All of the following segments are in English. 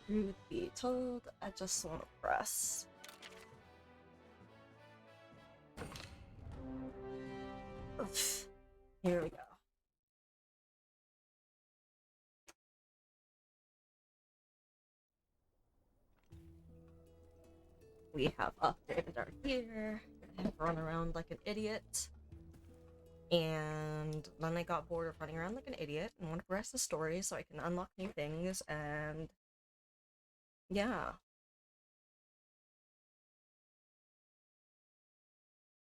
Truth be told, I just want to press. Oof. Here we go. We have upgraded our gear. I have run around like an idiot. And then I got bored of running around like an idiot and want to progress the story so I can unlock new things and yeah.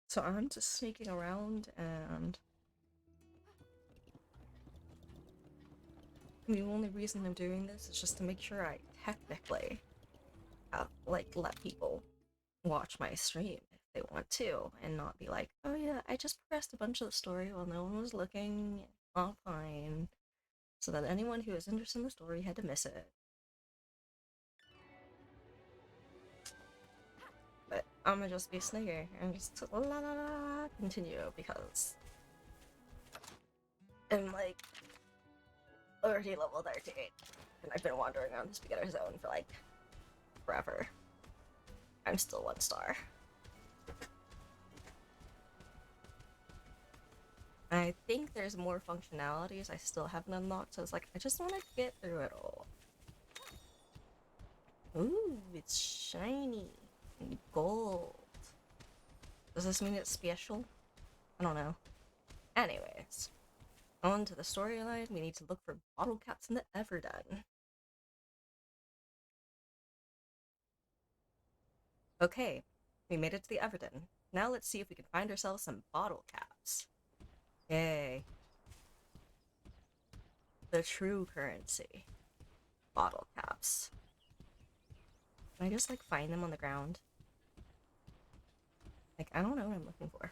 So I'm just sneaking around and the only reason I'm doing this is just to make sure I technically like let people watch my stream if they want to and not be like, oh yeah, I just progressed a bunch of the story while no one was looking. All fine. So that anyone who is interested in the story had to miss it. But I'm gonna just be Snigger and just la la la continue because I'm like already level 13 and I've been wandering around this beginner zone for like forever. I'm still 1 star. I think there's more functionalities I still haven't unlocked, so it's like I just want to get through it all. Ooh, it's shiny and gold. Does this mean it's special? I don't know. Anyways, on to the storyline. We need to look for bottle caps in the Everden. Okay, we made it to the Everden. Now let's see if we can find ourselves some bottle caps. Yay. The true currency. Bottle caps. Can I just like find them on the ground? Like, I don't know what I'm looking for.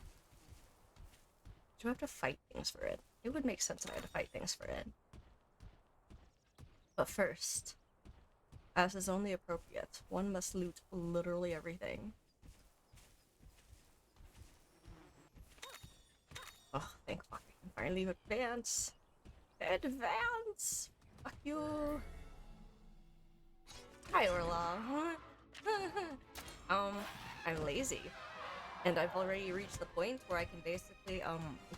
Do I have to fight things for it? It would make sense if I had to fight things for it. But first, as is only appropriate, one must loot literally everything. Oh, thank fuck I can finally advance. Advance! Fuck you. Hi, Orlov. um, I'm lazy. And I've already reached the point where I can basically,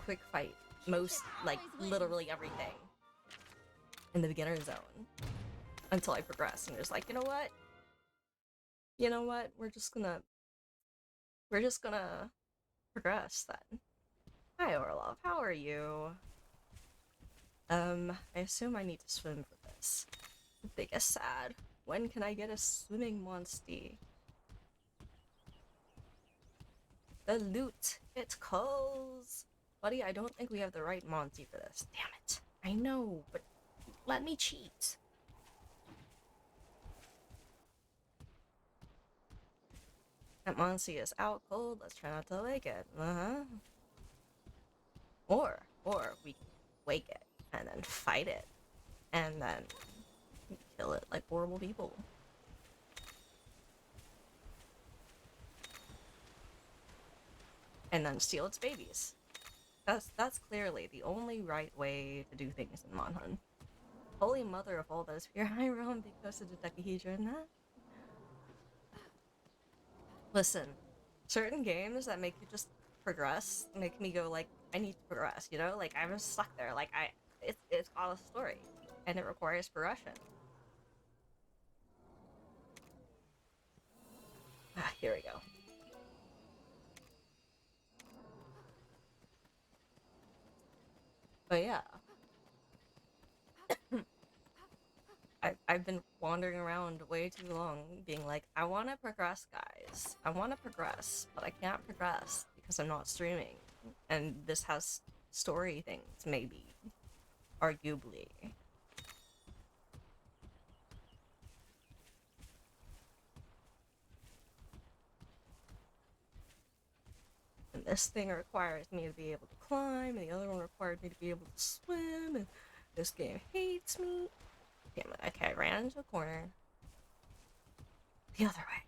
quick fight most, like, literally everything in the beginner zone. Until I progress and just like, you know what? You know what? We're just gonna progress then. Hi, Orlov. How are you? I assume I need to swim for this. Biggest sad. When can I get a swimming monstie? The loot. It calls. Buddy, I don't think we have the right Monty for this. Damn it. I know, but let me cheat. That Monty is out cold. Let's try not to wake it. Uh-huh. Or we can wake it and then fight it and then kill it like horrible people. And then steal its babies. That's clearly the only right way to do things in Monhun. Holy mother of all those pure high realm because of the Dekahedron. Listen, certain games that make you just progress make me go like, I need to progress, you know? Like I'm just stuck there. Like it's all a story. And it requires progression. Ah, here we go. But yeah. I've been wandering around way too long being like, I want to progress, guys. I want to progress, but I can't progress because I'm not streaming. And this has story things, maybe. Arguably. And this thing requires me to be able to climb, and the other one required me to be able to swim, and this game hates me. Damn it, okay, I ran into a corner. The other way.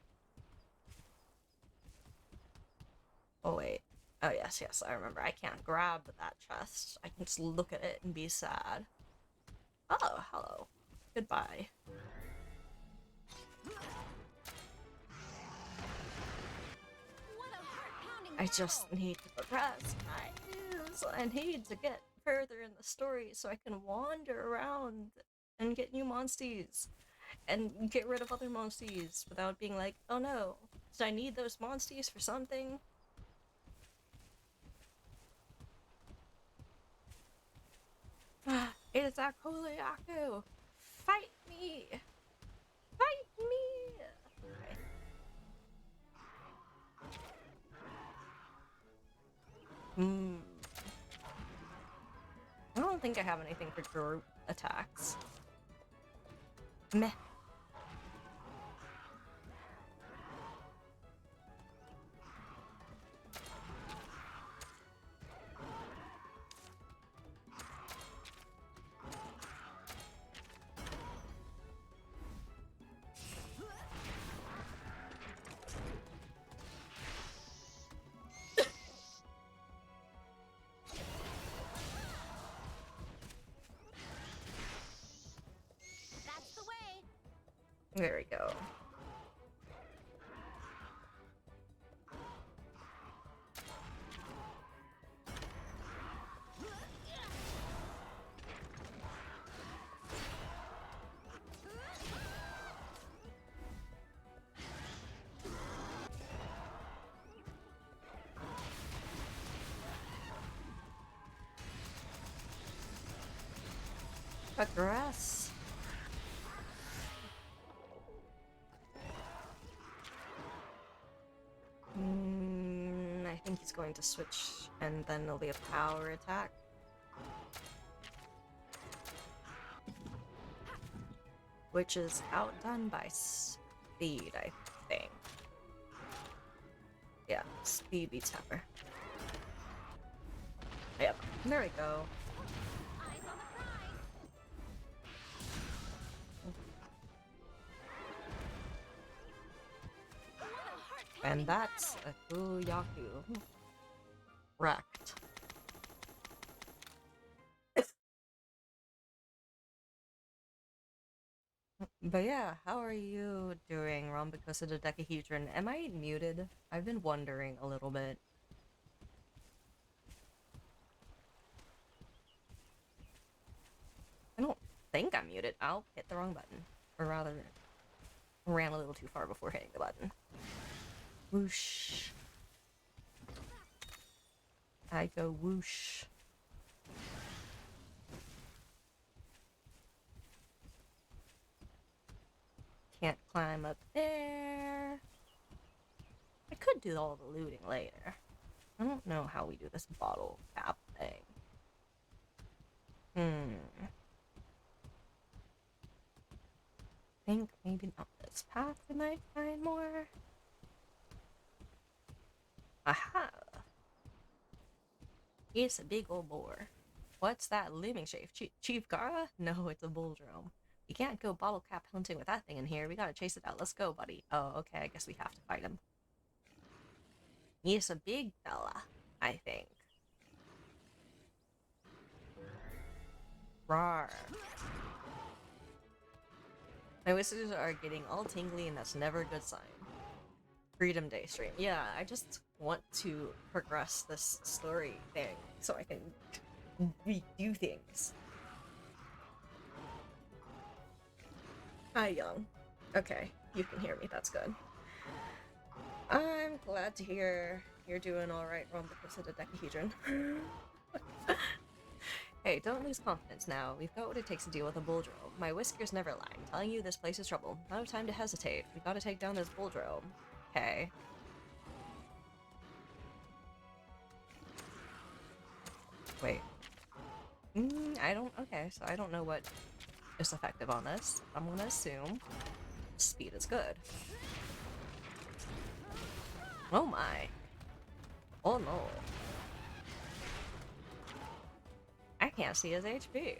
Oh, wait. Oh, yes, yes, I remember. I can't grab that chest. I can just look at it and be sad. Oh, hello. Goodbye. I just need to progress, guys. I need to get further in the story so I can wander around and get new monsties and get rid of other monsties without being like, oh no, did I need those monsties for something? It is that Koliaku! Fight me! Fight me! Okay. I don't think I have anything for group attacks. Meh. That's the way. There we go. Progress. I think he's going to switch and then there'll be a power attack. Which is outdone by speed, I think. Yeah, speed beats pepper. Yep, there we go. Eyes on the prize. What a And heart-pounding that's battle. a Kuyaku. Wrecked. But yeah, how are you doing, Rhombicus of the Decahedron? Am I muted? I've been wondering a little bit. I don't think I'm muted. I'll hit the wrong button. Or rather, ran a little too far before hitting the button. Whoosh. I go whoosh. Can't climb up there. I could do all the looting later. I don't know how we do this bottle cap thing. Think maybe not this path we might find more. Aha! It's a big old boar. What's that looming shape? Chief Gara? No, it's a bulldrome. You can't go bottle cap hunting with that thing in here. We gotta chase it out. Let's go, buddy. Oh, okay, I guess we have to fight him. He's a big fella, I think. Rawr. My whiskers are getting all tingly, and that's never a good sign. Freedom Day stream. Yeah, I just want to progress this story thing so I can redo things. Hi, Young. Okay, you can hear me. That's good. I'm glad to hear you're doing alright, Rhombicus of the Decahedron. Hey, don't lose confidence now. We've got what it takes to deal with a bulldrome. My whiskers never lie. I'm telling you, this place is trouble. Not have time to hesitate. We gotta take down this bulldrome. Okay. Wait. I don't... Okay, so I don't know what is effective on this. I'm gonna assume speed is good. Oh my. Oh no. I can't see his HP.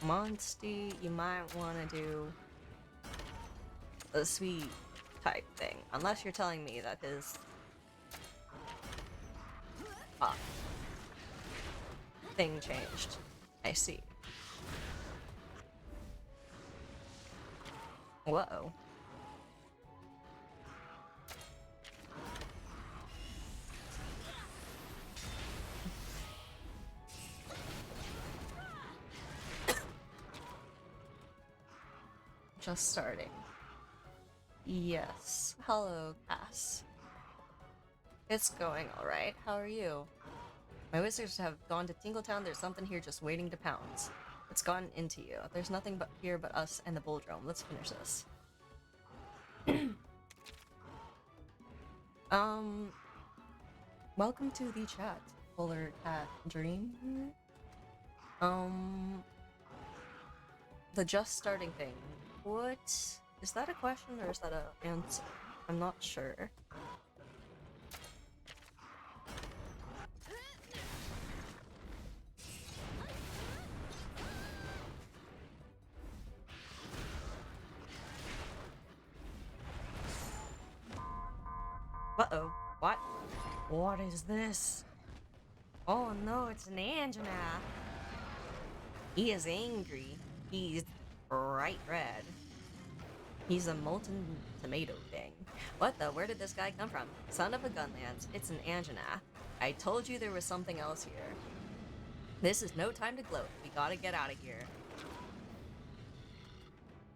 Monsty, you might want to do a sweet type thing. Unless you're telling me that his... thing changed. I see. Whoa. Just starting. Yes. Hello, Cass. It's going alright. How are you? My wizards have gone to Tingletown. There's something here just waiting to pounce. It's gotten into you. There's nothing but here but us and the Bulldrome. Let's finish this. Welcome to the chat, Polar Cat Dream. The just starting thing. What? Is that a question or is that an answer? I'm not sure. Uh-oh. What? What is this? Oh no, it's an Anjanath. He is angry. He's bright red. He's a molten tomato thing. What the? Where did this guy come from? Son of a Gunlance. It's an Anjanath. I told you there was something else here. This is no time to gloat. We gotta get out of here.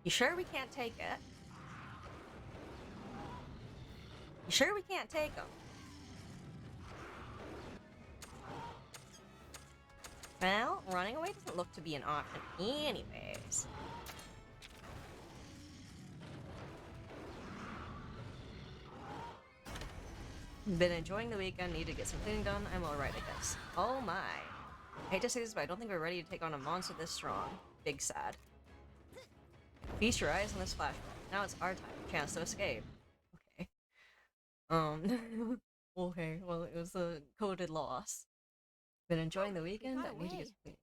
You sure we can't take it? You sure we can't take him? Well, running away doesn't look to be an option anyways. Been enjoying the weekend, need to get some cleaning done. I'm alright, I guess. Oh my. I hate to say this, but I don't think we're ready to take on a monster this strong. Big sad. Feast your eyes on this flashback. Now it's our time. Chance to escape. Okay. Okay, well, it was a coded loss. Been enjoying the weekend? got I need to get away. some cleaning.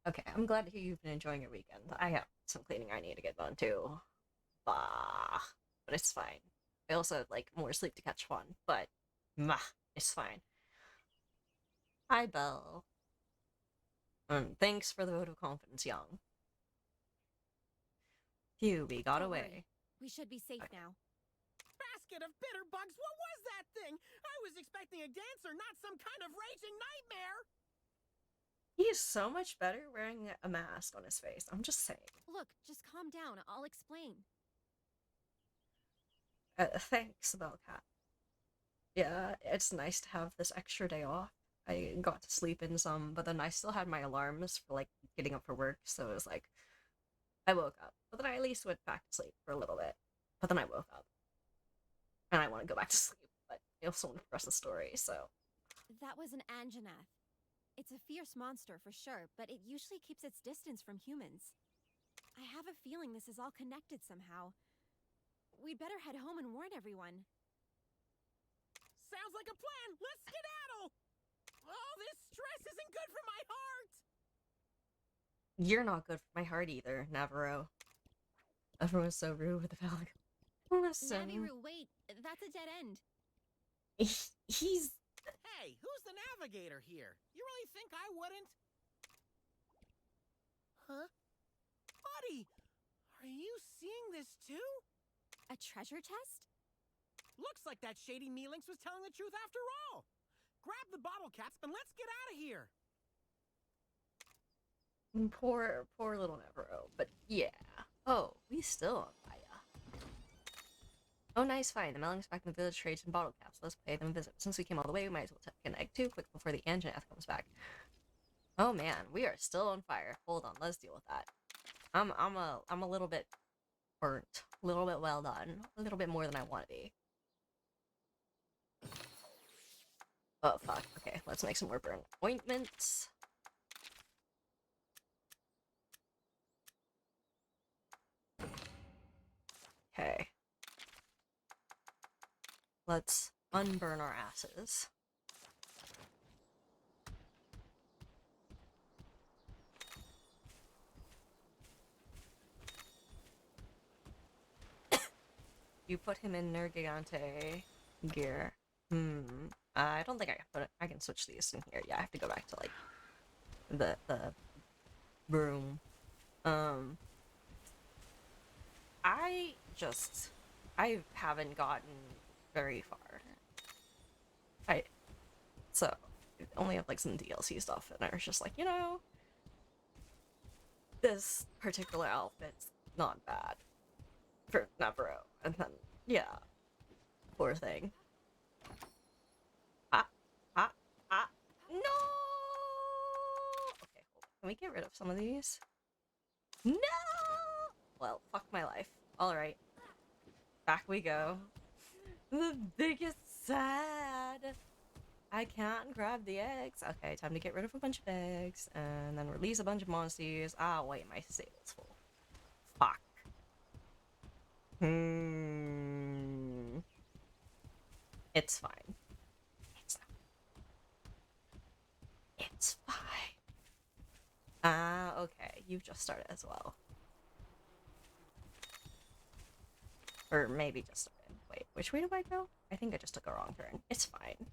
Okay, I'm glad to hear you've been enjoying your weekend. I have some cleaning I need to get done too. Bah. But it's fine. I also have, like, more sleep to catch on, but it's fine. Hi, Belle. Thanks for the vote of confidence, Young. Phew, we got Don't away. worry. We should be safe now. Basket of bitter bugs, what was that thing? I was expecting a dancer, not some kind of raging nightmare! He is so much better wearing a mask on his face. I'm just saying. Look, just calm down. I'll explain. Thanks, Bellcat. Yeah, it's nice to have this extra day off. I got to sleep in some, but then I still had my alarms for, like, getting up for work, so it was like, I woke up. But then I at least went back to sleep for a little bit. But then I woke up. And I want to go back to sleep, but I also want to progress the story, so. That was an Anjanath. It's a fierce monster for sure, but it usually keeps its distance from humans. I have a feeling this is all connected somehow. We'd better head home and warn everyone. Sounds like a plan! Let's skedaddle! All this stress isn't good for my heart! You're not good for my heart either, Navarro. Everyone's so rude with the Falcon. Listen. Naviru, wait. That's a dead end. He's. Hey, who's the navigator here? You really think I wouldn't? Huh? Buddy, are you seeing this too? A treasure chest? Looks like that shady Mealinx was telling the truth after all. Grab the bottle caps and let's get out of here. Poor little Navarro. But yeah. Oh, we still on fire. Oh, nice find. The Melings back in the village trades in bottle caps. Let's pay them a visit. Since we came all the way, we might as well take an egg too, quick before the Anjanath comes back. Oh man, we are still on fire. Hold on, let's deal with that. I'm a little bit burnt. A little bit well done. A little bit more than I want to be. Oh fuck. Okay, let's make some more burn ointments. Okay. Let's unburn our asses. You put him in Nergigante gear. I don't think I can put it. I can switch these in here. Yeah, I have to go back to like the room. I haven't gotten very far. So I only have like some DLC stuff, and I was just like, you know, this particular outfit's not bad. for Navarro. And then, yeah. Poor thing. Ah, ah, ah. No! Okay, hold on. Can we get rid of some of these? No! Well, fuck my life. Alright. Back we go. The biggest sad. I can't grab the eggs. Okay, time to get rid of a bunch of eggs. And then release a bunch of monsters. Ah, wait, my stable's full. Fuck. It's fine. It's not. It's fine. Ah, okay. You've just started as well. Or maybe just started. Wait, which way do I go? I think I just took a wrong turn. It's fine.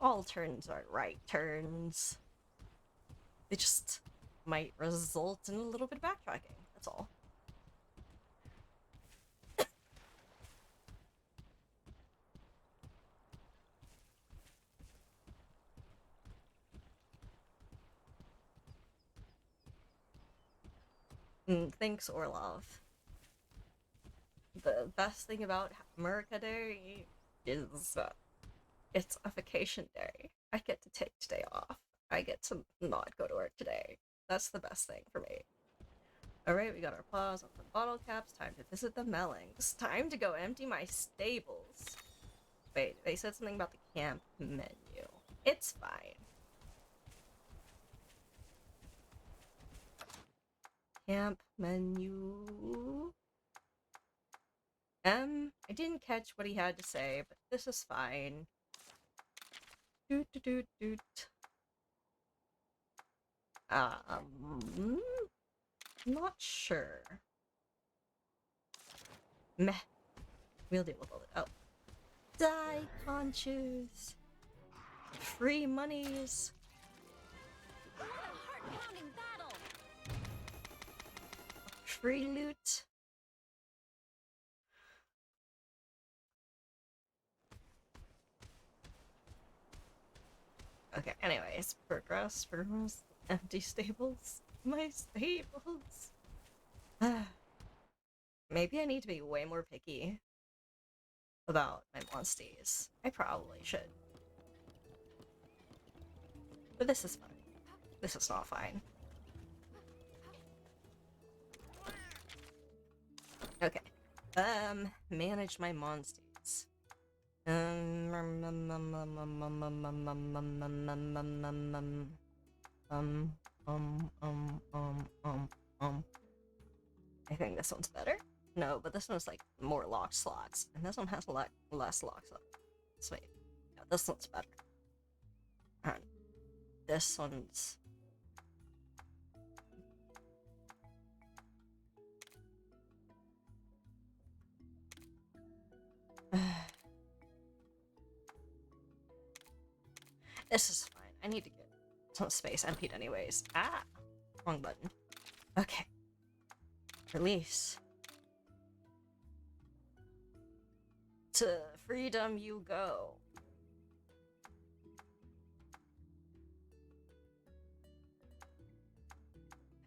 All turns are right turns. They just might result in a little bit of backtracking. That's all. Thanks, Orlov. The best thing about America Day is it's a vacation day. I get to take today off. I get to not go to work today. That's the best thing for me. Alright, we got our paws on the bottle caps. Time to visit the Mellings. Time to go empty my stables. Wait, they said something about the camp menu. It's fine. Camp menu. I didn't catch what he had to say, but this is fine. Doot doot doot doot. Not sure. Meh. We'll deal with all it. Oh. Die conches. Free monies. What a heart-pounding battle! Free loot. Okay, anyways. Progress. Empty stables. My stables. Maybe I need to be way more picky about my monsters. I probably should. But this is fine. This is not fine. Okay. Manage my monsters. I think this one's better. No, but this one's like more locked slots, and this one has a lot less locks up. Sweet. Yeah, this one's better. And this one's. This is fine. I need to get some space emptied anyways. Ah! Wrong button. Okay. Release. To freedom you go.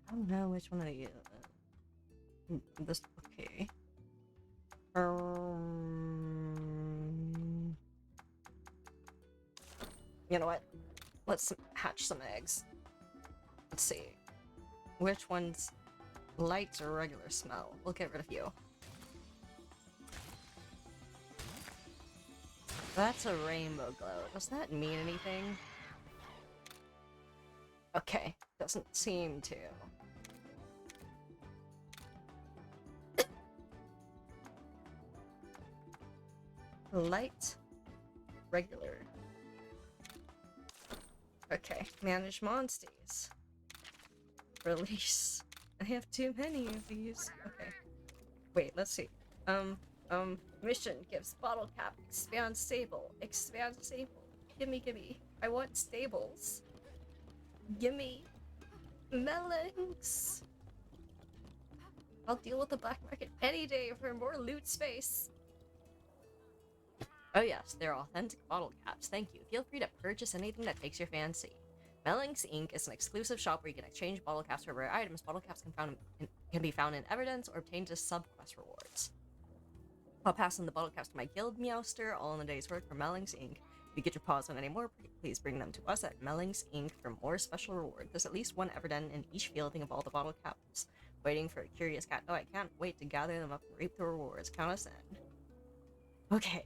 I don't know which one I use. This, okay. You know what? Let's hatch some eggs. Let's see. Which one's light or regular smell? We'll get rid of you. That's a rainbow glow. Does that mean anything? Okay. Doesn't seem to. Light. Regular. Okay. Manage monsters. Release. I have too many of these. Okay. Wait, let's see. Mission gives bottle cap. Expand stable. Expand stable. Gimme. I want stables. Gimme. Mellings. I'll deal with the black market any day for more loot space. Oh yes, they're authentic bottle caps. Thank you. Feel free to purchase anything that takes your fancy. Mellings Inc. is an exclusive shop where you can exchange bottle caps for rare items. Bottle caps can can be found in evidence or obtained as sub-quest rewards. I'll pass on the bottle caps to my guild Meowster, all in the day's work for Mellings Inc. If you get your paws on any more, please bring them to us at Mellings Inc. for more special rewards. There's at least one Everden in each fielding of all the bottle caps, waiting for a curious cat. Oh, I can't wait to gather them up and reap the rewards. Count us in. Okay.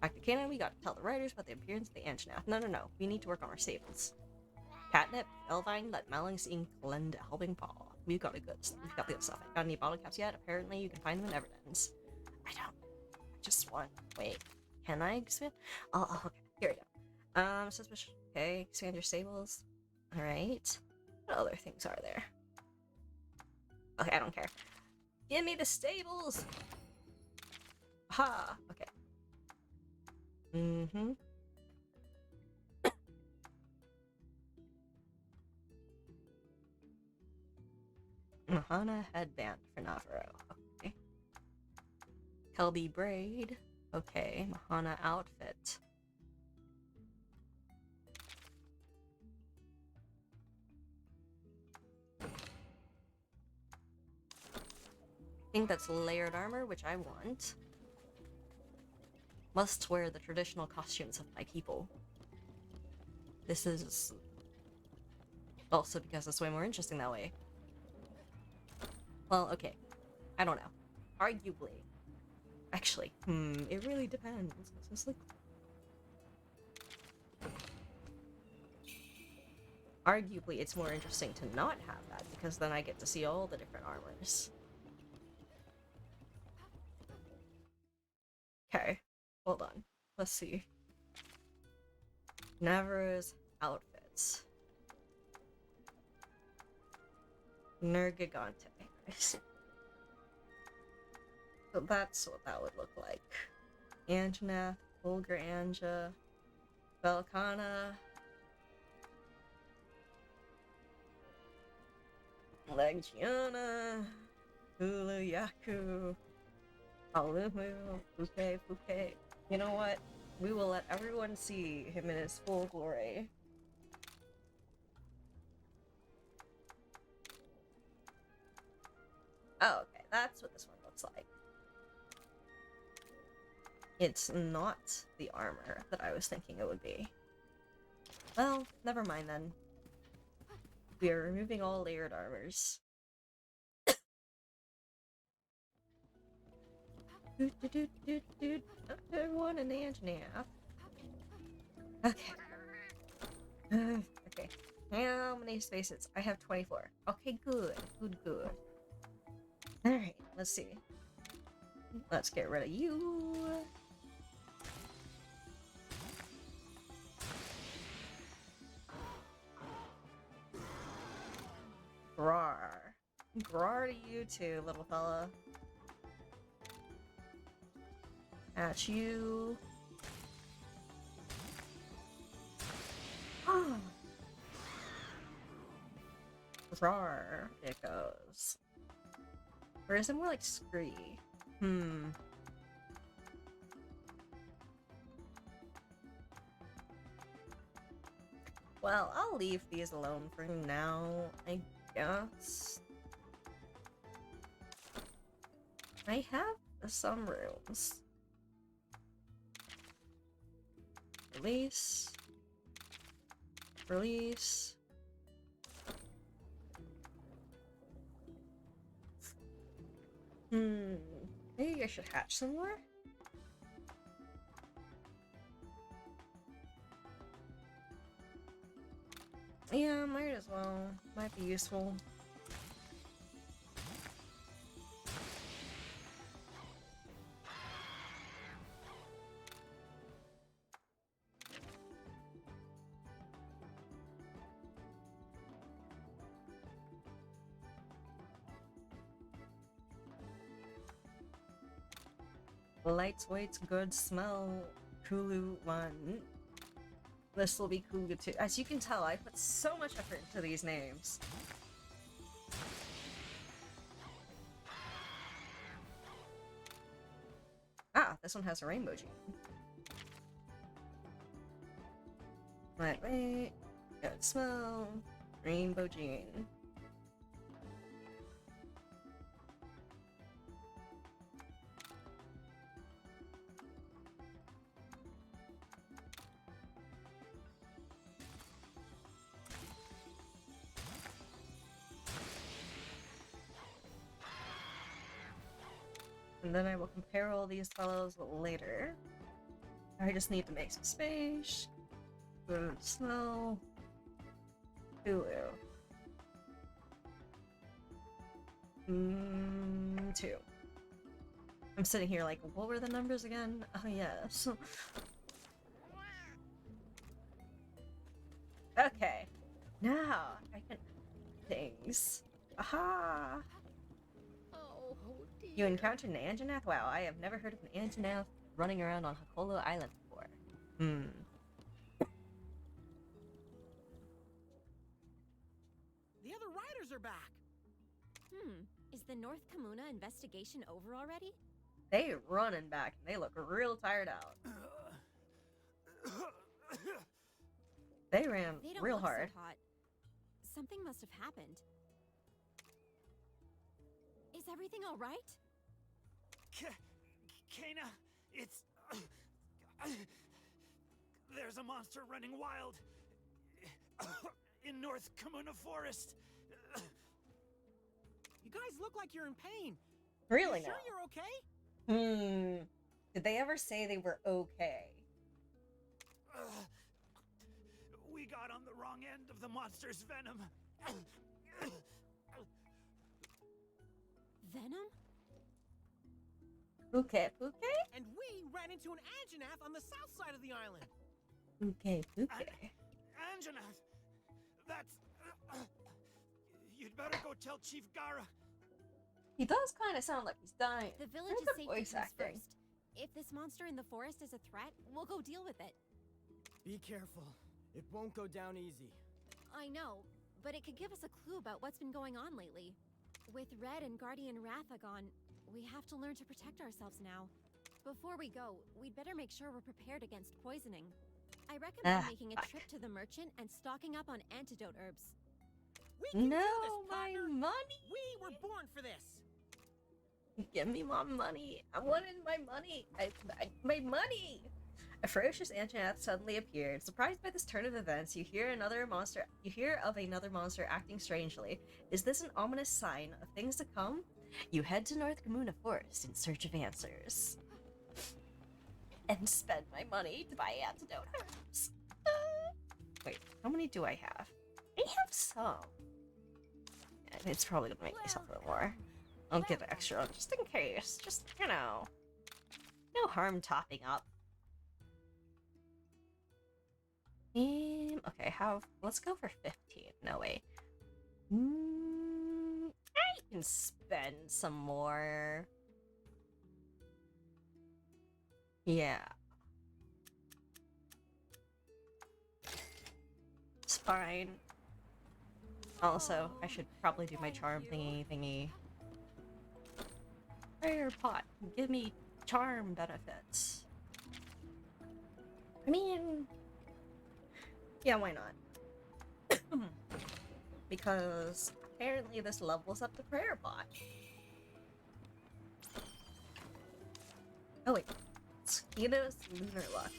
Back to Canaan, we gotta tell the writers about the appearance of the Anjanath. No. We need to work on our stables. Catnip, Elvine, let Mellings Inc. lend a helping paw. We've got the good stuff. I got any bottle caps yet? Apparently you can find them in Everden's. I just want. Wait. Can I expand? Oh, okay. Here we go. Suspicious. Okay, expand your stables. Alright. What other things are there? Okay, I don't care. Give me the stables! Ha! Okay. Mm-hmm. Mahana headband for Navarro. Okay. Kelby braid. Okay, Mahana outfit. I think that's layered armor, which I want. Must wear the traditional costumes of my people. This is also because it's way more interesting that way. Well, okay. I don't know. Arguably. Actually, it really depends. It's like... Arguably, it's more interesting to not have that, because then I get to see all the different armors. Okay, hold on. Let's see. Navarro's outfits. Nergigante. I see. So that's what that would look like. Anjanath, Vulgar Anja, Velkhana, Legiona, Hulu Yaku, Alumu, Fuke. You know what? We will let everyone see him in his full glory. Oh, okay. That's what this one looks like. It's not the armor that I was thinking it would be. Well, never mind then. We are removing all layered armors. Everyone in the Anjanath. Okay. Okay. How many spaces? I have 24. Okay, good. Good. Alright, let's see. Let's get rid of you. Grar. Grar to you too, little fella. At you. Grar. It goes. Or is it more like Scree? Well, I'll leave these alone for now, I guess. I have some rooms. Release. Release. Maybe I should hatch some more? Yeah, might as well. Might be useful. Lights, weights, good smell, Kulu 1. This will be Kulu 2. As you can tell, I put so much effort into these names. Ah, this one has a rainbow gene. Light, weight, good smell, rainbow gene. And then I will compare all these fellows later. I just need to make some space. Food, smell. Hulu. 2. I'm sitting here like, what were the numbers again? Oh, yes. Okay. Now, I can... Things. Aha! Oh, dear. You encountered an Anjanath? Wow, I have never heard of an Anjanath running around on Hakolo Island before. The other riders are back. Is the North Kamuna investigation over already? They running back and they look real tired out. They ran They don't real look hard. so hot. Something must have happened. Is everything all right? Kena, it's... There's a monster running wild in North Kamuna Forest. You guys look like you're in pain. Really You sure now. you're okay? Did they ever say they were okay? We got on the wrong end of the monster's venom. Venom? Puke, Puke? And we ran into an Anjanath on the south side of the island. Puke, Puke. Anjanath! That's... You'd better go tell Chief Gara. He does kind of sound like he's dying. The village Look is at safe voice to us acting. first. If this monster in the forest is a threat, we'll go deal with it. Be careful. It won't go down easy. I know, but it could give us a clue about what's been going on lately. With Red and Guardian Ratha gone, we have to learn to protect ourselves now. Before we go, we'd better make sure we're prepared against poisoning. I recommend making a trip to the merchant and stocking up on antidote herbs. We can do No, this, my partner. money! We were born for this. Give me my money. I wanted my money. My money! A ferocious Anjanath suddenly appeared. Surprised by this turn of events, you hear of another monster acting strangely. Is this an ominous sign of things to come? You head to North Kamuna Forest in search of answers. And spend my money to buy antidote herbs. Wait, how many do I have? I have some. And it's probably gonna make myself a little more. I'll get extra just in case. Just, you know. No harm topping up. Okay, let's go for 15. No, wait. I can spend some more. Yeah. It's fine. Also, I should probably do my charm thingy. Prayer pot, give me charm benefits. I mean, yeah, why not? Because apparently this levels up the prayer pot. Oh wait, Skito's Lunar Luck.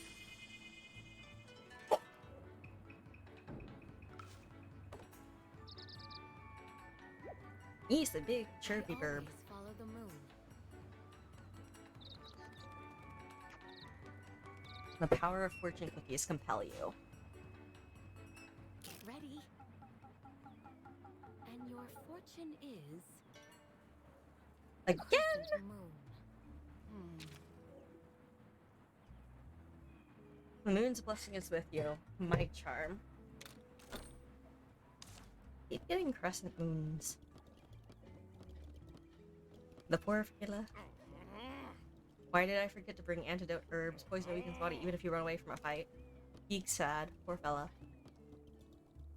He's a big chirpy bird. Always follow the moon. The power of fortune cookies compel you. Get ready. And your fortune is Again? crescent moon. The moon's blessing is with you. My charm. Keep getting crescent moons. The poor killer. Why did I forget to bring antidote herbs? Poison weakens body even if you run away from a fight. Geek sad. Poor fella.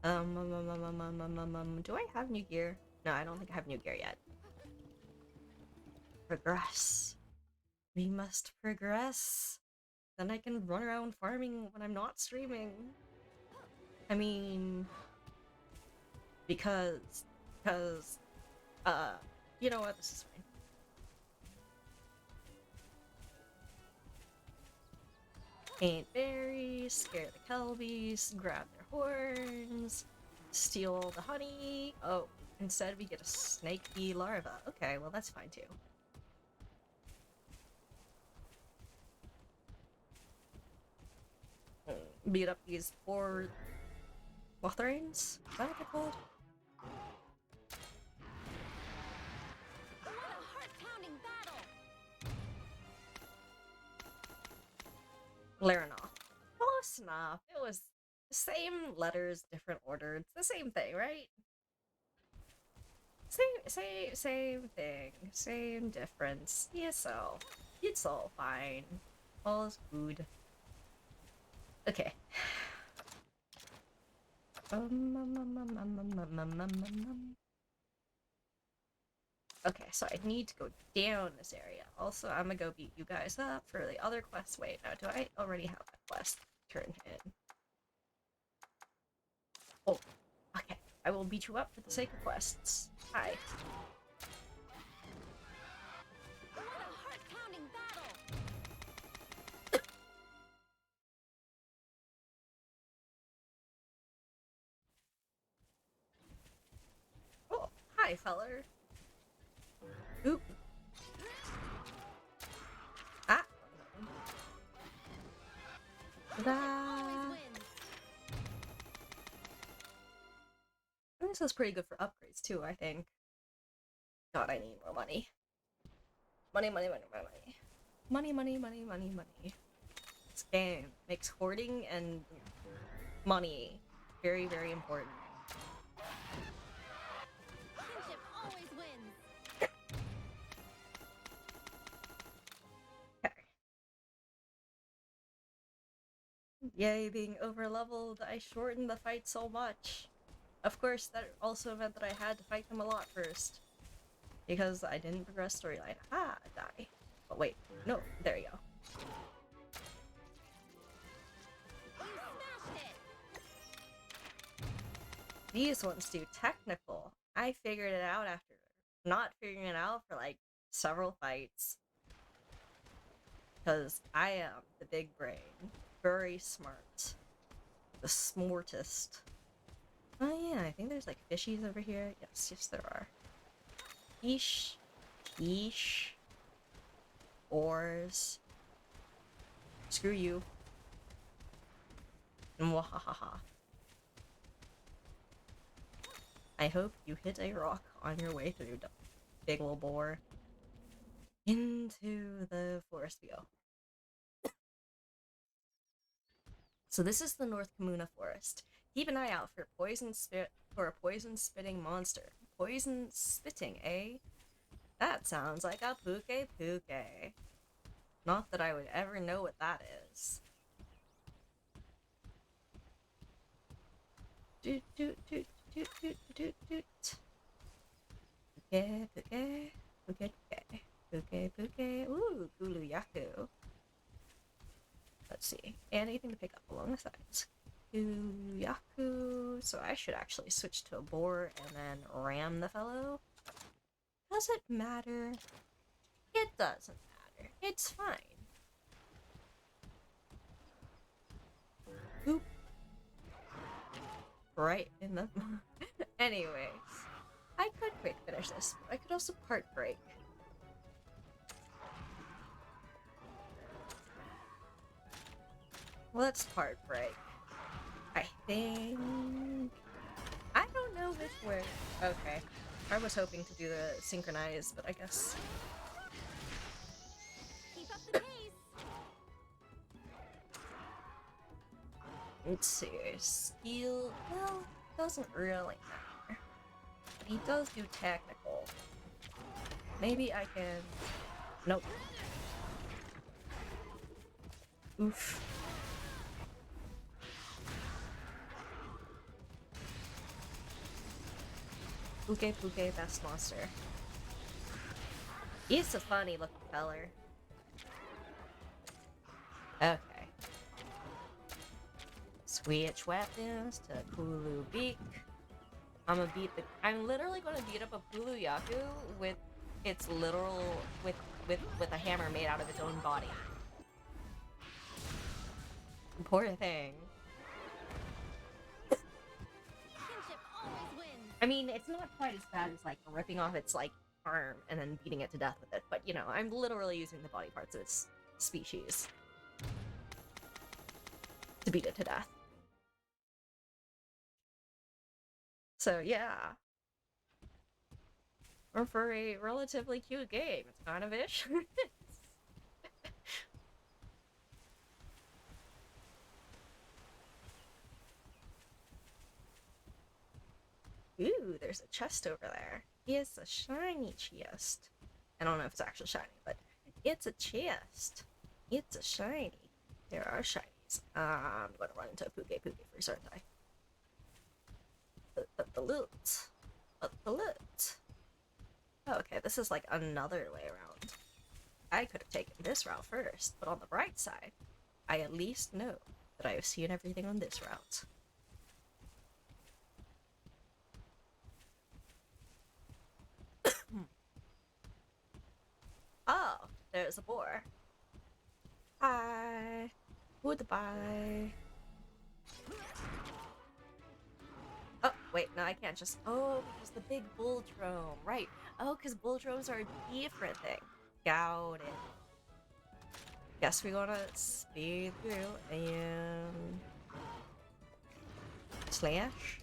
Do I have new gear? No, I don't think I have new gear yet. Progress. We must progress. Then I can run around farming when I'm not streaming. I mean... Because... You know what? This is fine. Paint berries, scare the Kelbies, grab their horns, steal all the honey. Oh, instead we get a snaky larva. Okay, well that's fine too. beat up these poor Mothrains? Is that what they're called? What a heart-pounding battle! Laranoth. Close enough. It was the same letters, different order. It's the same thing, right? Same thing. Same difference. ESO. It's all fine. All is good. Okay. Okay, so I need to go down this area. Also, I'm gonna go beat you guys up for the other quest. Wait, now, do I already have that quest turned in? Oh, okay. I will beat you up for the sake of quests. Hi. What a heart-pounding battle! Oh, hi, feller. Oop. Ah. Ta-da! Always wins. This is pretty good for upgrades too, I think. God, I need more money. Money. Money. This game makes hoarding and money very, very important. Kinship always wins. Okay. Yay, being over-leveled, I shortened the fight so much. Of course, that also meant that I had to fight them a lot first. Because I didn't progress storyline. Ah, die. But wait, no, there you go. You smashed it! These ones do technical. I figured it out after not figuring it out for like several fights. Because I am the big brain. Very smart. The smartest. Oh yeah, I think there's like fishies over here. Yes, there are. Yeesh. Ores. Screw you. Mwahaha. I hope you hit a rock on your way through, big ol' boar. Into the forest we go. So this is the North Kamuna Forest. Keep an eye out for a poison-spitting monster. Poison spitting, eh? That sounds like a puke. Not that I would ever know what that is. Doot. Puke. Ooh, Guluyaku. Let's see. Anything to pick up along the sides. Guluyaku. So I should actually switch to a boar and then ram the fellow. Does it matter? It doesn't matter. It's fine. Oop. Right in the... Anyways. I could quick finish this, but I could also part break. Let's part break. I think... I don't know which way... Okay. I was hoping to do the synchronize, but I guess... Keep up the pace! Let's see. Skill... Well, doesn't really matter. But he does do technical. Maybe I can... Nope. Oof. Puke, best monster. He's a funny looking feller. Okay. Switch weapons to Pulu Beak. I'm literally gonna beat up a Pulu Yaku with its literal with a hammer made out of its own body. Poor thing. Kinship always wins! I mean, it's not quite as bad as, like, ripping off its, like, arm and then beating it to death with it, but, you know, I'm literally using the body parts of its species. to beat it to death. So yeah. Or for a relatively cute game, it's kind of ish. Ooh, there's a chest over there. It's a shiny chest. I don't know if it's actually shiny, but it's a chest. It's a shiny. There are shinies. I'm gonna run into a Puke first, aren't I? But the loot. But the loot. Oh, okay, this is like another way around. I could have taken this route first, but on the bright side, I at least know that I have seen everything on this route. Oh, there's a boar. Hi. Goodbye. Oh, wait, no, I can't just... Oh, because the big bull drone. Right. Oh, because bull drones are a different thing. Got it. Guess we're gonna speed through and... Slash?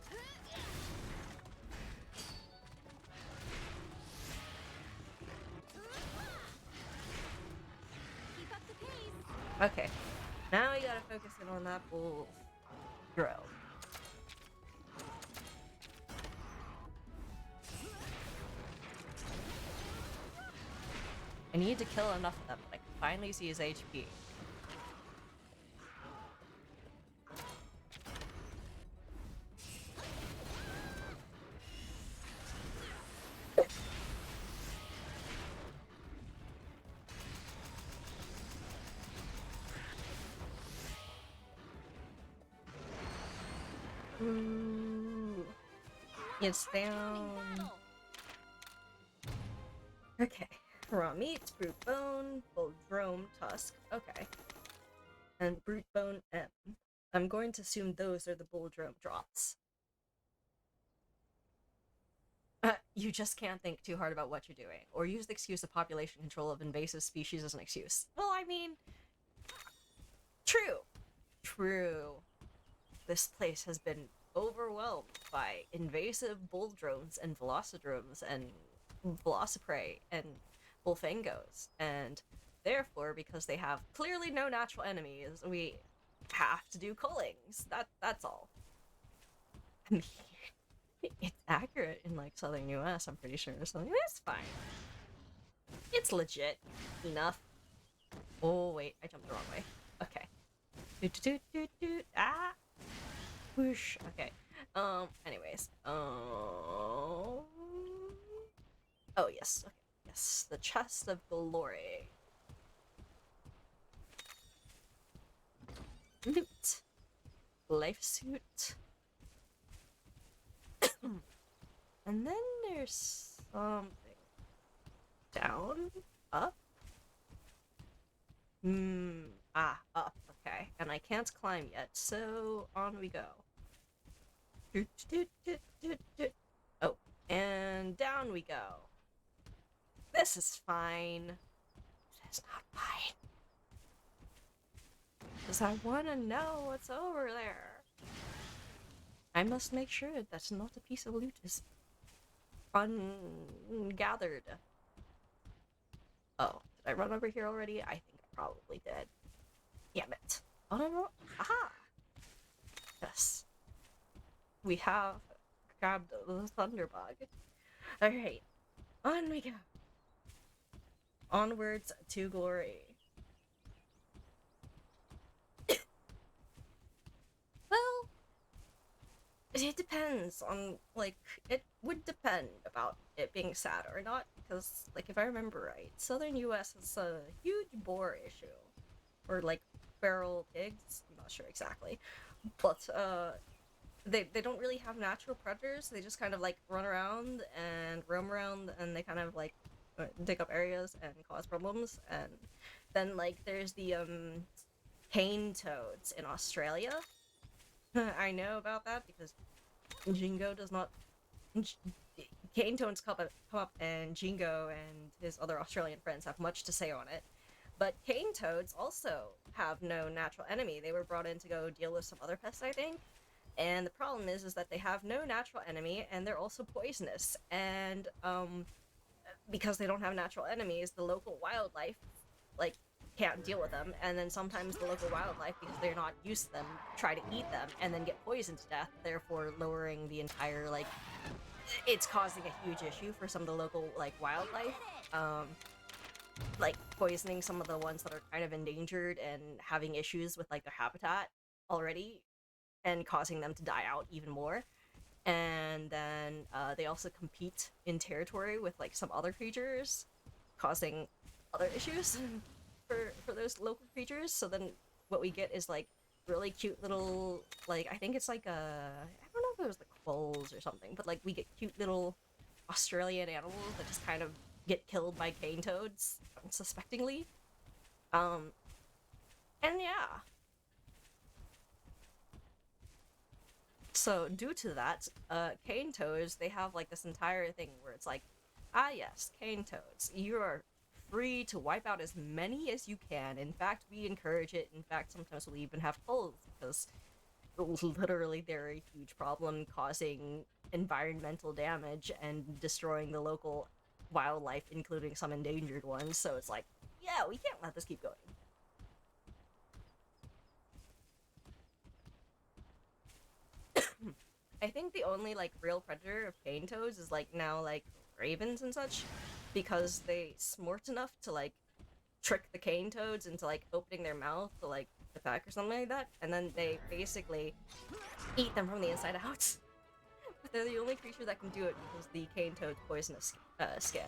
Keep up the pace. Okay. Now you gotta focus in on that bull drone. I need to kill enough of them that I can finally see his HP. Ooh. It's down. Okay. Raw meat, brute bone, bull drome, tusk. Okay. And brute bone M. I'm going to assume those are the bull drome drops. You just can't think too hard about what you're doing, or use the excuse of population control of invasive species as an excuse. Well, I mean, true. True. This place has been overwhelmed by invasive bull drones and velocidromes and velociprey and bullfangos, and therefore, because they have clearly no natural enemies, we have to do cullings. That's all. I mean, it's accurate in like southern US, I'm pretty sure, or something. It's fine. It's legit enough. Oh wait, I jumped the wrong way. Okay. Ah. Whoosh. Okay. Anyways. Oh yes. Okay. Yes. The chest of glory. Loot. Life suit. And then there's something. Down? Up? Up. Okay. And I can't climb yet, so on we go. Oh, and down we go. This is fine. It is not fine. Because I want to know what's over there. I must make sure that not a piece of loot is ungathered. Oh, did I run over here already? I think I probably did. Damn it. Oh no. Aha! Yes. We have grabbed the thunderbug. Alright. On we go. Onwards to glory. Well, it depends on, like, it would depend about it being sad or not, because, like, if I remember right, southern US has a huge boar issue. Or, like, feral pigs? I'm not sure exactly. But, they don't really have natural predators. They just kind of, like, run around and roam around, and they kind of, like, dig up areas and cause problems. And then, like, there's the, cane toads in Australia. I know about that because Jingo does not... cane toads come up, and Jingo and his other Australian friends have much to say on it. But cane toads also have no natural enemy. They were brought in to go deal with some other pests, I think. And the problem is that they have no natural enemy, and they're also poisonous. And because they don't have natural enemies, the local wildlife like can't deal with them. And then sometimes the local wildlife, because they're not used to them, try to eat them and then get poisoned to death. Therefore, lowering the entire like, it's causing a huge issue for some of the local like wildlife. Like poisoning some of the ones that are kind of endangered and having issues with like their habitat already, and causing them to die out even more. And then they also compete in territory with like some other creatures, causing other issues for those local creatures. So then what we get is like really cute little, like, I think it's like I don't know if it was the quolls or something, but like we get cute little Australian animals that just kind of get killed by cane toads unsuspectingly. And yeah. So due to that, cane toads, they have like this entire thing where it's like, ah yes, cane toads, you are free to wipe out as many as you can. In fact, we encourage it. In fact, sometimes we'll even have culls, because literally they're a huge problem, causing environmental damage and destroying the local wildlife, including some endangered ones. So it's like, yeah, we can't let this keep going. I think the only like real predator of cane toads is like now like ravens and such, because they smart enough to like trick the cane toads into like opening their mouth to like attack or something like that, and then they basically eat them from the inside out. But they're the only creature that can do it because the cane toad's poisonous skin.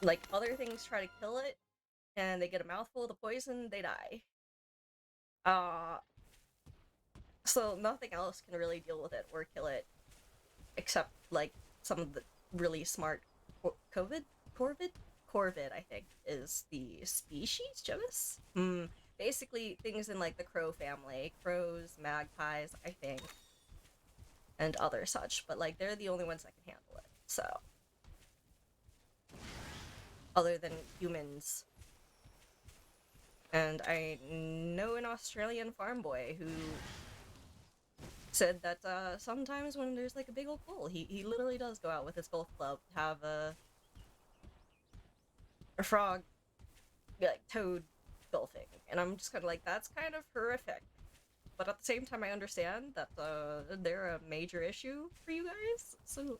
Like other things try to kill it, and they get a mouthful of the poison, they die. So nothing else can really deal with it or kill it, except like some of the really smart corvid, I think, is the species, Jevis? Basically things in like the crow family, crows, magpies, I think, and other such, but like they're the only ones that can handle it, so. Other than humans. And I know an Australian farm boy who said that sometimes when there's like a big old bull, he literally does go out with his golf club to have a frog, like toad golfing, and I'm just kind of like, that's kind of horrific. But at the same time, I understand that they're a major issue for you guys, so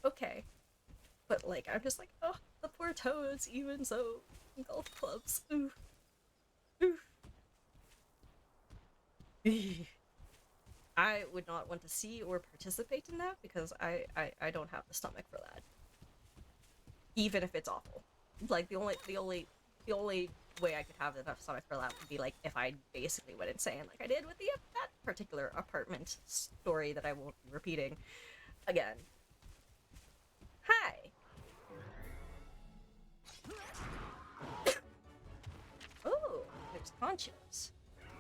okay. But like, I'm just like, oh, the poor toads, even so, golf clubs, ooh. I would not want to see or participate in that, because I don't have the stomach for that. Even if it's awful. Like the only way I could have enough stomach for that would be like if I basically went insane, like I did with that particular apartment story that I won't be repeating again. Hi. Ooh, there's conchos.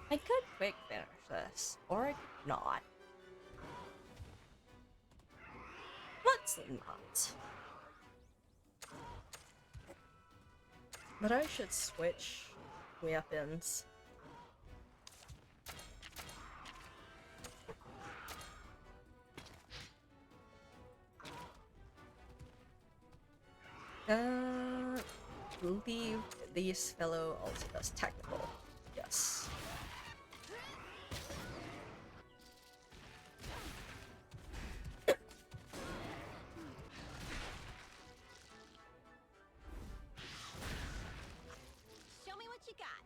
I could quick finish this, or I could not. Let's not. But I should switch weapons. Leave this fellow also does technical. Yes. Show me what you got.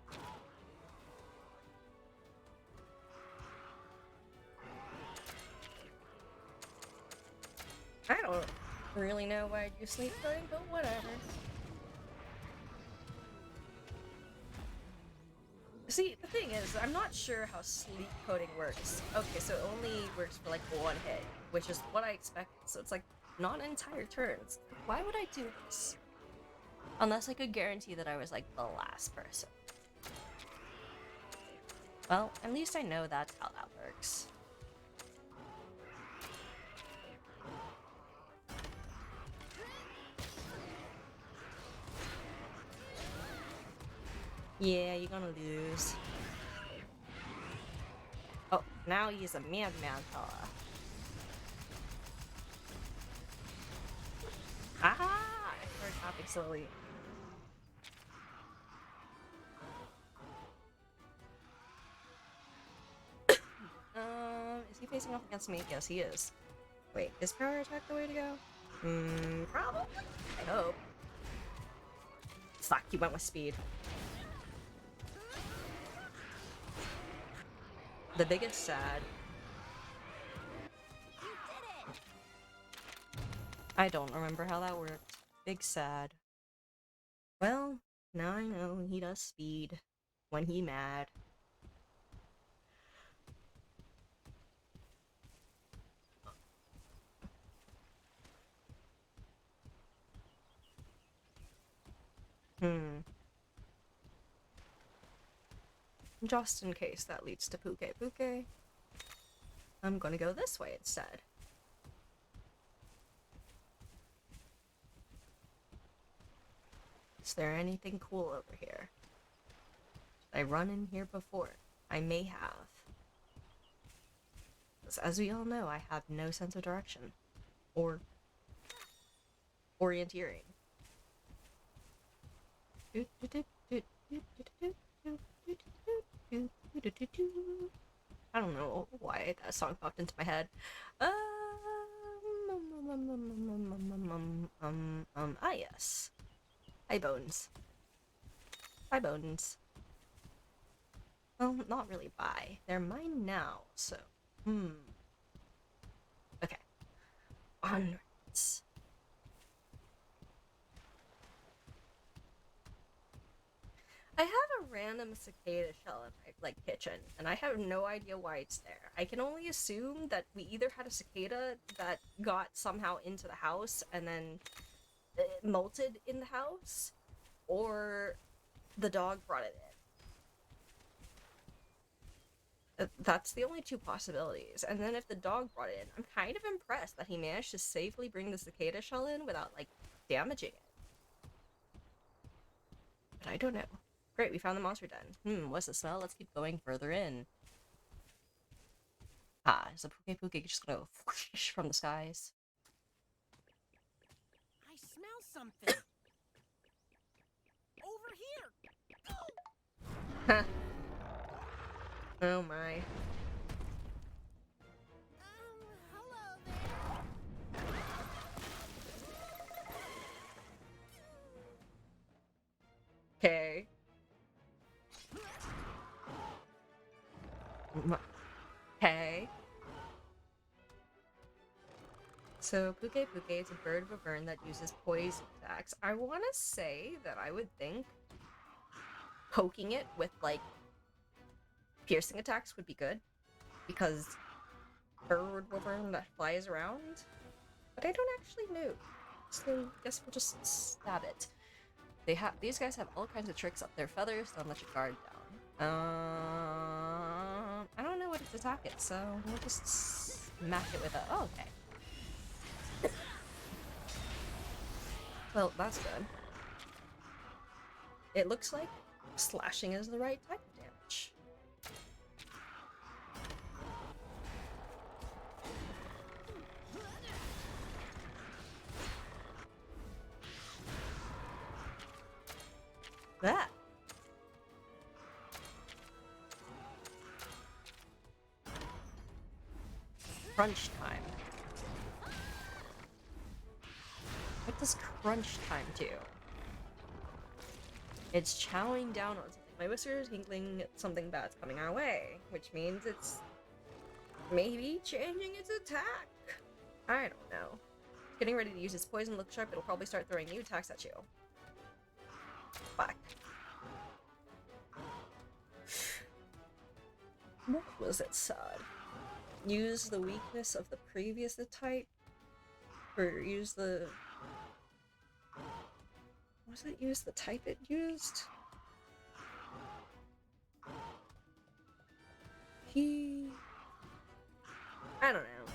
I don't really know why I do sleep coding, but whatever. See, the thing is, I'm not sure how sleep coding works. Okay, so it only works for like one hit, which is what I expected. So it's like not entire turns. Why would I do this? Unless I could guarantee that I was like the last person. Well, at least I know that's how that works. Yeah, you're gonna lose. Oh, now he's a madman fella. Ah! I started tapping slowly. Is he facing off against me? Yes, he is. Wait, is power attack the way to go? Probably. I hope. Fuck, he went with speed. The biggest sad. I don't remember how that worked. Big sad. Well, now I know he does speed when he mad. Just in case that leads to Puke Puke, I'm gonna go this way instead. Is there anything cool over here? Did I run in here before? I may have. Because as we all know, I have no sense of direction. Or orienteering. I don't know why that song popped into my head. Yes. Hi, Bones. Bye, Bones. Well, not really bye. They're mine now, so... Okay. Onwards. I have a random cicada shell in my, like, kitchen, and I have no idea why it's there. I can only assume that we either had a cicada that got somehow into the house and then it molted in the house, or the dog brought it in. That's the only two possibilities. And then if the dog brought it in, I'm kind of impressed that he managed to safely bring the cicada shell in without, like, damaging it. But I don't know. Great, we found the monster den. What's the smell? Let's keep going further in. Ah, is the Puke Puke just gonna go whoosh from the skies? I smell something. Over here. Oh my. Hello there. Okay. Okay. So, Puke Puke is a bird of a burn that uses poison attacks. I want to say that I would think poking it with, like, piercing attacks would be good. Because bird wyvern that flies around. But I don't actually know. So, I guess we'll just stab it. These guys have all kinds of tricks up their feathers, don't let your guard down. I don't know what to attack it, so we'll just smack it with a... Oh, okay. Well, that's good. It looks like slashing is the right type of damage. That. Crunch time. What does crunch time do? It's chowing down on something. My whisper is inkling something bad's coming our way, which means it's maybe changing its attack. I don't know. Getting ready to use its poison. Look sharp. It'll probably start throwing new attacks at you. Fuck. What was it said? Use the weakness of the previous type? Or use the... Was it use the type it used? I don't know.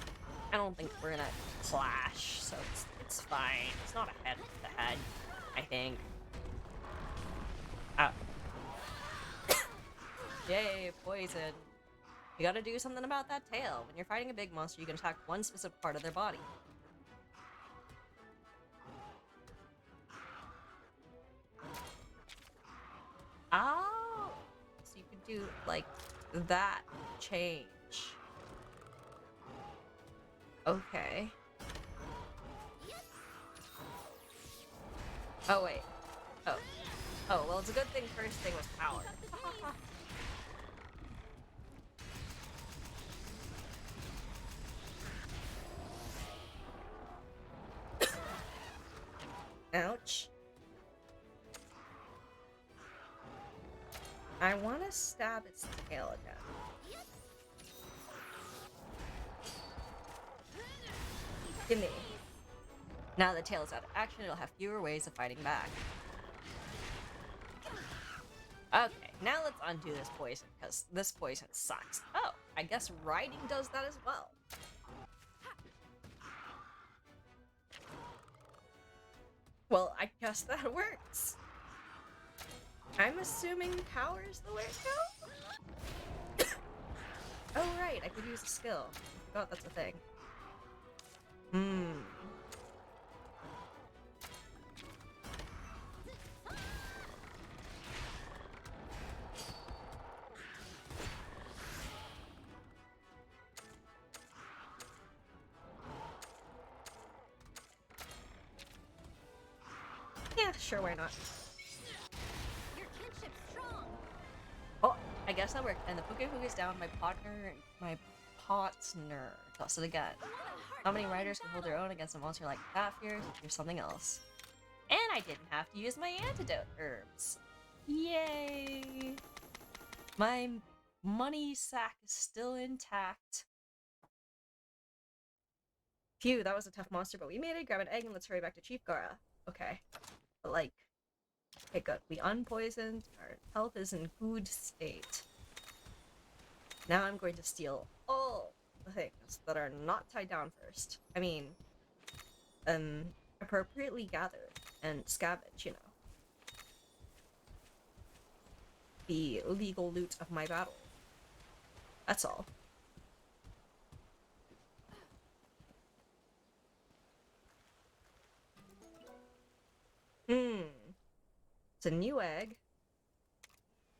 I don't think we're gonna clash, so it's fine. It's not a head to head, I think. Yay, poison. You gotta do something about that tail. When you're fighting a big monster, you can attack one specific part of their body. Oh! So you can do, like, that change. Okay. Oh, wait. Oh. Oh, well, it's a good thing first thing was power. Ouch. I want to stab its tail again. Gimme. Now the tail is out of action, it'll have fewer ways of fighting back. Okay, now let's undo this poison, because this poison sucks. Oh, I guess riding does that as well. Well, I guess that works. I'm assuming power is the way to go? Oh, right, I could use a skill. I forgot that's a thing. Yeah, sure, why not? Your kinship's strong. Oh, I guess that worked. And the Puke Puke is down. My partner does it again. How many riders can hold their own against a monster like that? Here's something else. And I didn't have to use my antidote herbs. Yay! My money sack is still intact. Phew, that was a tough monster, but we made it. Grab an egg and let's hurry back to Chief Gara. Okay. But like, okay, good. We unpoisoned. Our health is in good state. Now I'm going to steal all the things that are not tied down first. I mean, appropriately gathered and scavenge, you know. The legal loot of my battle. That's all. It's a new egg.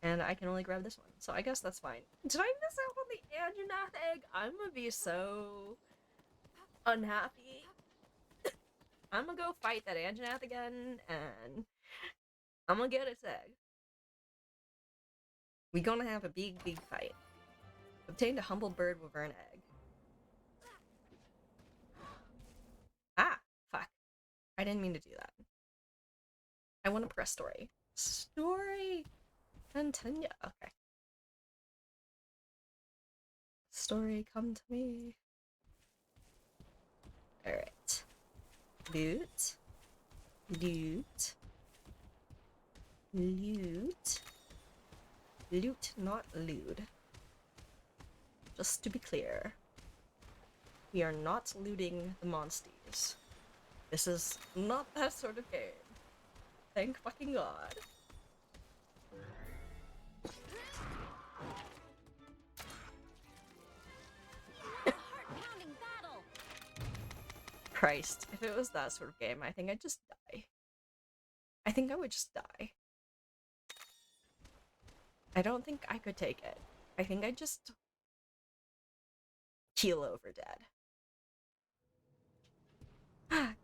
And I can only grab this one. So I guess that's fine. Did I miss out on the Anjanath egg? I'm gonna be so unhappy. I'm gonna go fight that Anjanath again, and I'm gonna get its egg. We gonna have a big fight. Obtained a humble bird wyvern egg. Ah, fuck. I didn't mean to do that. I want to press story. Story! Continue. Okay. Story, come to me. Alright. Loot. Loot. Loot. Loot, not lewd. Just to be clear. We are not looting the monsters. This is not that sort of game. Thank fucking God. Heart-pounding battle. Christ, if it was that sort of game, I think I'd just die. I think I would just die. I don't think I could take it. I think I'd just keel over dead.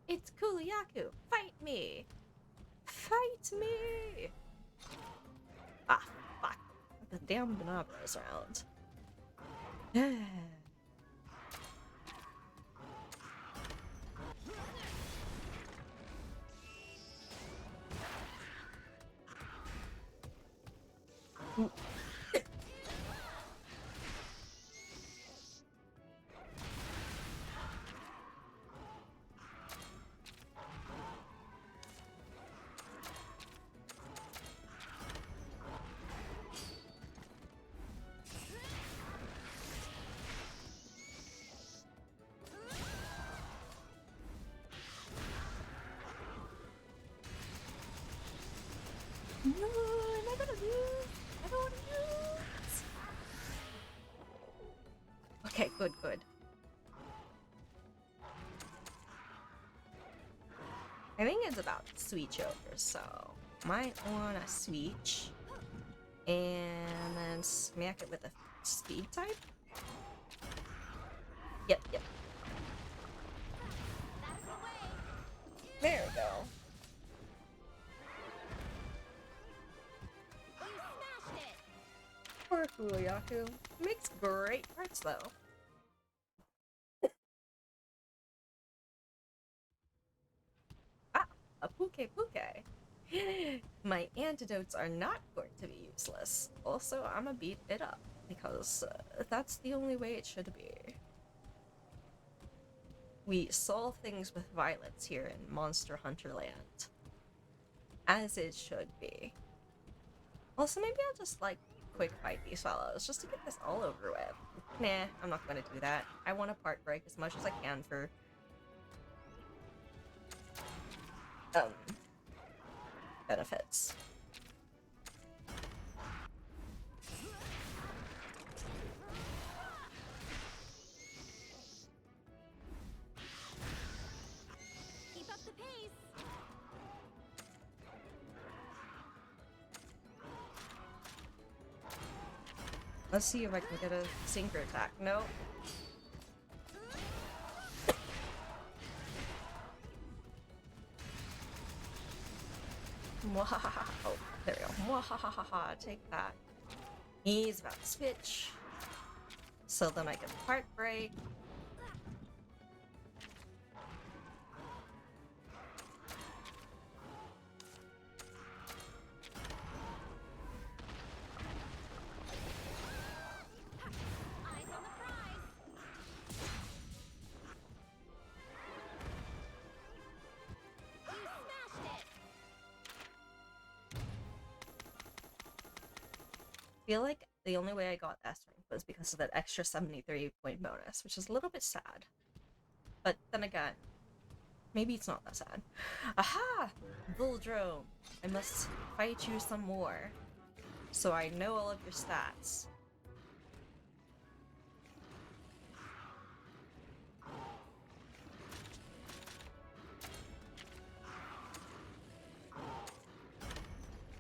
It's Kuliaku! Fight me! Fight me! Ah, fuck. The damn Banabra's around. No, am I gonna lose? I don't want to Good, good. I think it's about to switch over, so might wanna switch and then smack it with a speed type. Yep. There we go. Poor Fuyaku. Makes great parts though. A puke puke. My antidotes are not going to be useless. Also, I'ma beat it up because that's the only way it should be. We solve things with violence here in Monster Hunter Land. As it should be. Also, maybe I'll just, like, quick fight these fellows just to get this all over with. Nah, I'm not gonna do that. I want to part break as much as I can for benefits. Keep up the pace. Let's see if I can get a sinker attack. Nope. Mwahaha. Oh, there we go. Mwahaha. Take that. He's about to switch. So then I can part break. Eyes on the prize. You smashed it. I feel like the only way I got S rank was because of that extra 73-point bonus, which is a little bit sad. But then again, maybe it's not that sad. Aha! Buldrome! I must fight you some more, so I know all of your stats.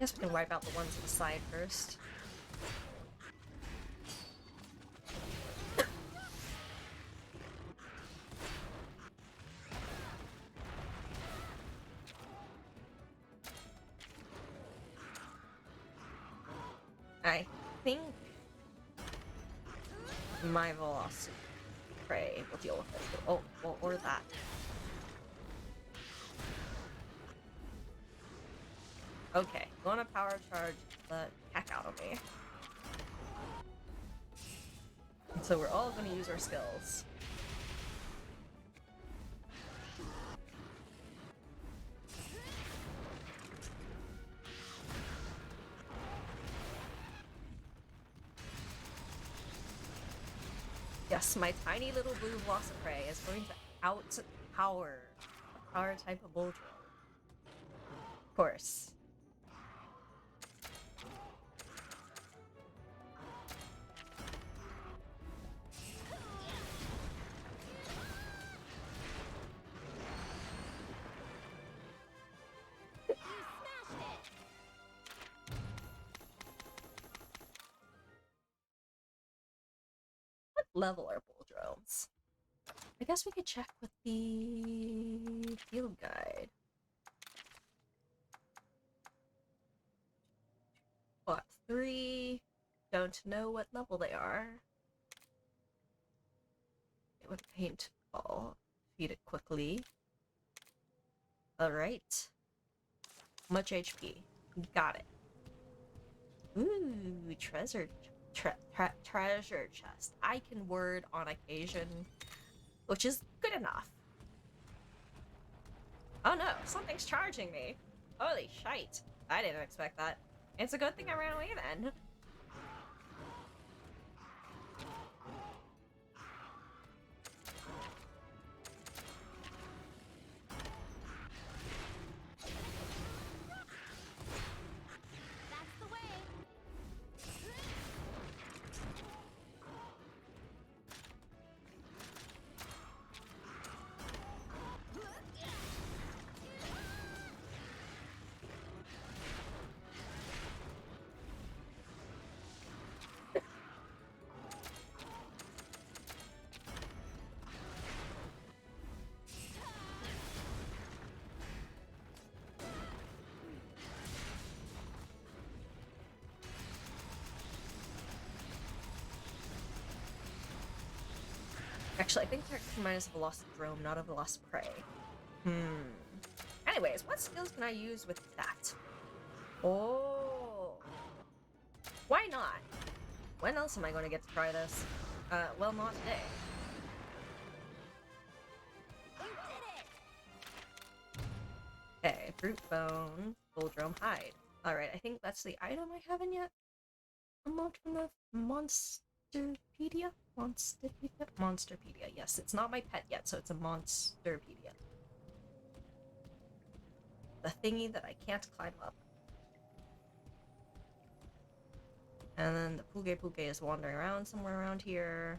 Guess we can wipe out the ones on the side first. I think my velocity prey will deal with it. Oh, well, or that. Okay, gonna power charge the heck out of me. So we're all gonna use our skills. Yes, my tiny little blue Velociprey is going to outpower a power type of Buldrome. Of course. You smashed it. What level are Buldromes? I guess we could check with the field guide. What, 3? Don't know what level they are. It would paint ball. Feed it quickly. Alright. Much HP. Got it. Ooh, treasure chest. I can word on occasion, which is good enough. Oh no, something's charging me. Holy shite. I didn't expect that. It's a good thing I ran away then. That's the way. Actually, I think technically mine is a Velocidrome, not a Velociprey. Anyways, what skills can I use with that? Oh. Why not? When else am I going to get to try this? Well, not today. You did it! Okay, Brute Bone, Goldrome Hide. Alright, I think that's the item I haven't yet unlocked from the Monsterpedia? Monsterpedia, yes. It's not my pet yet, so it's a Monsterpedia. The thingy that I can't climb up. And then the Puge is wandering around somewhere around here.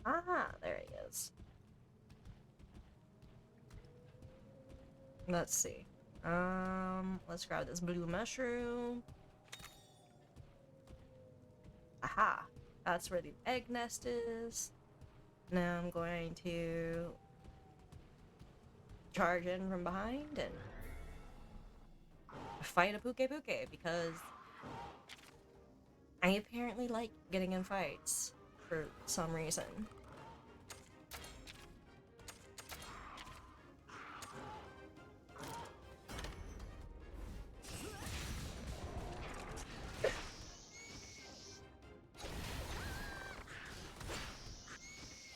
Ah, there he is. Let's see. Let's grab this blue mushroom. Aha! That's where the egg nest is. Now I'm going to charge in from behind and fight a Puke because I apparently like getting in fights for some reason.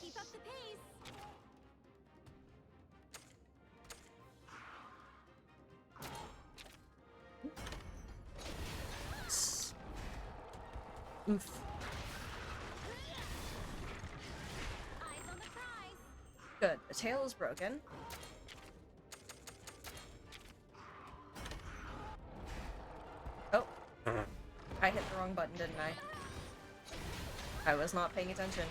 Keep up the pace! Oof. Eyes on the prize! Good. The tail is broken. Oh. I hit the wrong button, didn't I? I was not paying attention.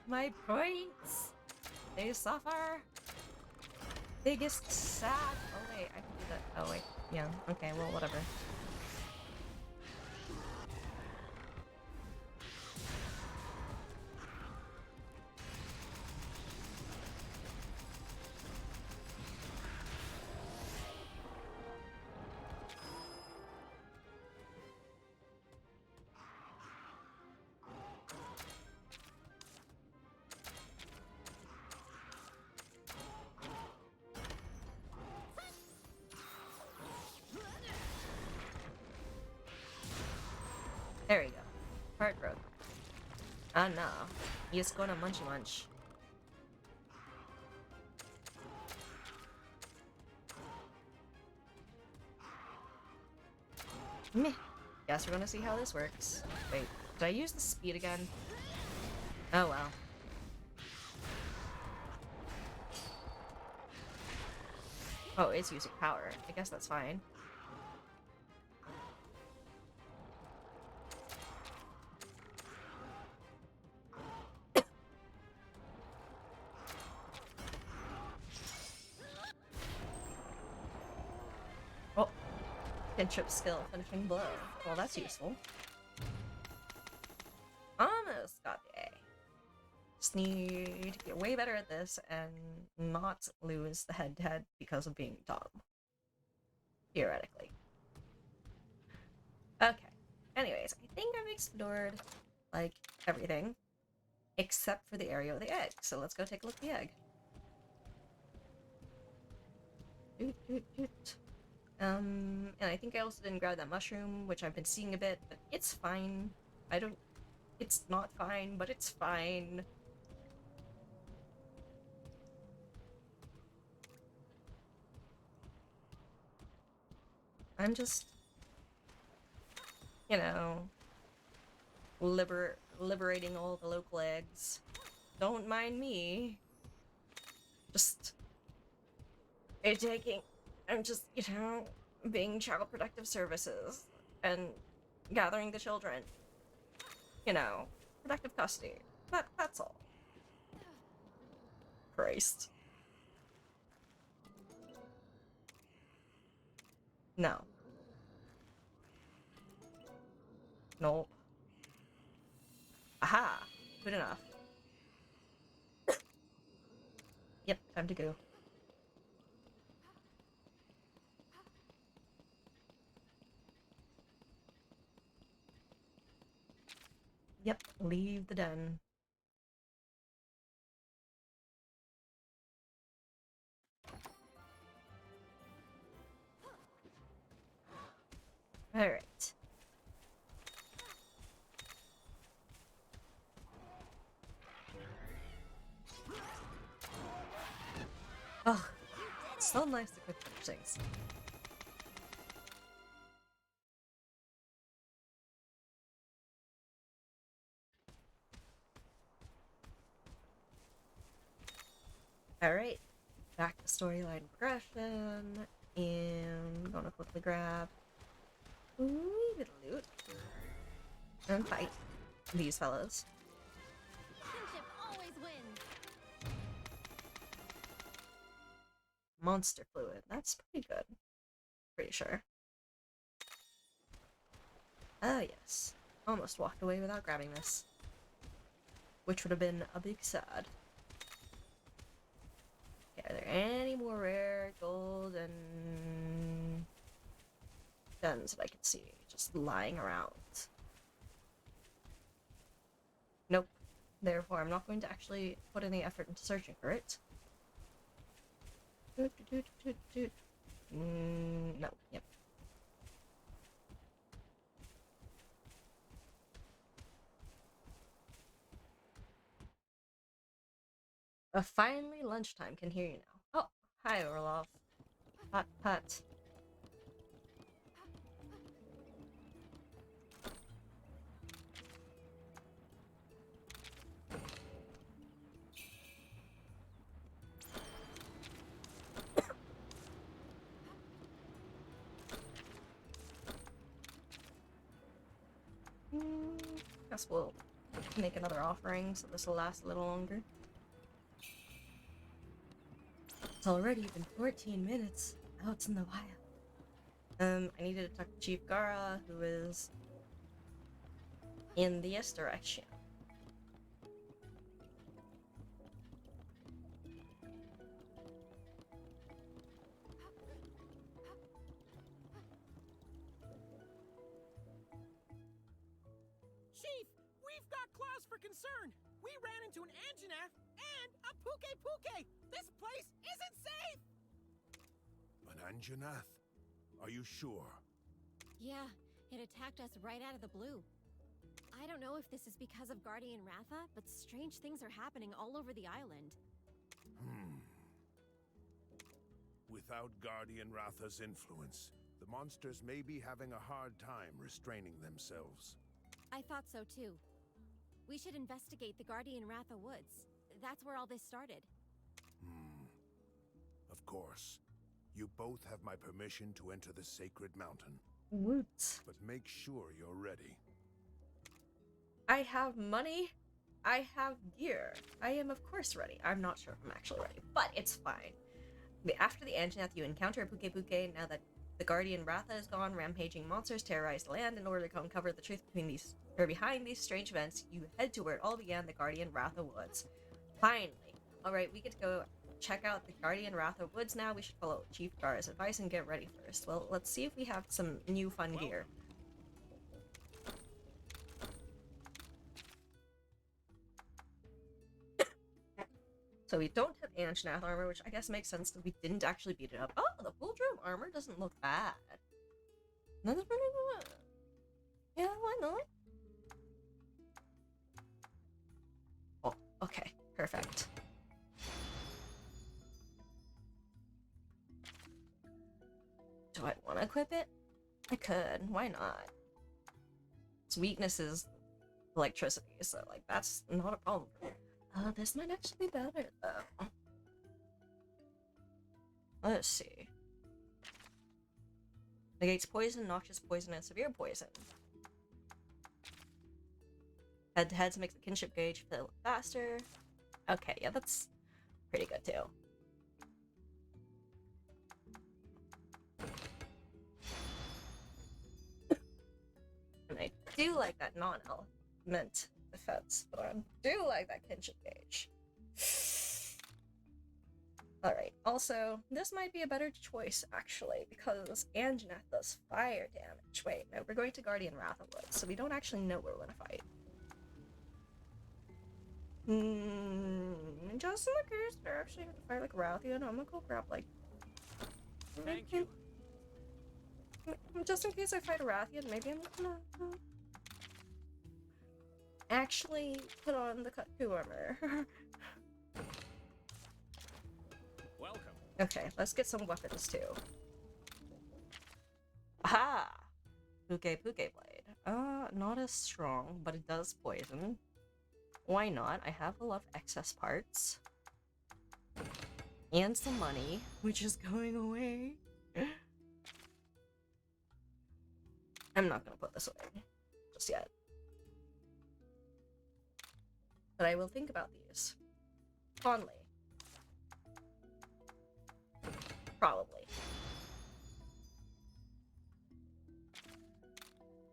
My points! They suffer! Biggest sad. Oh wait, I can do that. Oh wait. Yeah, okay, well, whatever. There we go. Heart broke. Oh no. He's gonna munchy munch. Meh. Guess we're gonna see how this works. Wait, did I use the speed again? Oh well. Oh, it's using power. I guess that's fine. Oh, Pintrip skill, finishing blow. Well, that's useful. Almost got the A. Just need to get way better at this and not lose the head-to-head because of being dumb. Theoretically. Okay. Anyways, I think I've explored, like, everything. Except for the area of the egg. So let's go take a look at the egg. Doot, doot, doot. And I think I also didn't grab that mushroom, which I've been seeing a bit, but it's fine. It's not fine, but it's fine. I'm just, you know, liberating all the local eggs. Don't mind me. Just, I'm just, you know, being child protective services and gathering the children. You know, protective custody. That's all. Christ. No. Nope. Aha! Good enough. time to go. Yep, leave the den. Alright. Oh, it's so nice to quick finish things. Alright, back to storyline progression, and gonna quickly grab a wee bit of loot and fight these fellas. Kinship always wins. Monster fluid, that's pretty good. Pretty sure. Ah, yes. Almost walked away without grabbing this. Which would have been a big sad. Okay, are there any more rare gold and gems that I can see just lying around? Nope. Therefore, I'm not going to actually put any effort into searching for it. No. Yep. Finally, lunchtime. Can hear you now. Oh, hi, Orloff. Hot. Guess we'll make another offering so this will last a little longer. It's already been 14 minutes out in the wild. I needed to talk to Chief Gara, who is in this direction. Chief, we've got cause for concern. We ran into an Anjanath and a Puke. This place isn't safe. An Anjanath? Are you sure? Yeah, it attacked us right out of the blue. I don't know if this is because of Guardian Ratha, but strange things are happening all over the island. Without Guardian Ratha's influence, the monsters may be having a hard time restraining themselves. I thought so too. We should investigate the Guardian Ratha Woods. That's where all this started. Of course. You both have my permission to enter the sacred mountain. Woods. But make sure you're ready. I have money. I have gear. I am of course ready. I'm not sure if I'm actually ready, but it's fine. After the Anjanath, you encounter a Puke. Now that the Guardian Ratha is gone, rampaging monsters terrorize the land. In order to uncover the truth behind these strange events, you head to where it all began, the Guardian Ratha Woods. Finally. Alright, we get to go check out the Guardian Ratha Woods now. We should follow Chief Gara's advice and get ready first. Well, let's see if we have some new fun gear. So we don't have Anjanath armor, which I guess makes sense that we didn't actually beat it up. Oh, the full drum armor doesn't look bad. That's pretty good. Yeah, why not? Oh, okay. Perfect. Do I want to equip it? I could. Why not? Its weakness is electricity, so, like, that's not a problem. This might actually be better, though. Let's see. Negates poison, noxious poison, and severe poison. Head-to-head to make the kinship gauge fill faster. Okay, yeah, that's pretty good, too. And I do like that non-element defense, but I do like that kinship gauge. Alright, also, this might be a better choice, actually, because Anjanath does fire damage. Wait, no, we're going to Guardian Wrath of Woods, so we don't actually know where we're gonna fight. Just in the case they're actually gonna fight like Rathian, I'm gonna go grab like... Thank you. Just in case I fight a Rathian, maybe I'm gonna... actually put on the Kutku armor. Welcome. Okay, let's get some weapons too. Aha! Puke Blade. Not as strong, but it does poison. Why not? I have a lot of excess parts. And some money, which is going away. I'm not gonna put this away just yet. But I will think about these. Fondly. Probably.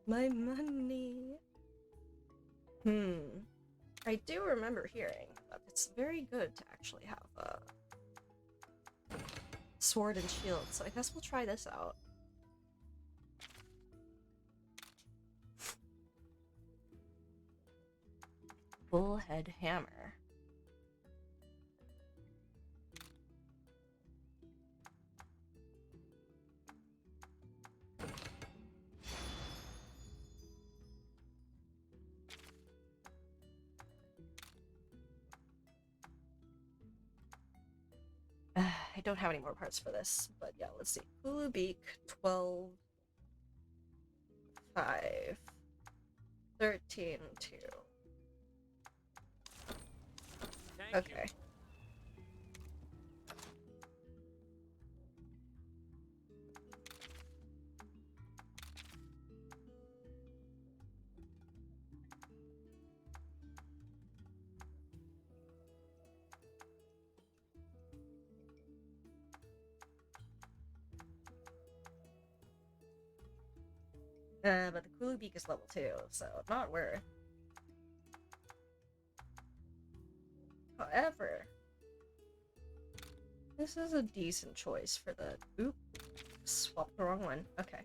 My money. I do remember hearing that it's very good to actually have a sword and shield, so I guess we'll try this out. Bullhead hammer. I don't have any more parts for this, but yeah, let's see. Hulu Beak, 12, 5, 13, 2. Thank Okay. But the Kulu Beak is level 2, so not worth. However, this is a decent choice for the... Oop. Swapped the wrong one. Okay.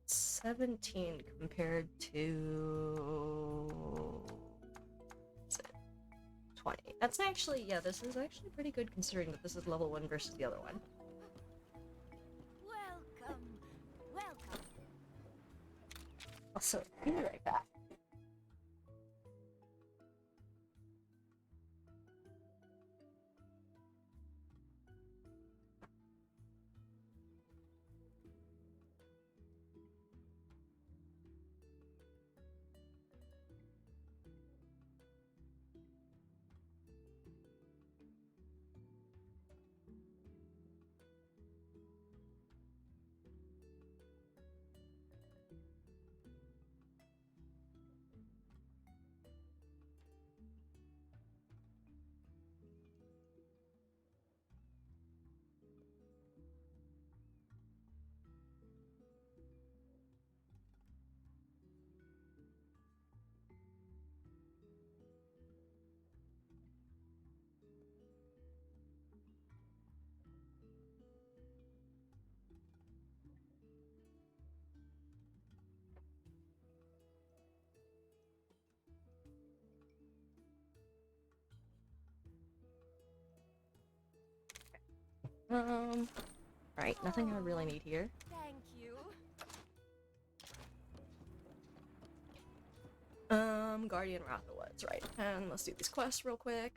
$17 compared to... what's it? 20. That's actually, yeah, this is actually pretty good considering that this is level 1 versus the other one. Welcome. Welcome. Also, be right back. Right, nothing I really need here. Thank you. Guardian Wrath of the Woods, right. And let's do these quests real quick.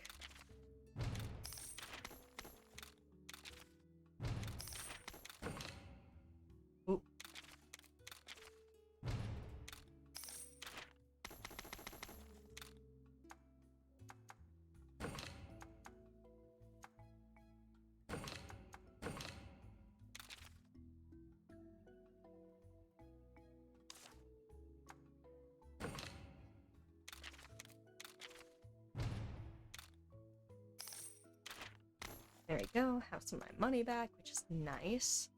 Oop. There we go, have some of my money back, which is nice.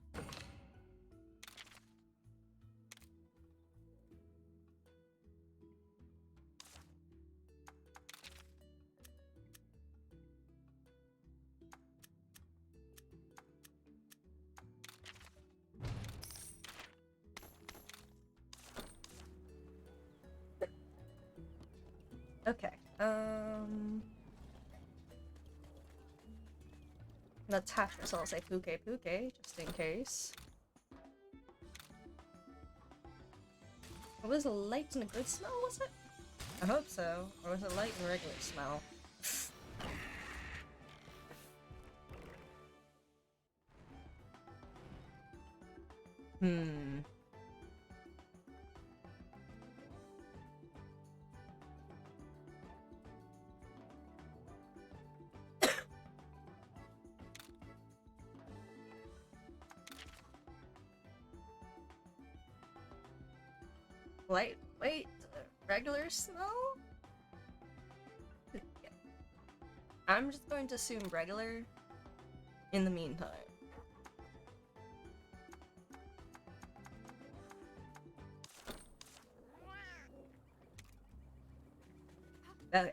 Okay. Let's hatch ourselves a Puke Puke, just in case. It was light and a good smell, was it? I hope so. Or was it light and regular smell? Hmm. Lightweight, regular smell? I'm just going to assume regular in the meantime. Okay.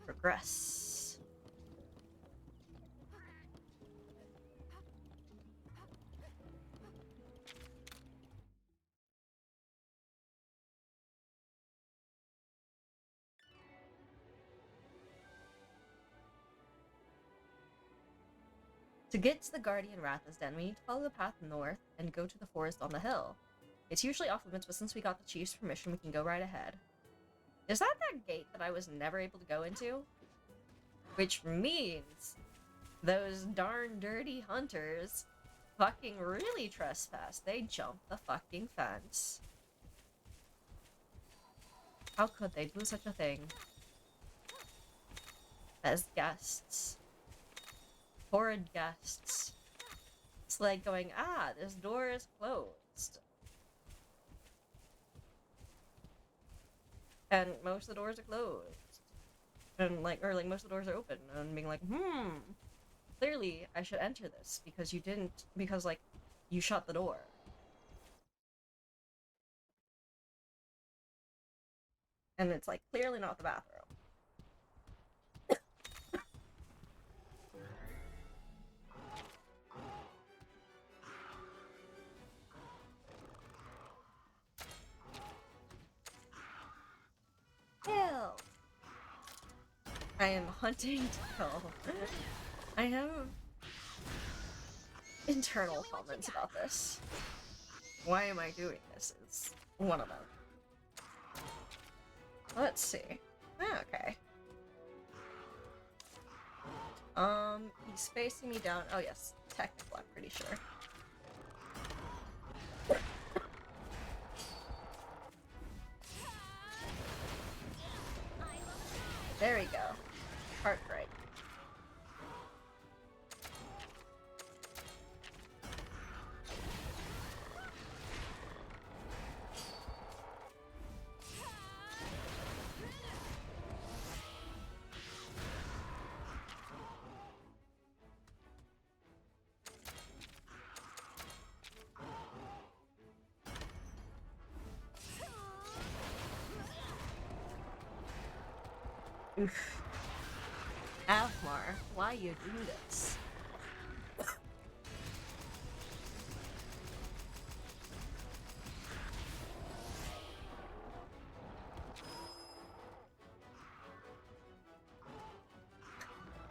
Progress. To get to the Guardian Ratha's Den, we need to follow the path north and go to the forest on the hill. It's usually off limits, but since we got the chief's permission, we can go right ahead. Is that gate that I was never able to go into? Which means those darn dirty hunters fucking really trespass. They jumped the fucking fence. How could they do such a thing? As guests. Horrid guests. It's like going, ah, this door is closed. And most of the doors are closed. And like, or like most of the doors are open. And being like, clearly I should enter this because you didn't, because like, you shut the door. And it's like, clearly not the bathroom. Kill! I am hunting to kill. I have internal comments about this. Why am I doing this? Is one of them. Let's see. Okay. He's spacing me down. Oh yes, technical, I'm pretty sure. There we go. Heartbreak. Oof. Alfmar, why you do this?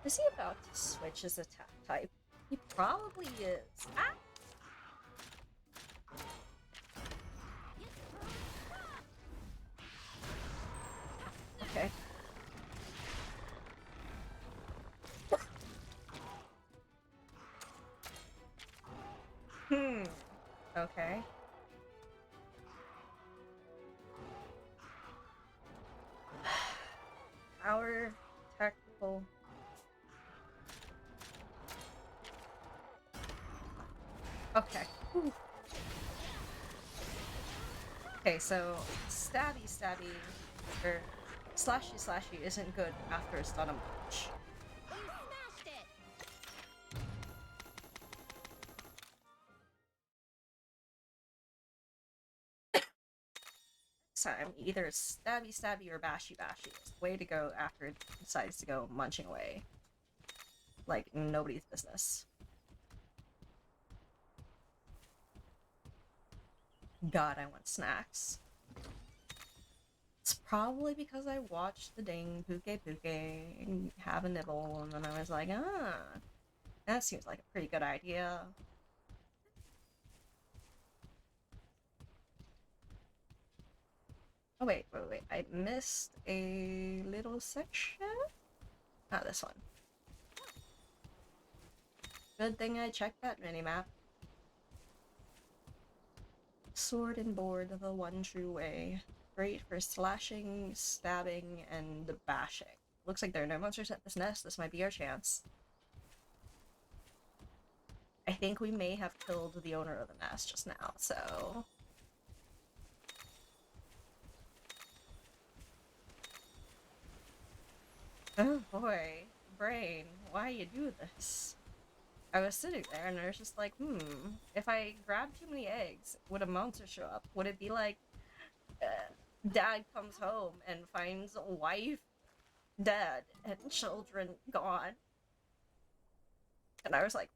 Is he about to switch his attack type? He probably is. Ah! Okay. Okay. Power, tactical. Okay. Whew. Okay, so stabby stabby, or slashy slashy isn't good after it's done a bunch. You smashed it! Time, either stabby stabby or bashy bashy is the way to go after it decides to go munching away. Like nobody's business. God, I want snacks. It's It's probably because I watched the dang Puke Puke and have a nibble, and then I was like, ah, that seems like a pretty good idea. Oh, wait, I missed a little section? Ah, this one. Good thing I checked that minimap. Sword and board the one true way. Great for slashing, stabbing, and bashing. Looks like there are no monsters at this nest. This might be our chance. I think we may have killed the owner of the nest just now, so... Oh boy, brain, why you do this? I was sitting there and I was just like, if I grab too many eggs, would a monster show up? Would it be like, dad comes home and finds a wife dead and children gone? And I was like,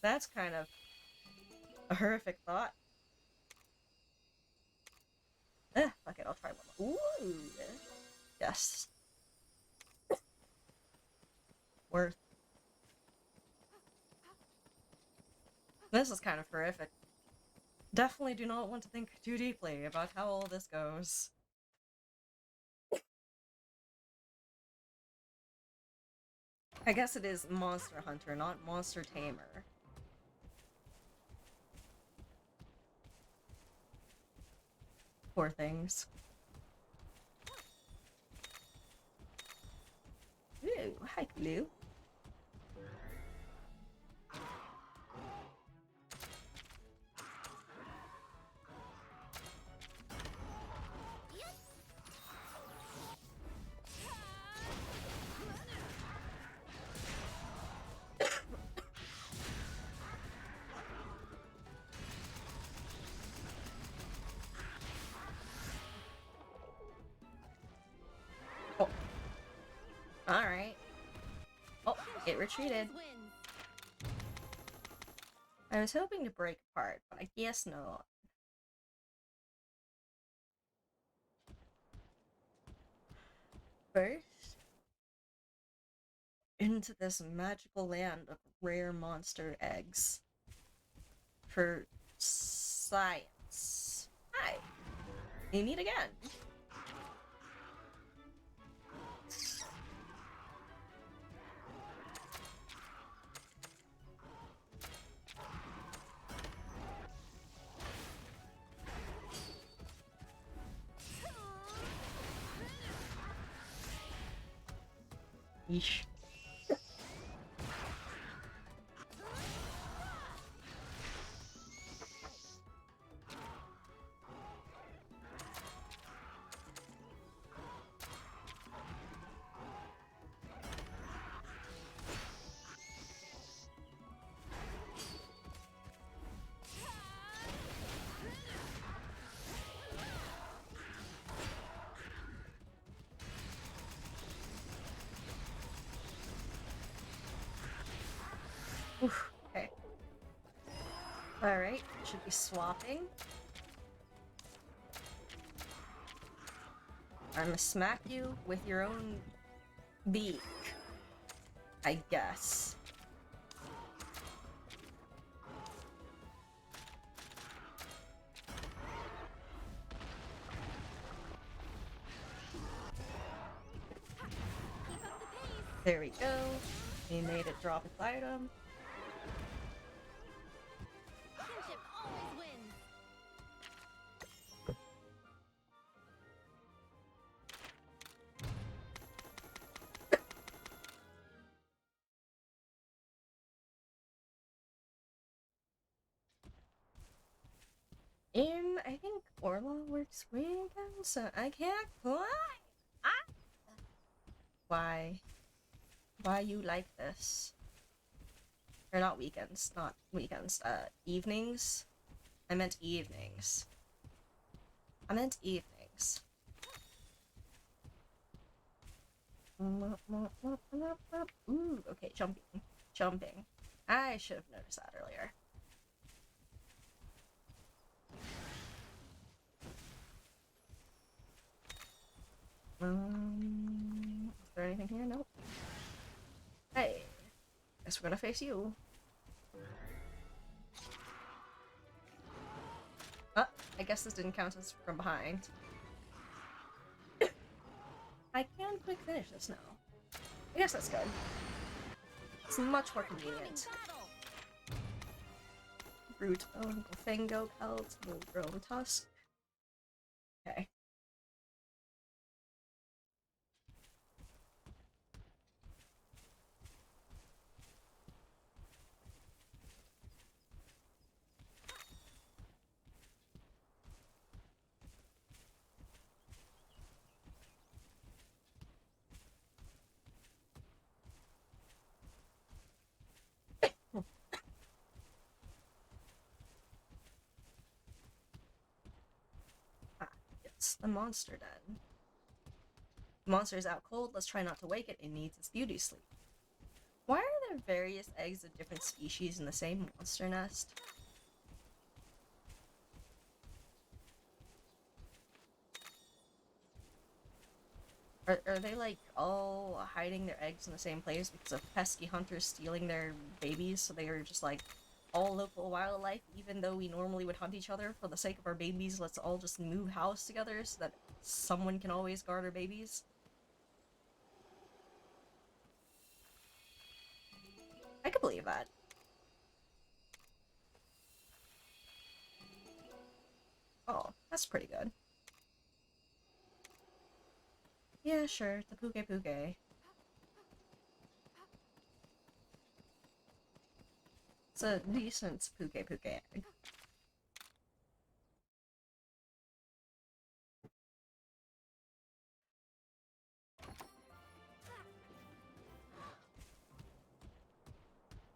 that's kind of a horrific thought. Fuck it, I'll try one more. Ooh, yes. Worth. This is kind of horrific. Definitely do not want to think too deeply about how all this goes. I guess it is Monster Hunter, not Monster Tamer. Poor things. Ooh, hi, Glue. Alright. Oh, it retreated. I was hoping to break apart, but I guess not. First, into this magical land of rare monster eggs. For science. Hi. You meet again. Yeesh. Oof, okay. Alright, should be swapping. I'm gonna smack you with your own beak. I guess. There we go. He made it drop its item. Kinship always wins. And I think Orla works weekends, so I can't fly. Ah! Why? Why you like this? Or not weekends, not weekends, evenings? I meant evenings. I meant evenings. Ooh, okay, jumping. Jumping. I should have noticed that earlier. Is there anything here? Nope. Hey, guess we're gonna face you. I guess this didn't count as from behind. I can quick finish this now. I guess that's good. It's much more convenient. Root bone, Gulfango pelt, will grown tusk. Okay. It's the monster den. The monster is out cold, let's try not to wake it, it needs its beauty sleep. Why are there various eggs of different species in the same monster nest? Are they like all hiding their eggs in the same place because of pesky hunters stealing their babies, so they are just like all local wildlife, even though we normally would hunt each other for the sake of our babies, let's all just move house together so that someone can always guard our babies? I could believe that. Oh, that's pretty good. Yeah, sure, the Puke Puke. It's a decent Puke Puke egg.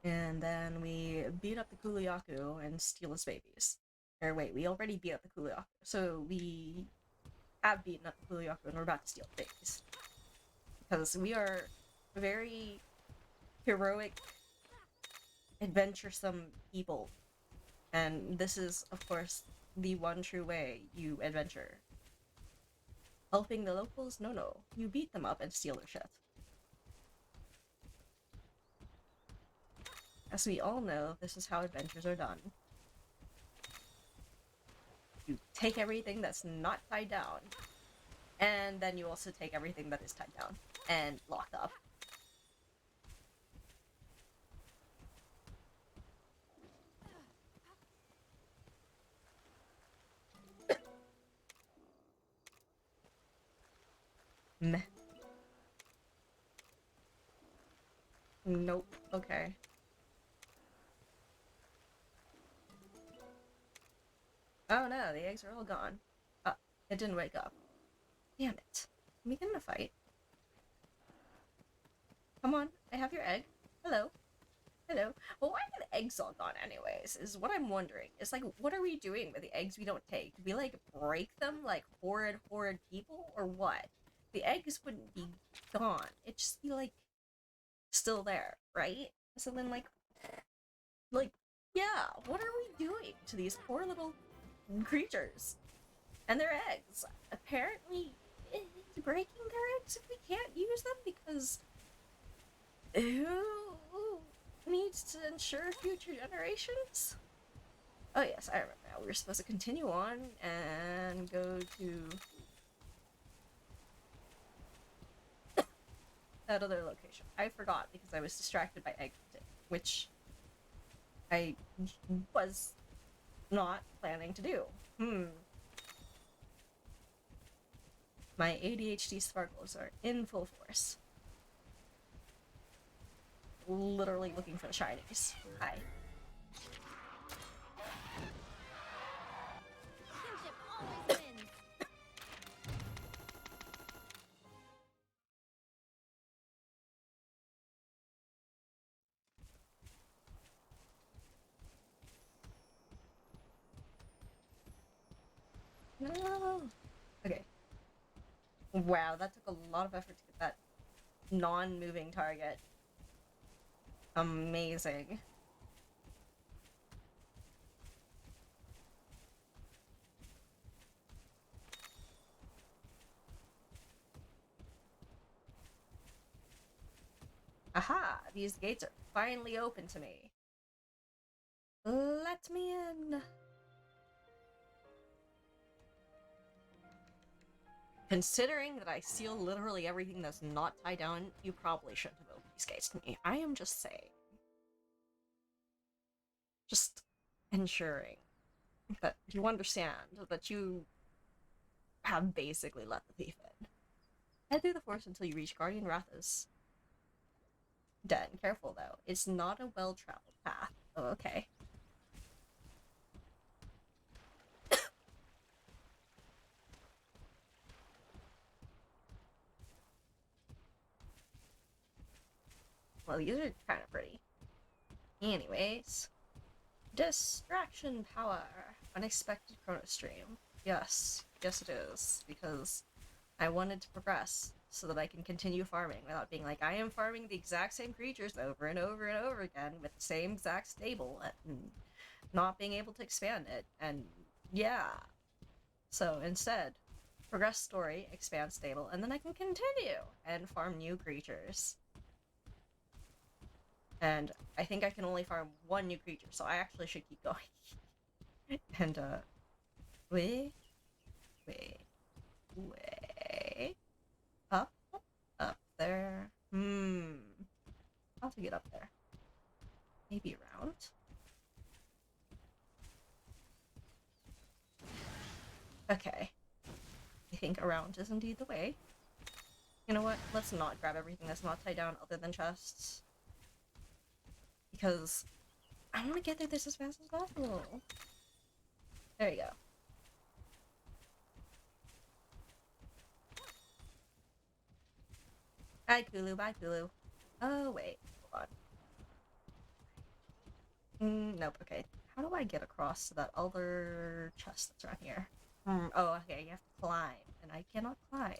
And then we beat up the Kuliaku and steal his babies. Or wait, we already beat up the Kuliaku. So we have beaten up the Kuliaku and we're about to steal the babies. Because we are very heroic, adventuresome people. And this is, of course, the one true way you adventure. Helping the locals? No. You beat them up and steal their shit. As we all know, this is how adventures are done. You take everything that's not tied down, and then you also take everything that is tied down and locked up. Meh. Nope. Okay. Oh no, the eggs are all gone. It didn't wake up. Damn it. Can we get in a fight? Come on, I have your egg. Hello. Hello. Well, why are the eggs all gone anyways, is what I'm wondering. It's like, what are we doing with the eggs we don't take? Do we, like, break them like horrid people, or what? The eggs wouldn't be gone. It'd just be, like, still there, right? So then, like, yeah, what are we doing to these poor little creatures and their eggs? Apparently, it's breaking their eggs if we can't use them because who needs to ensure future generations? Oh yes, I remember now. We were supposed to continue on and go to that other location. I forgot because I was distracted by egg hunting, which I was not planning to do. My ADHD sparkles are in full force. Literally looking for the shinies. Hi. Kinship always wins. No. Okay. Wow, that took a lot of effort to get that non-moving target. Amazing. Aha! These gates are finally open to me. Let me in. Considering that I seal literally everything that's not tied down, you probably shouldn't have opened these gates to me. I am just saying. Just ensuring that you understand that you have basically let the thief in. Head through the forest until you reach Guardian Ratha's den. Careful though, it's not a well-traveled path. Oh, okay. Well, these are kind of pretty. Anyways. Distraction power. Unexpected chrono stream. Yes. Yes it is. Because I wanted to progress so that I can continue farming without being like, I am farming the exact same creatures over and over and over again with the same exact stable and not being able to expand it. And yeah. So instead, progress story, expand stable, and then I can continue and farm new creatures. And I think I can only farm one new creature, so I actually should keep going. And, way. Up there. How to get up there? Maybe around? Okay. I think around is indeed the way. You know what? Let's not grab everything that's not tied down other than chests. Because I want to get through this as fast as possible. There you go. Bye, Kulu. Bye, Kulu. Oh, wait. Hold on. Nope. Okay. How do I get across to that other chest that's around here? Oh, okay. You have to climb. And I cannot climb.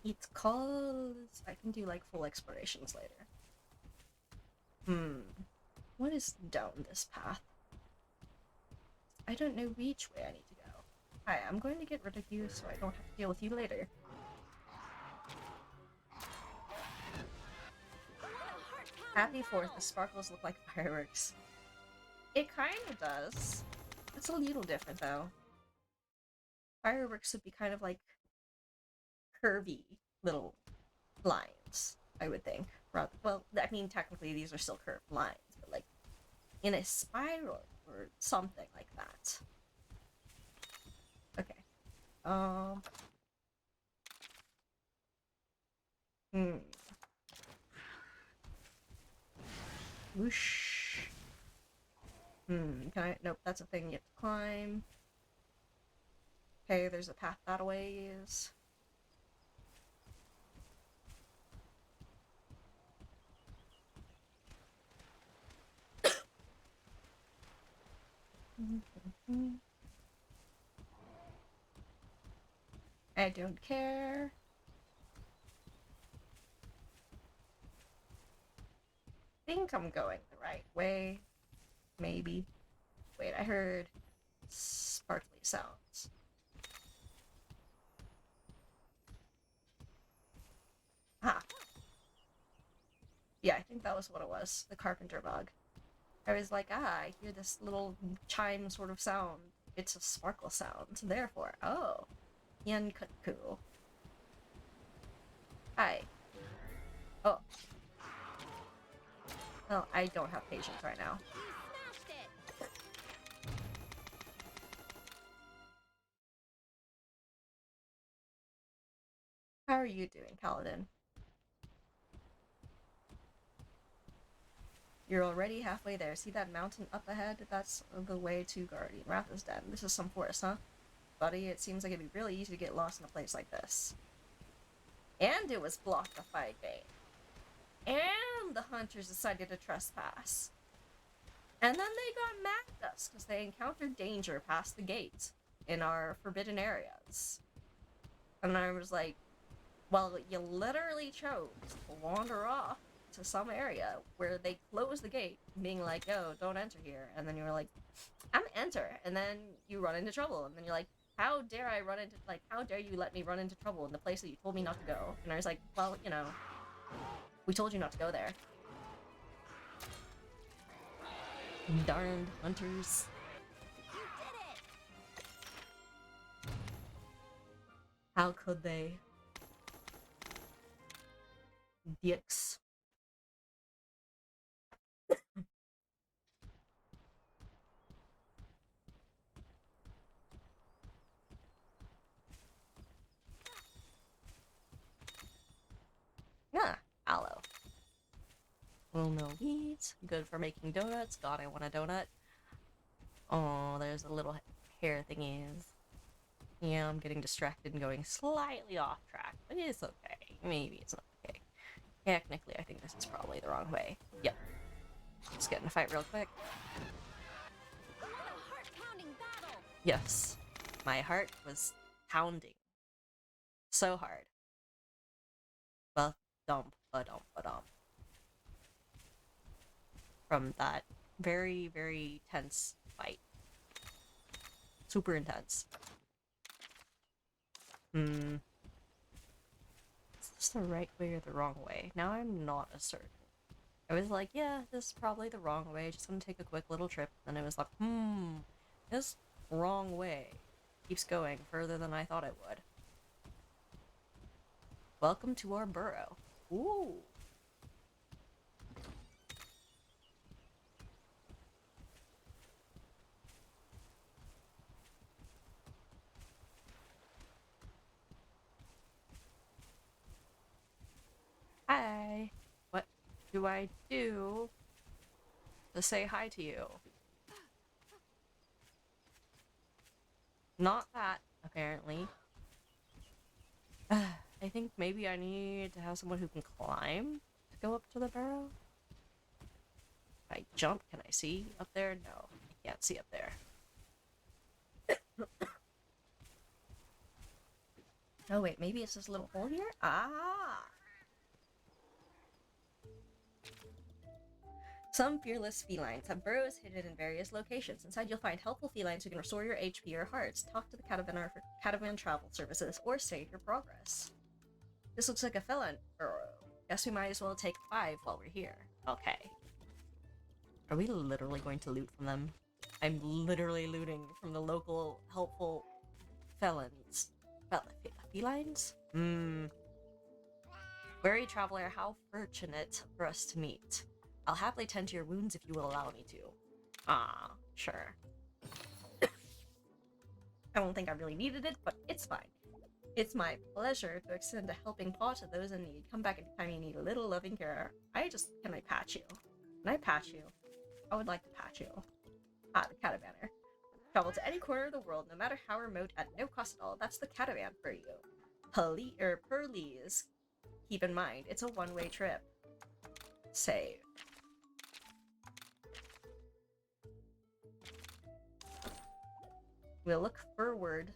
It's called... I can do, like, full explorations later. What is down this path? I don't know which way I need to go. Hi, I'm going to get rid of you so I don't have to deal with you later. Happy 4th, the sparkles look like fireworks. It kind of does. It's a little different, though. Fireworks would be kind of like curvy little lines, I would think. Rather, well, I mean, technically these are still curved lines, but like in a spiral or something like that. Okay. Whoosh. Can I? Nope, that's a thing you have to climb. Okay, there's a path that way is. I don't care. I think I'm going the right way. Maybe. Wait, I heard sparkly sounds. Ah. Yeah, I think that was what it was. The carpenter bug. I was like, I hear this little chime sort of sound. It's a sparkle sound. So therefore, oh. Yankutku. Hi. Oh. Well, I don't have patience right now. How are you doing, Paladin? You're already halfway there. See that mountain up ahead? That's the way to Guardian Ratha's den. This is some forest, huh? Buddy, it seems like it'd be really easy to get lost in a place like this. And it was blocked by a gate. And the hunters decided to trespass. And then they got mad at us because they encountered danger past the gate in our forbidden areas. And I was like, well, you literally chose to wander off to some area where they close the gate, being like, "Yo, don't enter here," and then you're like, "I'm gonna enter," and then you run into trouble, and then you're like, "How dare I run into how dare you let me run into trouble in the place that you told me not to go?" And I was like, "Well, you know, we told you not to go there." Darned hunters. You did it! How could they? Dicks. Yeah, aloe. Well, no weeds. Good for making donuts. God, I want a donut. Oh, there's a little hair thingies. Yeah, I'm getting distracted and going slightly off track, but it's okay. Maybe it's not okay. Technically, I think this is probably the wrong way. Yep. Let's get in a fight real quick. What a heart-pounding battle! Yes. My heart was pounding. So hard. Ba-dump, ba-dump, ba-dump. From that very, very tense fight. Super intense. Is this the right way or the wrong way? Now I'm not as certain. I was like, yeah, this is probably the wrong way. Just gonna take a quick little trip. And it was like, this wrong way keeps going further than I thought it would. Welcome to our burrow. Ooh. Hi. What do I do to say hi to you? Not that, apparently. I think maybe I need to have someone who can climb to go up to the burrow. If I jump, can I see up there? No, I can't see up there. Oh wait, maybe it's this little hole here? Ah! Some fearless felines have burrows hidden in various locations. Inside, you'll find helpful felines who can restore your HP or hearts, talk to the catavan for catavan travel services, or save your progress. This looks like a felon burrow. Guess we might as well take 5 while we're here. Okay. Are we literally going to loot from them? I'm literally looting from the local helpful felons. Felines? Wary traveler, how fortunate for us to meet. I'll happily tend to your wounds if you will allow me to. Ah, sure. I don't think I really needed it, but it's fine. It's my pleasure to extend a helping paw to those in need. Come back anytime you need a little loving care. Can I pat you? Can I pat you? I would like to pat you. Ah, the catavanner. Travel to any corner of the world, no matter how remote, at no cost at all. That's the catavan for you. Please. Keep in mind, it's a one-way trip. Save. We'll look forward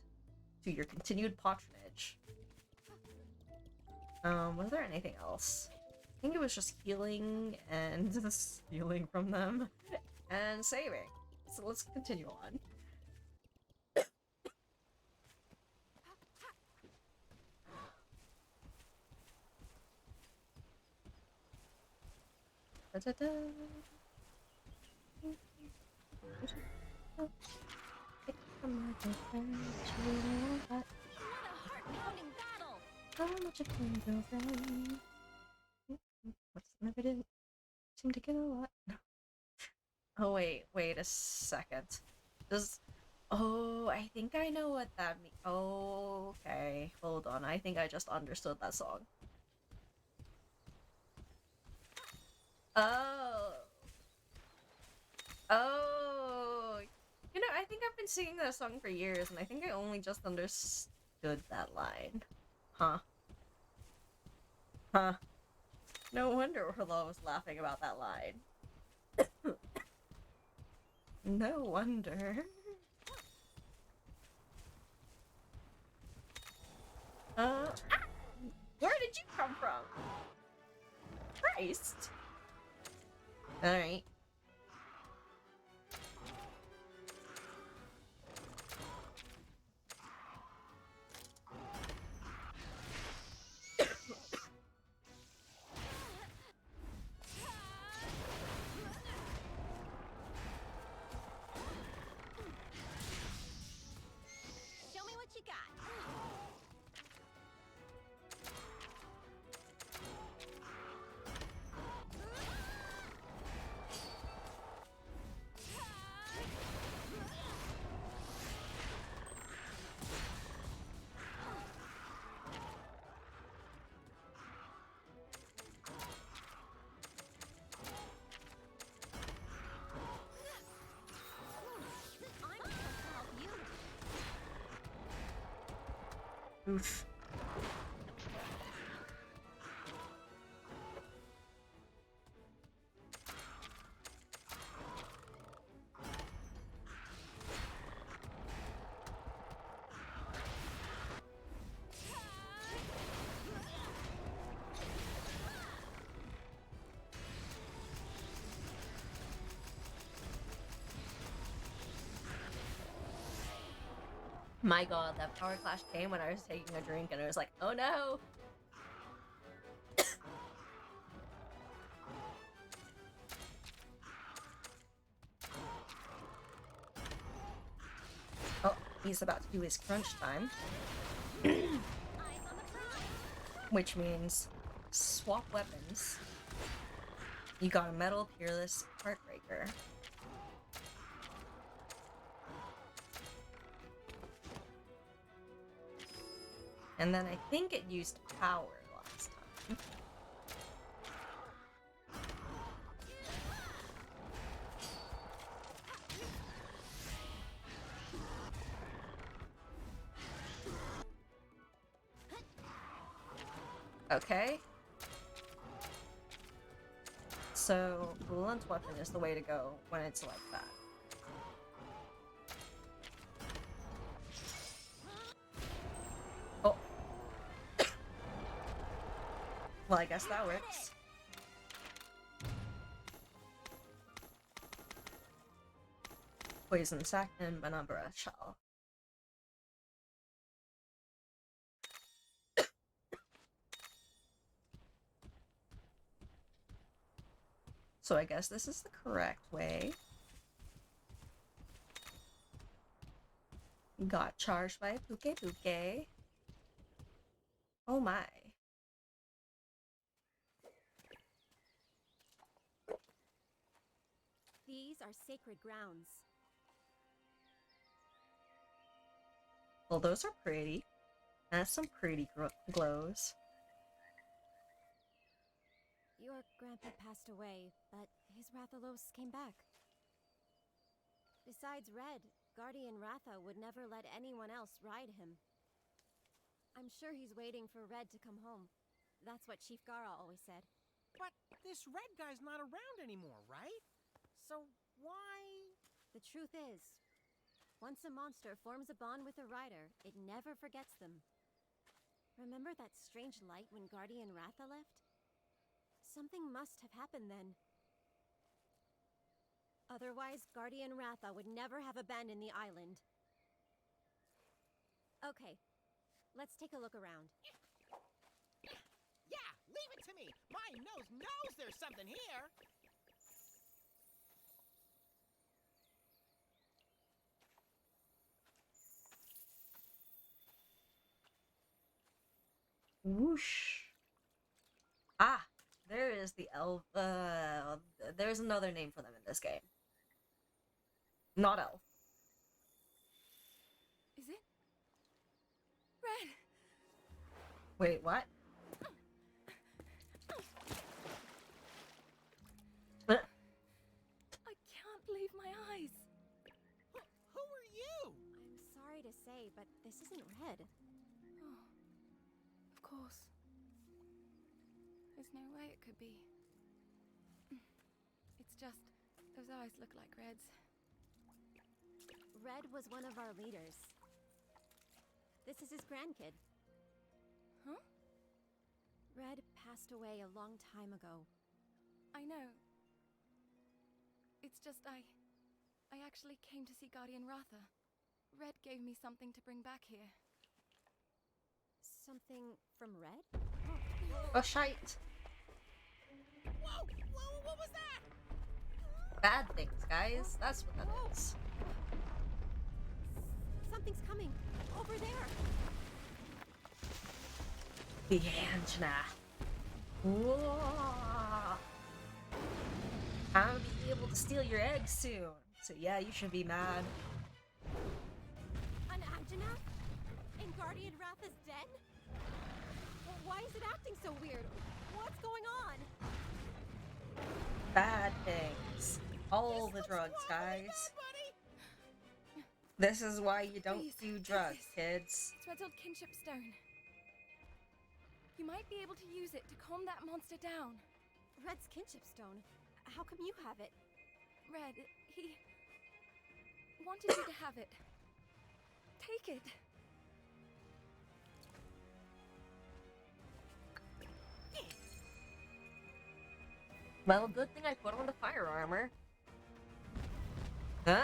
to your continued patronage. Was there anything else? I think it was just healing and stealing from them and saving. So let's continue on. Da-da-da. What a heart-pounding battle! How much of my girlfriend? What's never did seem to get a lot. Oh wait a second. Oh, I think I know what that means. Oh, okay, hold on. I think I just understood that song. Oh. You know, I think I've been singing that song for years, and I think I only just understood that line. Huh. No wonder Orla was laughing about that line. No wonder. Where did you come from? Christ. Alright. Show me what you got. I'm supposed to help you. Oof. My god, that power clash came when I was taking a drink and I was like, oh no! Oh, he's about to do his crunch time. Eyes on the prize. Which means swap weapons. You got a Metal Peerless Heartbreaker. And then I think it used power last time. Okay. So, blunt weapon is the way to go when it's like that. Oh. Well, I guess that works. Poison sac and Banabra shell. So I guess this is the correct way. Got charged by Puke Puke. Oh my. These are sacred grounds. Well, those are pretty. That's some pretty glows. Your grandpa passed away, but his Rathalos came back. Besides Red, Guardian Ratha would never let anyone else ride him. I'm sure he's waiting for Red to come home. That's what Chief Gara always said. But this red guy's not around anymore, right? So why... The truth is, once a monster forms a bond with a rider, it never forgets them. Remember that strange light when Guardian Ratha left? Something must have happened then. Otherwise, Guardian Ratha would never have abandoned the island. Okay, let's take a look around. Yeah, leave it to me! My nose knows there's something here! Whoosh. Ah, there is the elf. There's another name for them in this game. Not elf. Is it? Red! Wait, what? I can't believe my eyes! Who are you? I'm sorry to say, but this isn't Red. Oh, of course. There's no way it could be. It's just, those eyes look like Red's. Red was one of our leaders. This is his grandkid. Huh? Red passed away a long time ago. I know. It's just I actually came to see Guardian Ratha. Red gave me something to bring back here. Something from Red? Oh, shite. Whoa! Whoa! What was that? Bad things, guys. That's what that is. Something's coming. Over there. The Anjana. Whoa. I'll be able to steal your eggs soon. So yeah, you should be mad. An Anjanath? And Guardian Ratha's den? Why is it acting so weird? What's going on? Bad things. All the drugs, guys. Buddy! This is why you don't Please, do take drugs, this. kids. It's Red's old kinship stone. You might be able to use it to calm that monster down. Red's kinship stone. How come you have it? Red, he wanted you to have it. Take it. Well, good thing I put on the fire armor. Ah.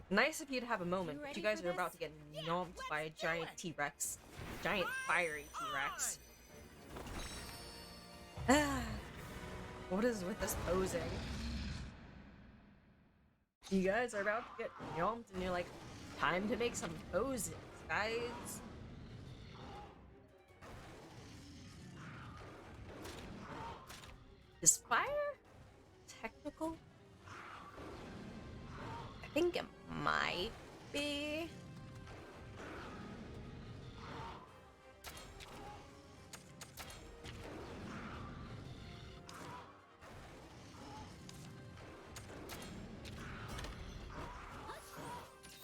Nice of you to have a moment, but ready you guys for are about this? to get knocked by a giant T-Rex. Giant fiery T-Rex. Ah. What is with this posing? You guys are about to get yomped and you're like, time to make some poses, guys. Is fire technical? I think it might be.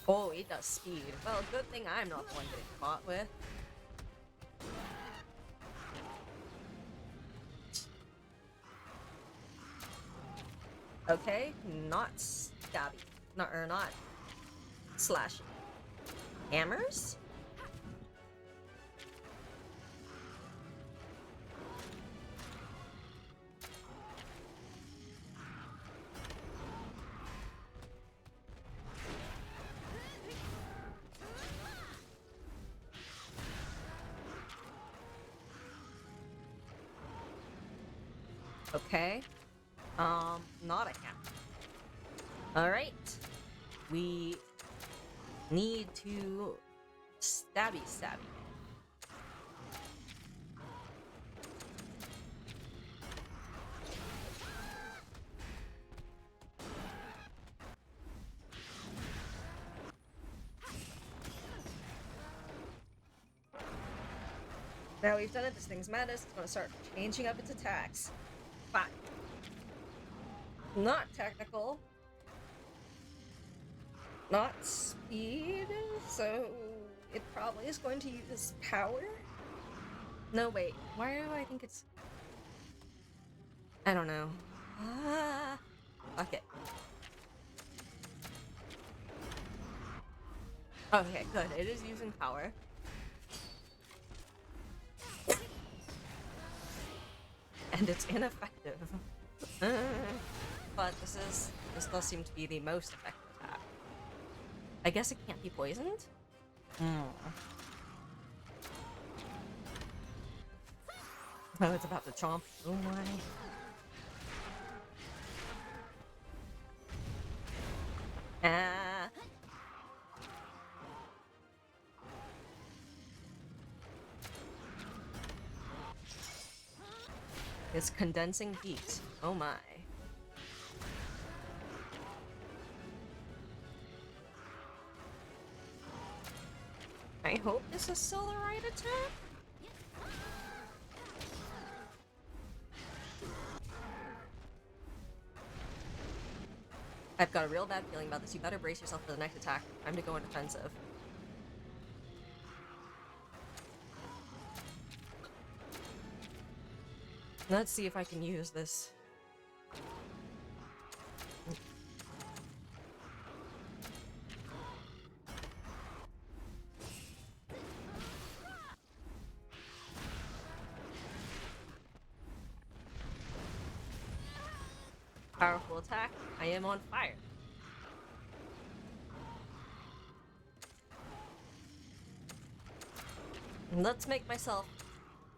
Oh, it does speed. Well, good thing I'm not the one getting caught with. Okay, not stabby. Not slashing. Hammers? Okay. Not a hammer. Alright. We need to stabby. Now we've done it, this thing's madness, it's gonna start changing up its attacks. Fine. Not technical. Not speed, so it probably is going to use power? No, wait. Why do I think it's... I don't know. Fuck it. Okay, good. It is using power. And it's ineffective. But this does seem to be the most effective attack. I guess it can't be poisoned? Oh, it's about to chomp. Oh my. Ah. It's condensing heat. Oh my. I hope this is still the right attack. I've got a real bad feeling about this. You better brace yourself for the next attack. Time to go in defensive. Let's see if I can use this. Powerful attack. I am on fire. Let's make myself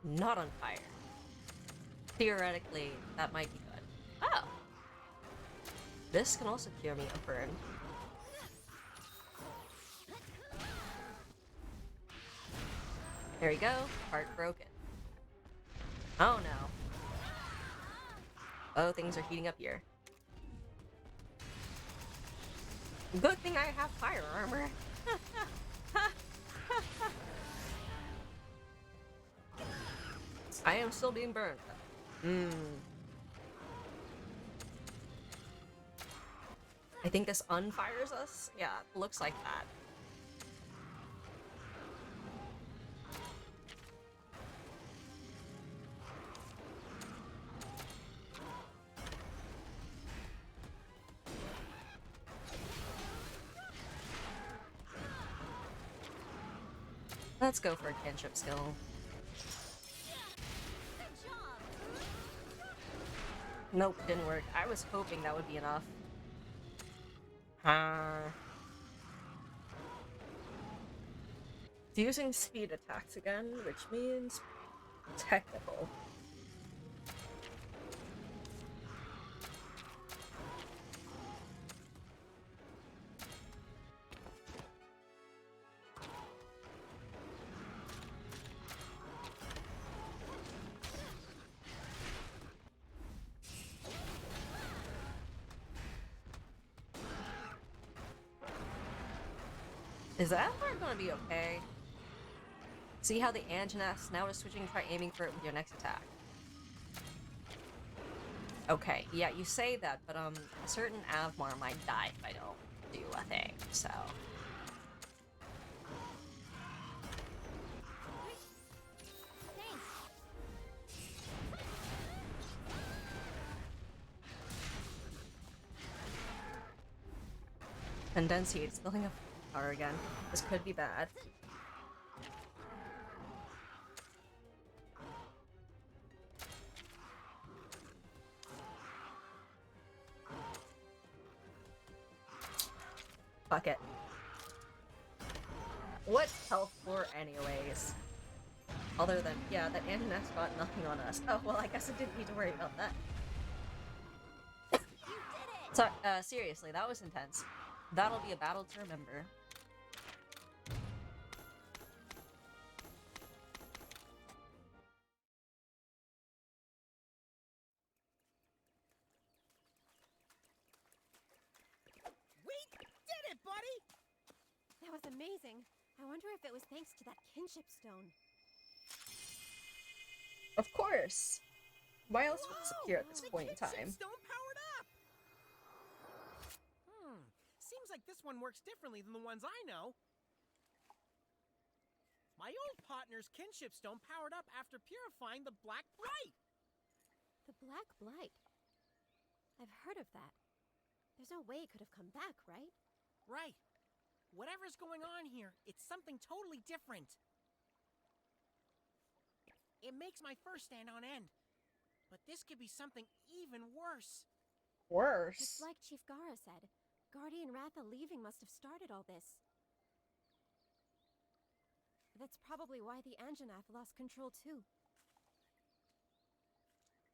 not on fire. Theoretically, that might be good. Oh! This can also cure me of burn. There we go. Heart broken. Oh no. Oh, things are heating up here. Good thing I have fire armor. I am still being burned. I think this unfires us? Yeah, it looks like that. Let's go for a kinship skill. Nope, didn't work. I was hoping that would be enough. It's using speed attacks again, which means technical. Is that part gonna be okay? See how the Anjanath now is switching, try aiming for it with your next attack. Okay, yeah, you say that, but a certain Avmar might die if I don't do a thing, so. Condensate's building up power again. This could be bad. Fuck it. What's health for anyways? Other than, yeah, that Anjanath's got nothing on us. Oh, well, I guess I didn't need to worry about that. So, seriously, that was intense. That'll be a battle to remember. We did it, buddy! That was amazing. I wonder if it was thanks to that kinship stone. Of course. Why else would it Whoa! secure at this The point in kinship time? stone powered up! Seems like this one works differently than the ones I know. My old partner's kinship stone powered up after purifying the Black Blight. The Black Blight. I've heard of that. There's no way it could have come back, right? Right. Whatever's going on here, it's something totally different. It makes my fur stand on end. But this could be something even worse. Worse. Just like Chief Gara said, Guardian Ratha leaving must have started all this. That's probably why the Anjanath lost control too.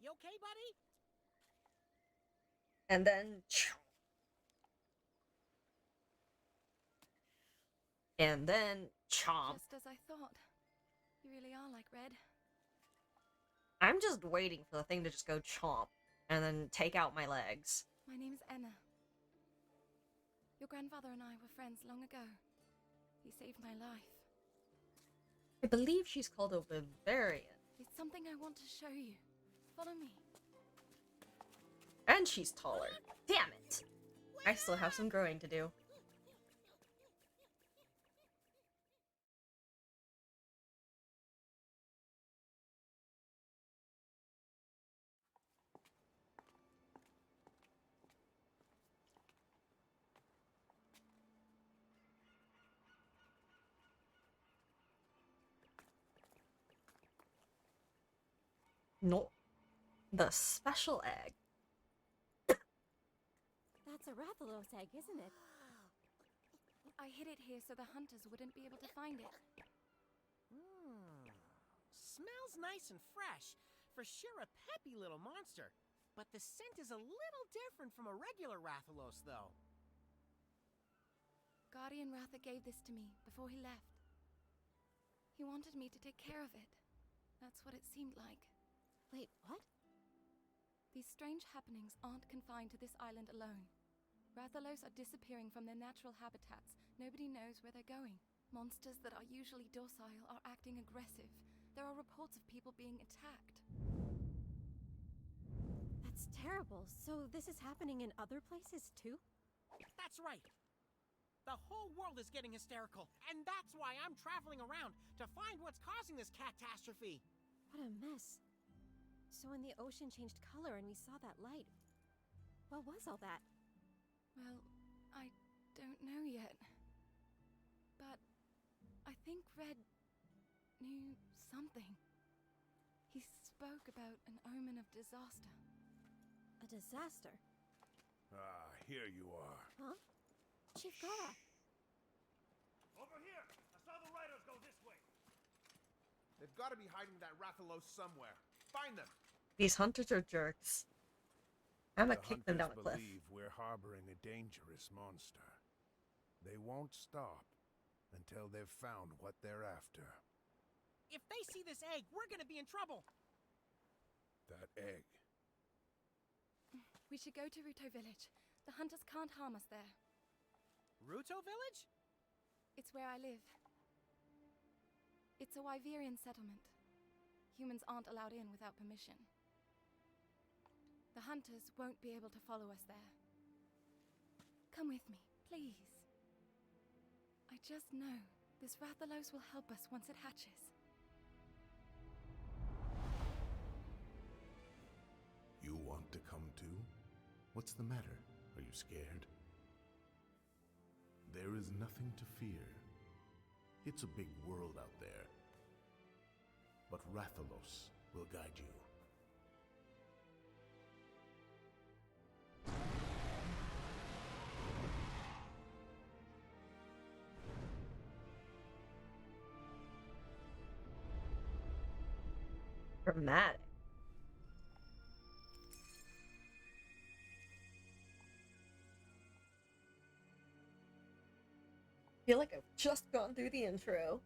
You okay, buddy? And then... And then... Chomp. Just as I thought. You really are like Red. I'm just waiting for the thing to just go chomp. And then take out my legs. My name's Enna. Your grandfather and I were friends long ago. He saved my life. I believe she's called a Bavarian. It's something I want to show you. Follow me. And she's taller. Damn it! I still have some growing to do. No. The special egg. That's a Rathalos egg, isn't it? I hid it here so the hunters wouldn't be able to find it. Smells nice and fresh. For sure a peppy little monster. But the scent is a little different from a regular Rathalos, though. Guardian Ratha gave this to me before he left. He wanted me to take care of it. That's what it seemed like. Wait, what? These strange happenings aren't confined to this island alone. Rathalos are disappearing from their natural habitats. Nobody knows where they're going. Monsters that are usually docile are acting aggressive. There are reports of people being attacked. That's terrible. So this is happening in other places too? That's right. The whole world is getting hysterical, and that's why I'm traveling around to find what's causing this catastrophe. What a mess. So when the ocean changed color and we saw that light, what was all that? Well, I don't know yet. But I think Red knew something. He spoke about an omen of disaster. A disaster? Ah, here you are. Huh? Chief Gara! Over here! I saw the riders go this way. They've got to be hiding that Rathalos somewhere. Find them. These hunters are jerks. I'm gonna The kick them down a hunters cliff. believe we're harboring a dangerous monster. They won't stop until they've found what they're after. If they see this egg, we're gonna be in trouble. That egg. We should go to Ruto Village. The hunters can't harm us there. Ruto Village? It's where I live. It's a Wyverian settlement. Humans aren't allowed in without permission. The hunters won't be able to follow us there. Come with me, please. I just know this Rathalos will help us once it hatches. You want to come too? What's the matter? Are you scared? There is nothing to fear. It's a big world out there. But Rathalos will guide you. Dramatic. I feel like I've just gone through the intro.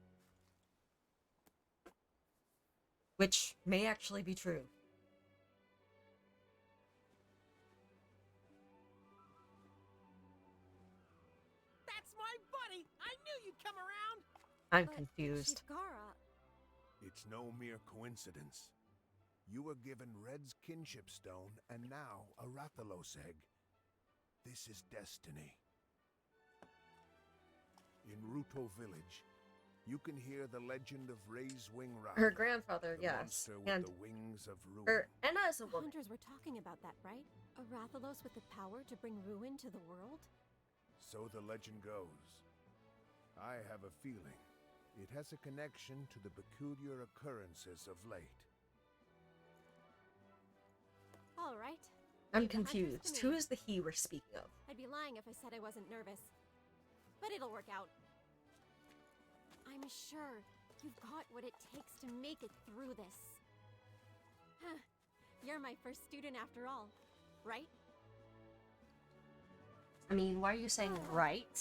Which may actually be true. That's my buddy! I knew you'd come around! I'm But confused. Chief Gara, It's no mere coincidence. You were given Red's kinship stone and now a Rathalos egg. This is destiny. In Ruto Village, you can hear the legend of Ray's Wing Ratha. Her grandfather, the yes. monster with And the wings of ruin. Enna is a the woman. hunters were talking about that, right? A Rathalos with the power to bring ruin to the world? So the legend goes. I have a feeling it has a connection to the peculiar occurrences of late. All right. I'm Leave the hunters to confused. me. Who is the he we're speaking of? I'd be lying if I said I wasn't nervous. But it'll work out. I'm sure you've got what it takes to make it through this. Huh. You're my first student after all, right? I mean, why are you saying right?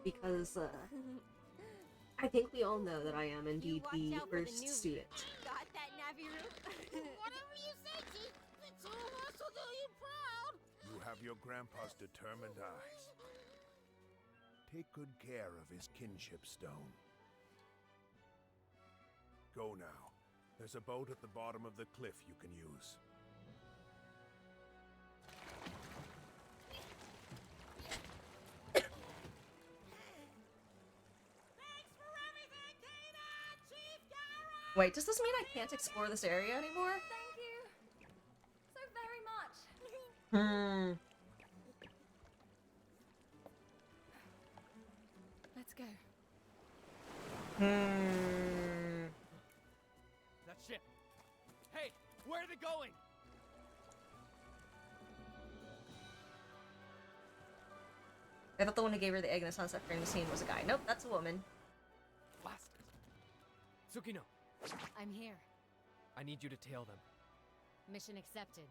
Because I think we all know that I am indeed watch the out for the first newbie. student. Got that, Naviru? Whatever you say, Chief! The two of us will do you proud! You have your grandpa's determined eyes. Take good care of his kinship stone. Go now. There's a boat at the bottom of the cliff you can use. Thanks for everything, Kena! Chief Gara! Wait, does this mean I can't explore this area anymore? Thank you so very much. Hmm. Let's go. Hmm. That ship. Hey, where are they going? I thought the one who gave her the egg in the sunset frame scene was a guy. Nope, that's a woman. Blast it. Tsukino, I'm here. I need you to tail them. Mission accepted.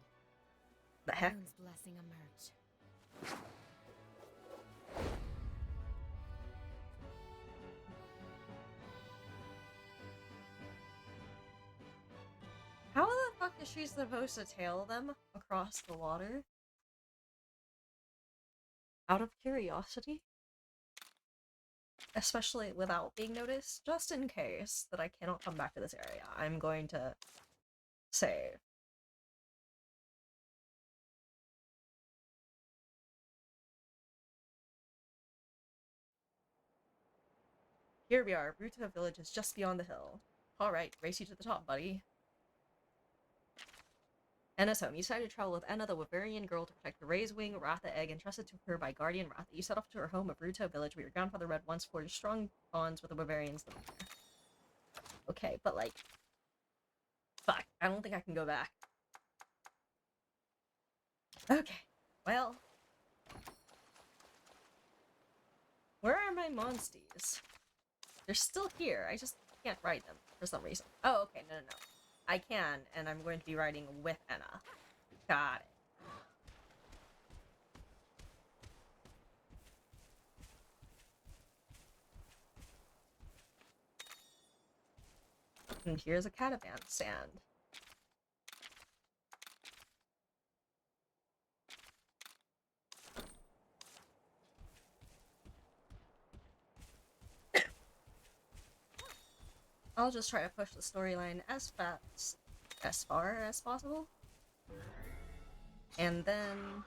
The heck? Moon's blessing emerge. How the fuck is she supposed to tail them across the water? Out of curiosity? Especially without being noticed, just in case that I cannot come back to this area, I'm going to save. Here we are, Ruta village is just beyond the hill. Alright, race you to the top, buddy. Enna's home. You decided to travel with Enna, the Wyverian girl, to protect the Raised Wing Ratha egg entrusted to her by Guardian Ratha. You set off to her home of Ruta village, where your grandfather Red once forged strong bonds with the Wyverians living there. Okay, but like... Fuck, I don't think I can go back. Okay, well... Where are my monsties? They're still here, I just can't ride them for some reason. Oh, okay, no. I can, and I'm going to be riding with Enna. Got it. And here's a catavan stand. I'll just try to push the storyline as far as possible. And then...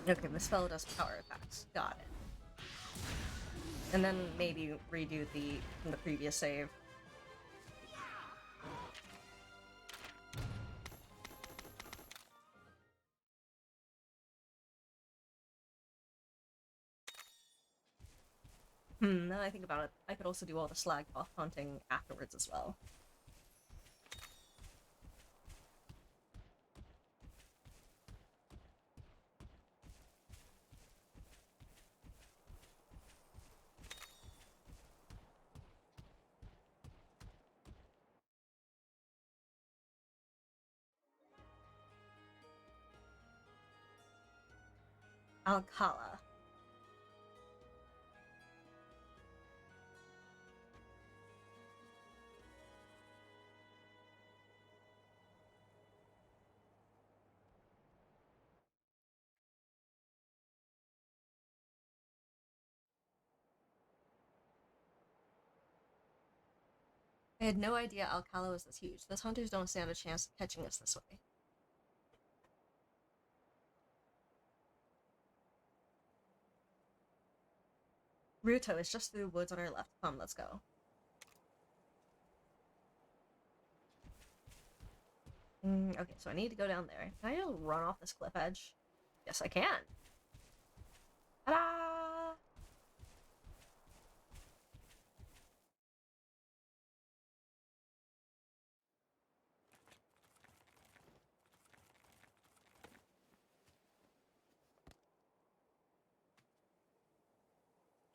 Okay, this fellow does power attacks. Got it. And then maybe redo the previous save. Now that I think about it, I could also do all the slag buff hunting afterwards as well. Alcala. I had no idea Alcala was this huge. Those hunters don't stand a chance of catching us this way. Ruto is just through the woods on our left. Come, let's go. Okay, so I need to go down there. Can I just run off this cliff edge? Yes, I can. Ta-da!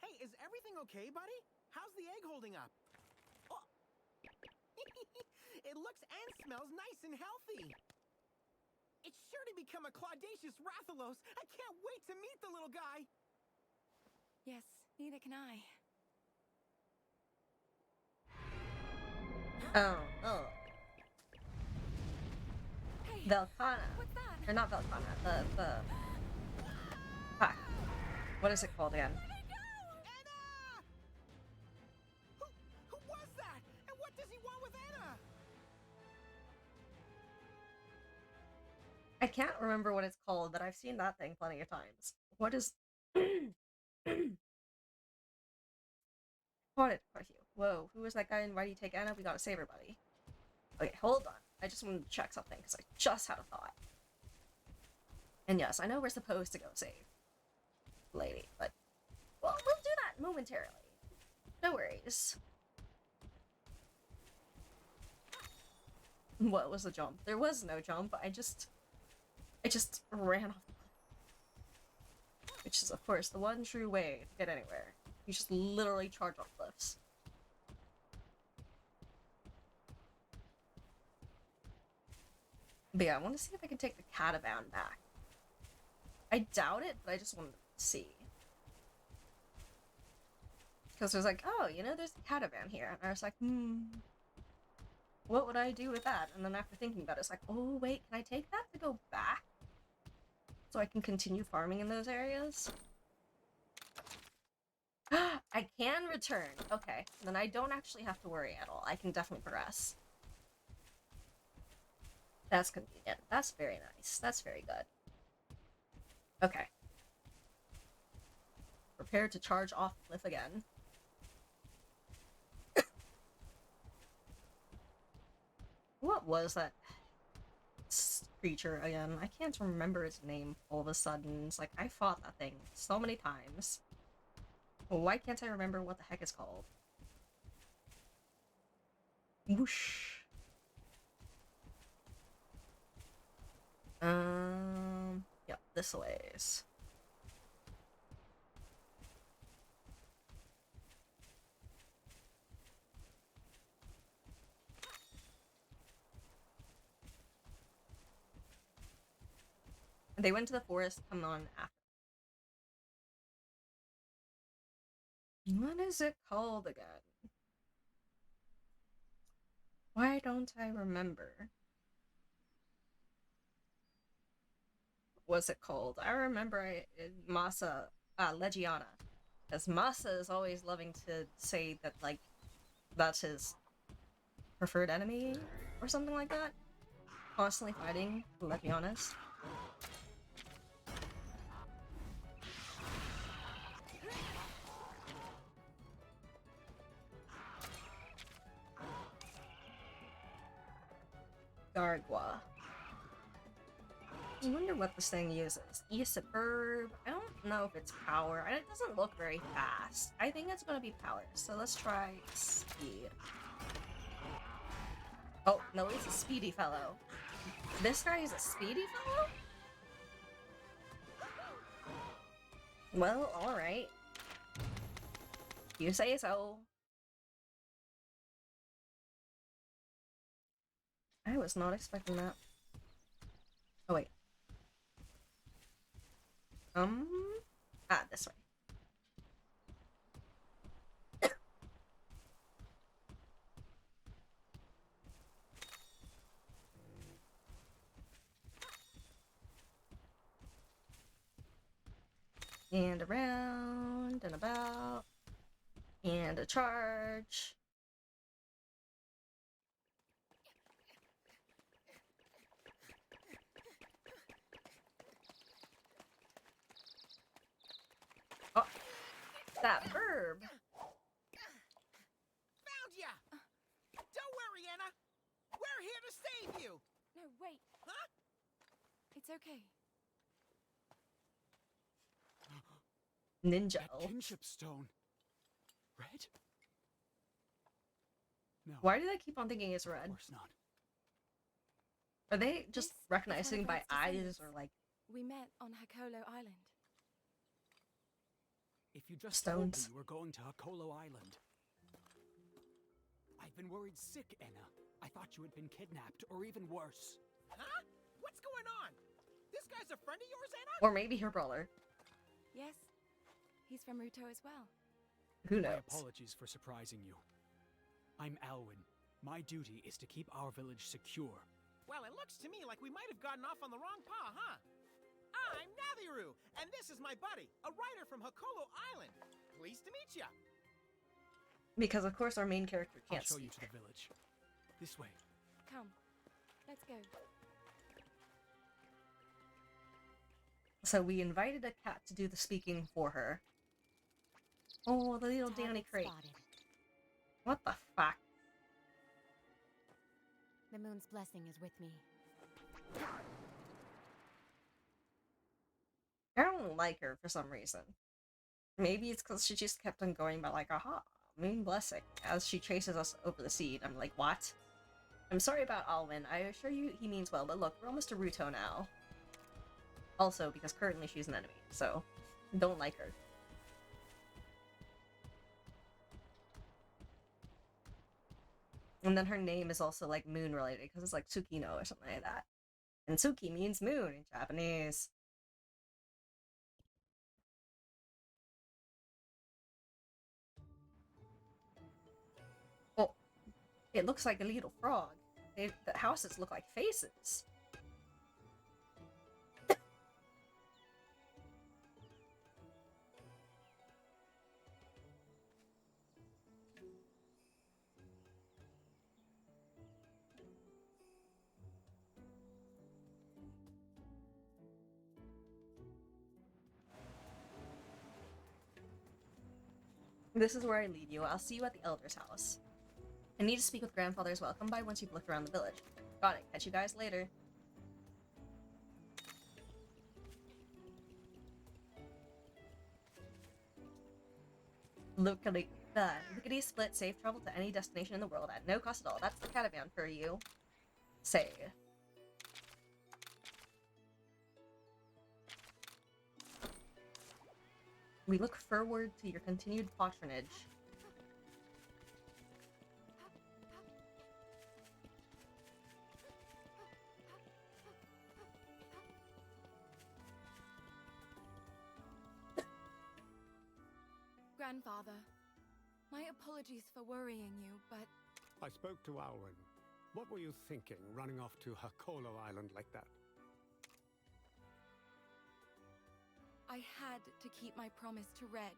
Hey, is everything okay, buddy? How's the egg holding up? Oh. It looks and smells nice and healthy. It's sure to become a Claudacious Rathalos. I can't wait to meet the little guy. Yes, neither can I. Oh. Hey, Velkhana. what's that? Or not Velkhana, the... Fuck. What is it called again? Anna! Who was that? And what does he want with Anna? I can't remember what it's called, but I've seen that thing plenty of times. What is... Caught it, quite a few. Whoa, who was that guy and why do you take Anna? We gotta save her, buddy. Okay, hold on. I just wanted to check something, because I just had a thought. And yes, I know we're supposed to go save Lady, but... Well, we'll do that momentarily. No worries. What was the jump? There was no jump. I just ran off the cliff. Which is, of course, the one true way to get anywhere. You just literally charge off cliffs. But yeah, I want to see if I can take the catavan back. I doubt it, but I just wanted to see. Because there's like, oh, you know, there's a catavan here. And I was like, what would I do with that? And then after thinking about it, it's like, oh, wait, can I take that to go back? So I can continue farming in those areas? I can return. Okay, then I don't actually have to worry at all. I can definitely progress. That's convenient. That's very nice. That's very good. Okay. Prepare to charge off cliff again. What was that creature again? I can't remember its name all of a sudden. It's like, I fought that thing so many times. Why can't I remember what the heck it's called? Whoosh. Yep, this ways. They went to the forest, come on after. What is it called again? Why don't I remember? What was it called? I remember Masa, Legiana. Because Masa is always loving to say that, like, that's his preferred enemy or something like that. Constantly fighting Legianas. Gargwa. I wonder what this thing uses. Superb. I don't know if it's power. It doesn't look very fast. I think it's gonna be power. So let's try speed. Oh, no, he's a speedy fellow. This guy is a speedy fellow? Well, alright. You say so. I was not expecting that. Oh, wait. This way. And around and about. And a charge. Oh, that herb. Found ya! Don't worry, Anna. We're here to save you. No, wait. Huh? It's okay. Ninja. That kinship stone. Red? No. Why do they keep on thinking it's Of red? course not. Are they just This is recognizing one by of Red's eyes descendants. or like We met on Hakolo Island. If you just told me stones? you were going to Hakolo Island. I've been worried sick, Enna. I thought you had been kidnapped, or even worse. Huh? What's going on? This guy's a friend of yours, Anna? Or maybe her brother. Yes, he's from Ruto as well. Who My knows? apologies for surprising you. I'm Alwyn. My duty is to keep our village secure. Well, it looks to me like we might have gotten off on the wrong paw, huh? I'm Nathiru, and this is my buddy, a writer from Hakolo Island. Pleased to meet ya. Because of course our main character I'll can't show you speak. to the village. This way. Come, let's go. So we invited a cat to do the speaking for her. Oh, the little Danny Target crate. spotted. What the fuck? The moon's blessing is with me. I don't like her for some reason. Maybe it's because she just kept on going by like, aha, moon blessing, as she chases us over the sea. I'm like, what? I'm sorry about Alwyn. I assure you he means well, but look, we're almost to Ruto now. Also, because currently she's an enemy, so don't like her. And then her name is also like moon related because it's like Tsukino or something like that. And Tsuki means moon in Japanese. Oh, it looks like a little frog. The houses look like faces. This is where I leave you. I'll see you at the Elder's house. I need to speak with Grandfather as well. Come by once you've looked around the village. Got it. Catch you guys later. Lickety split, safe travel to any destination in the world at no cost at all. That's the caravan for you. Say. We look forward to your continued patronage. Grandfather, my apologies for worrying you, but I spoke to Alwyn. What were you thinking, running off to Hakolo Island like that? I had to keep my promise to Red.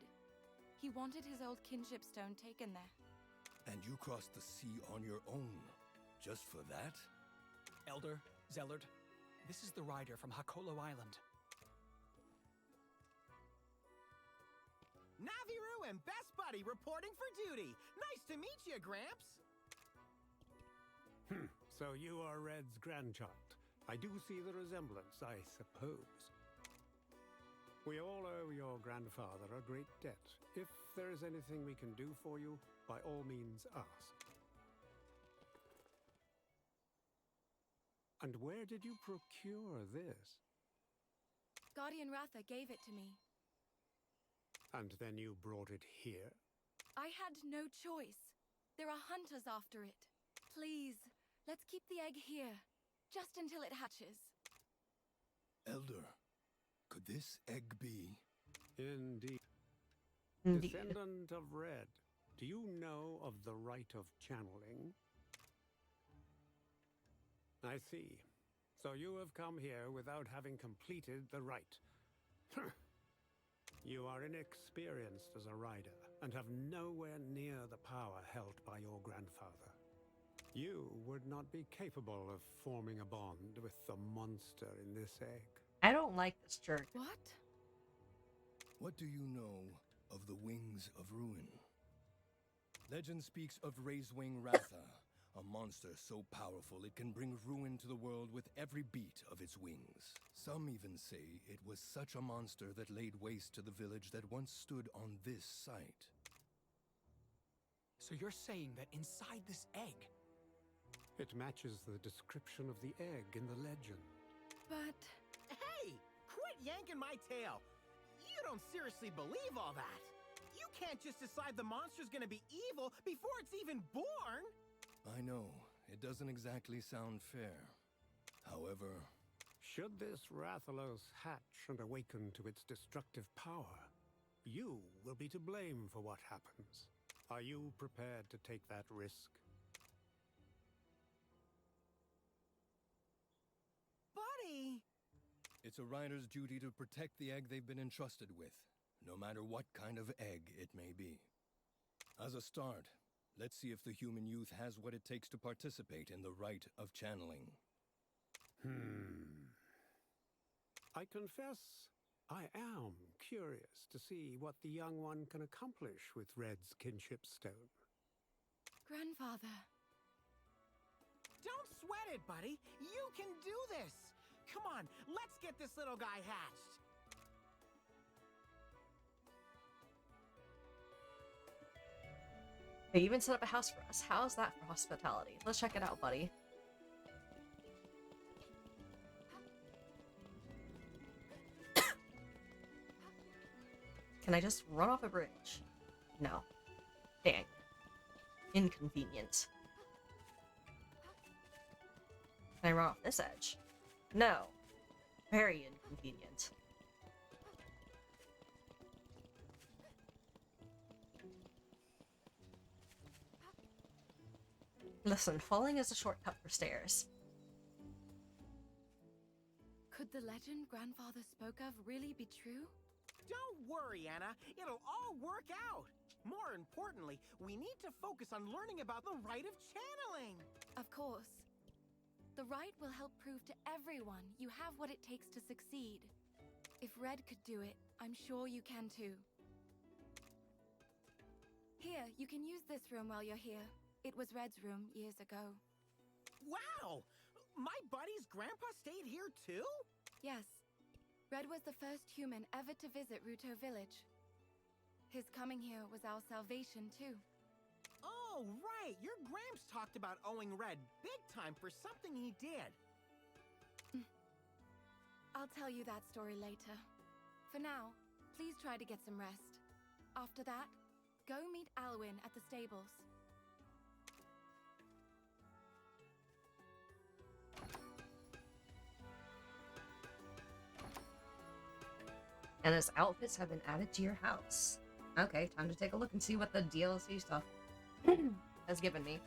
He wanted his old kinship stone taken there. And you crossed the sea on your own, just for that? Elder, Zellard, this is the rider from Hakolo Island. Naviru and Best Buddy reporting for duty. Nice to meet you, Gramps. So you are Red's grandchild. I do see the resemblance, I suppose. We all owe your grandfather a great debt. If there is anything we can do for you, by all means ask. And where did you procure this? Guardian Ratha gave it to me. And then you brought it here? I had no choice. There are hunters after it. Please, let's keep the egg here, just until it hatches. Elder, could this egg be? Indeed. Indeed. Descendant of Red, do you know of the rite of channeling? I see. So you have come here without having completed the rite. You are inexperienced as a rider, and have nowhere near the power held by your grandfather. You would not be capable of forming a bond with the monster in this egg. I don't like this jerk. What? What do you know of the Wings of Ruin? Legend speaks of Raisewing Ratha, a monster so powerful it can bring ruin to the world with every beat of its wings. Some even say it was such a monster that laid waste to the village that once stood on this site. So you're saying that inside this egg... It matches the description of the egg in the legend. But... Hey, quit yanking my tail. You don't seriously believe all that. You can't just decide the monster's gonna be evil before it's even born. I know, it doesn't exactly sound fair. However... Should this Rathalos hatch and awaken to its destructive power, you will be to blame for what happens. Are you prepared to take that risk? Buddy! It's a rider's duty to protect the egg they've been entrusted with, no matter what kind of egg it may be. As a start, let's see if the human youth has what it takes to participate in the rite of channeling. I confess, I am curious to see what the young one can accomplish with Red's kinship stone. Grandfather... Don't sweat it, buddy. You can do this. Come on, let's get this little guy hatched. They even set up a house for us. How's that for hospitality? Let's check it out, buddy. Can I just run off a bridge? No. Dang. Inconvenient. Can I run off this edge? No. Very inconvenient. Listen, falling is a shortcut for stairs. Could the legend Grandfather spoke of really be true? Don't worry, Anna. It'll all work out. More importantly, we need to focus on learning about the rite of channeling. Of course. The rite will help prove to everyone you have what it takes to succeed. If Red could do it, I'm sure you can too. Here, you can use this room while you're here. It was Red's room years ago. Wow! My buddy's grandpa stayed here too? Yes. Red was the first human ever to visit Ruto Village. His coming here was our salvation too. Oh, right! Your Gramps talked about owing Red big time for something he did. I'll tell you that story later. For now, please try to get some rest. After that, go meet Alwyn at the stables. And those outfits have been added to your house. Okay, time to take a look and see what the DLC stuff has given me.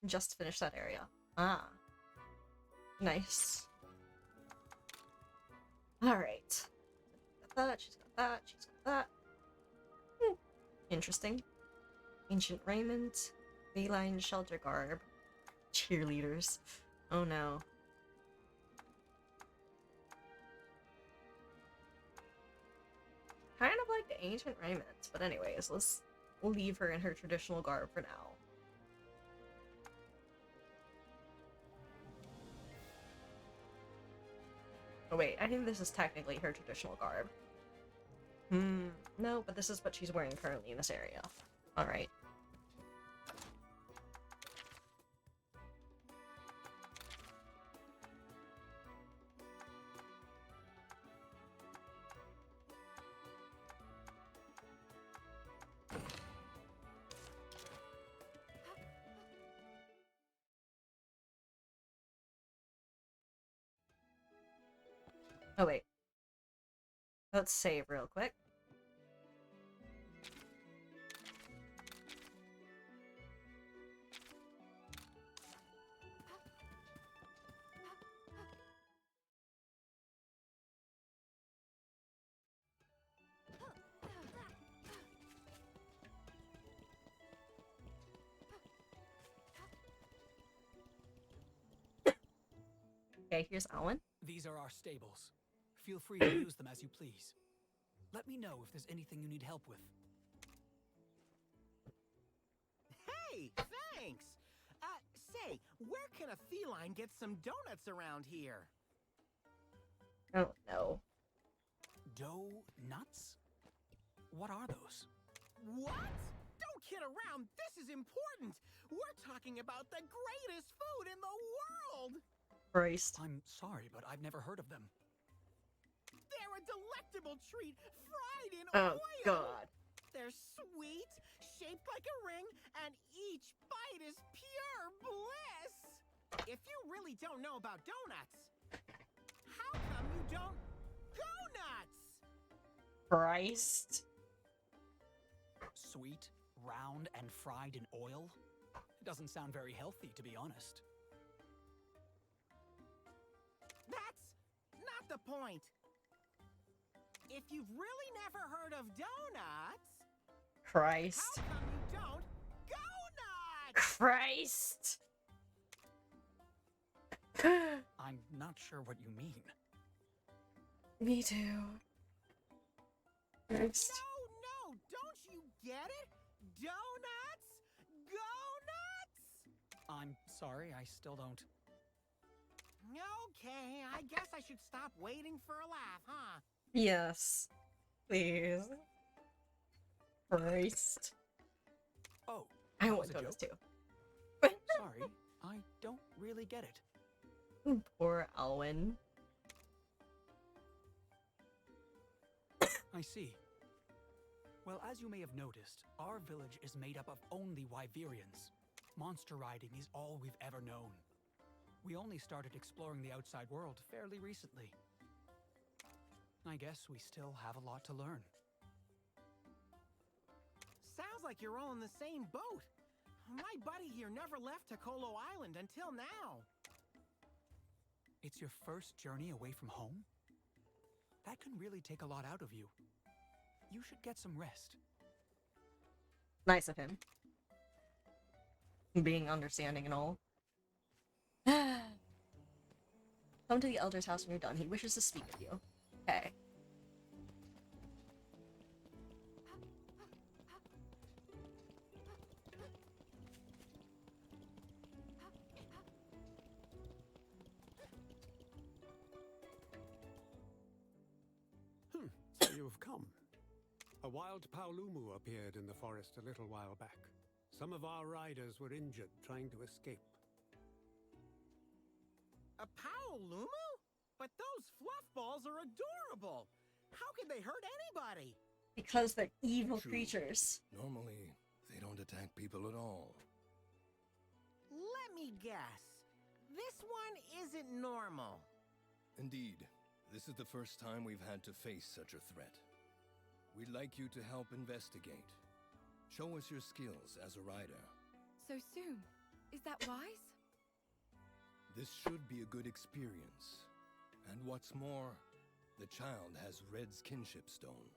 Just finished that area. Ah. Nice. Alright. Got that, she's got that, she's got that. Interesting. Ancient raiment. Feline shelter garb. Cheerleaders. Oh no. Kind of like the ancient raiment, but anyways, let's leave her in her traditional garb for now. Oh wait, I think this is technically her traditional garb. No, but this is what she's wearing currently in this area. Alright. Oh wait. Let's save real quick. Okay, here's Alwyn. These are our stables. Feel free to use them as you please. Let me know if there's anything you need help with. Hey, thanks! Say, where can a feline get some donuts around here? Oh no. Dough nuts? What are those? What? Don't kid around, this is important! We're talking about the greatest food in the world! Christ. I'm sorry, but I've never heard of them. They're a delectable treat, fried in Oh oil! god. They're sweet, shaped like a ring, and each bite is pure bliss! If you really don't know about donuts, how come you don't go nuts? Christ. Sweet, round, and fried in oil? It doesn't sound very healthy, to be honest. That's not the point. If you've really never heard of donuts, Christ. how come you don't go nuts? Christ. I'm not sure what you mean. Me too. Christ. No, don't you get it? Donuts? Go nuts? I'm sorry, I still don't. Okay, I guess I should stop waiting for a laugh, huh? Yes. Please. Christ. Oh, I that want was a donuts too. Sorry, I don't really get it. Poor Alwyn. I see. Well, as you may have noticed, our village is made up of only Wyverians. Monster riding is all we've ever known. We only started exploring the outside world fairly recently. I guess we still have a lot to learn. Sounds like you're all in the same boat. My buddy here never left Tokolo Island until now. It's your first journey away from home? That can really take a lot out of you. You should get some rest. Nice of him. Being understanding and all. Come to the elder's house when you're done. He wishes to speak with you. Okay. So you have come. A wild Paolumu appeared in the forest a little while back. Some of our riders were injured trying to escape. A Paolumu? But those fluff balls are adorable. How could they hurt anybody? Because they're evil True. creatures. Normally, they don't attack people at all. Let me guess. This one isn't normal. Indeed, this is the first time we've had to face such a threat. We'd like you to help investigate. Show us your skills as a rider. So soon? Is that wise? This should be a good experience. And what's more, the child has Red's kinship stone.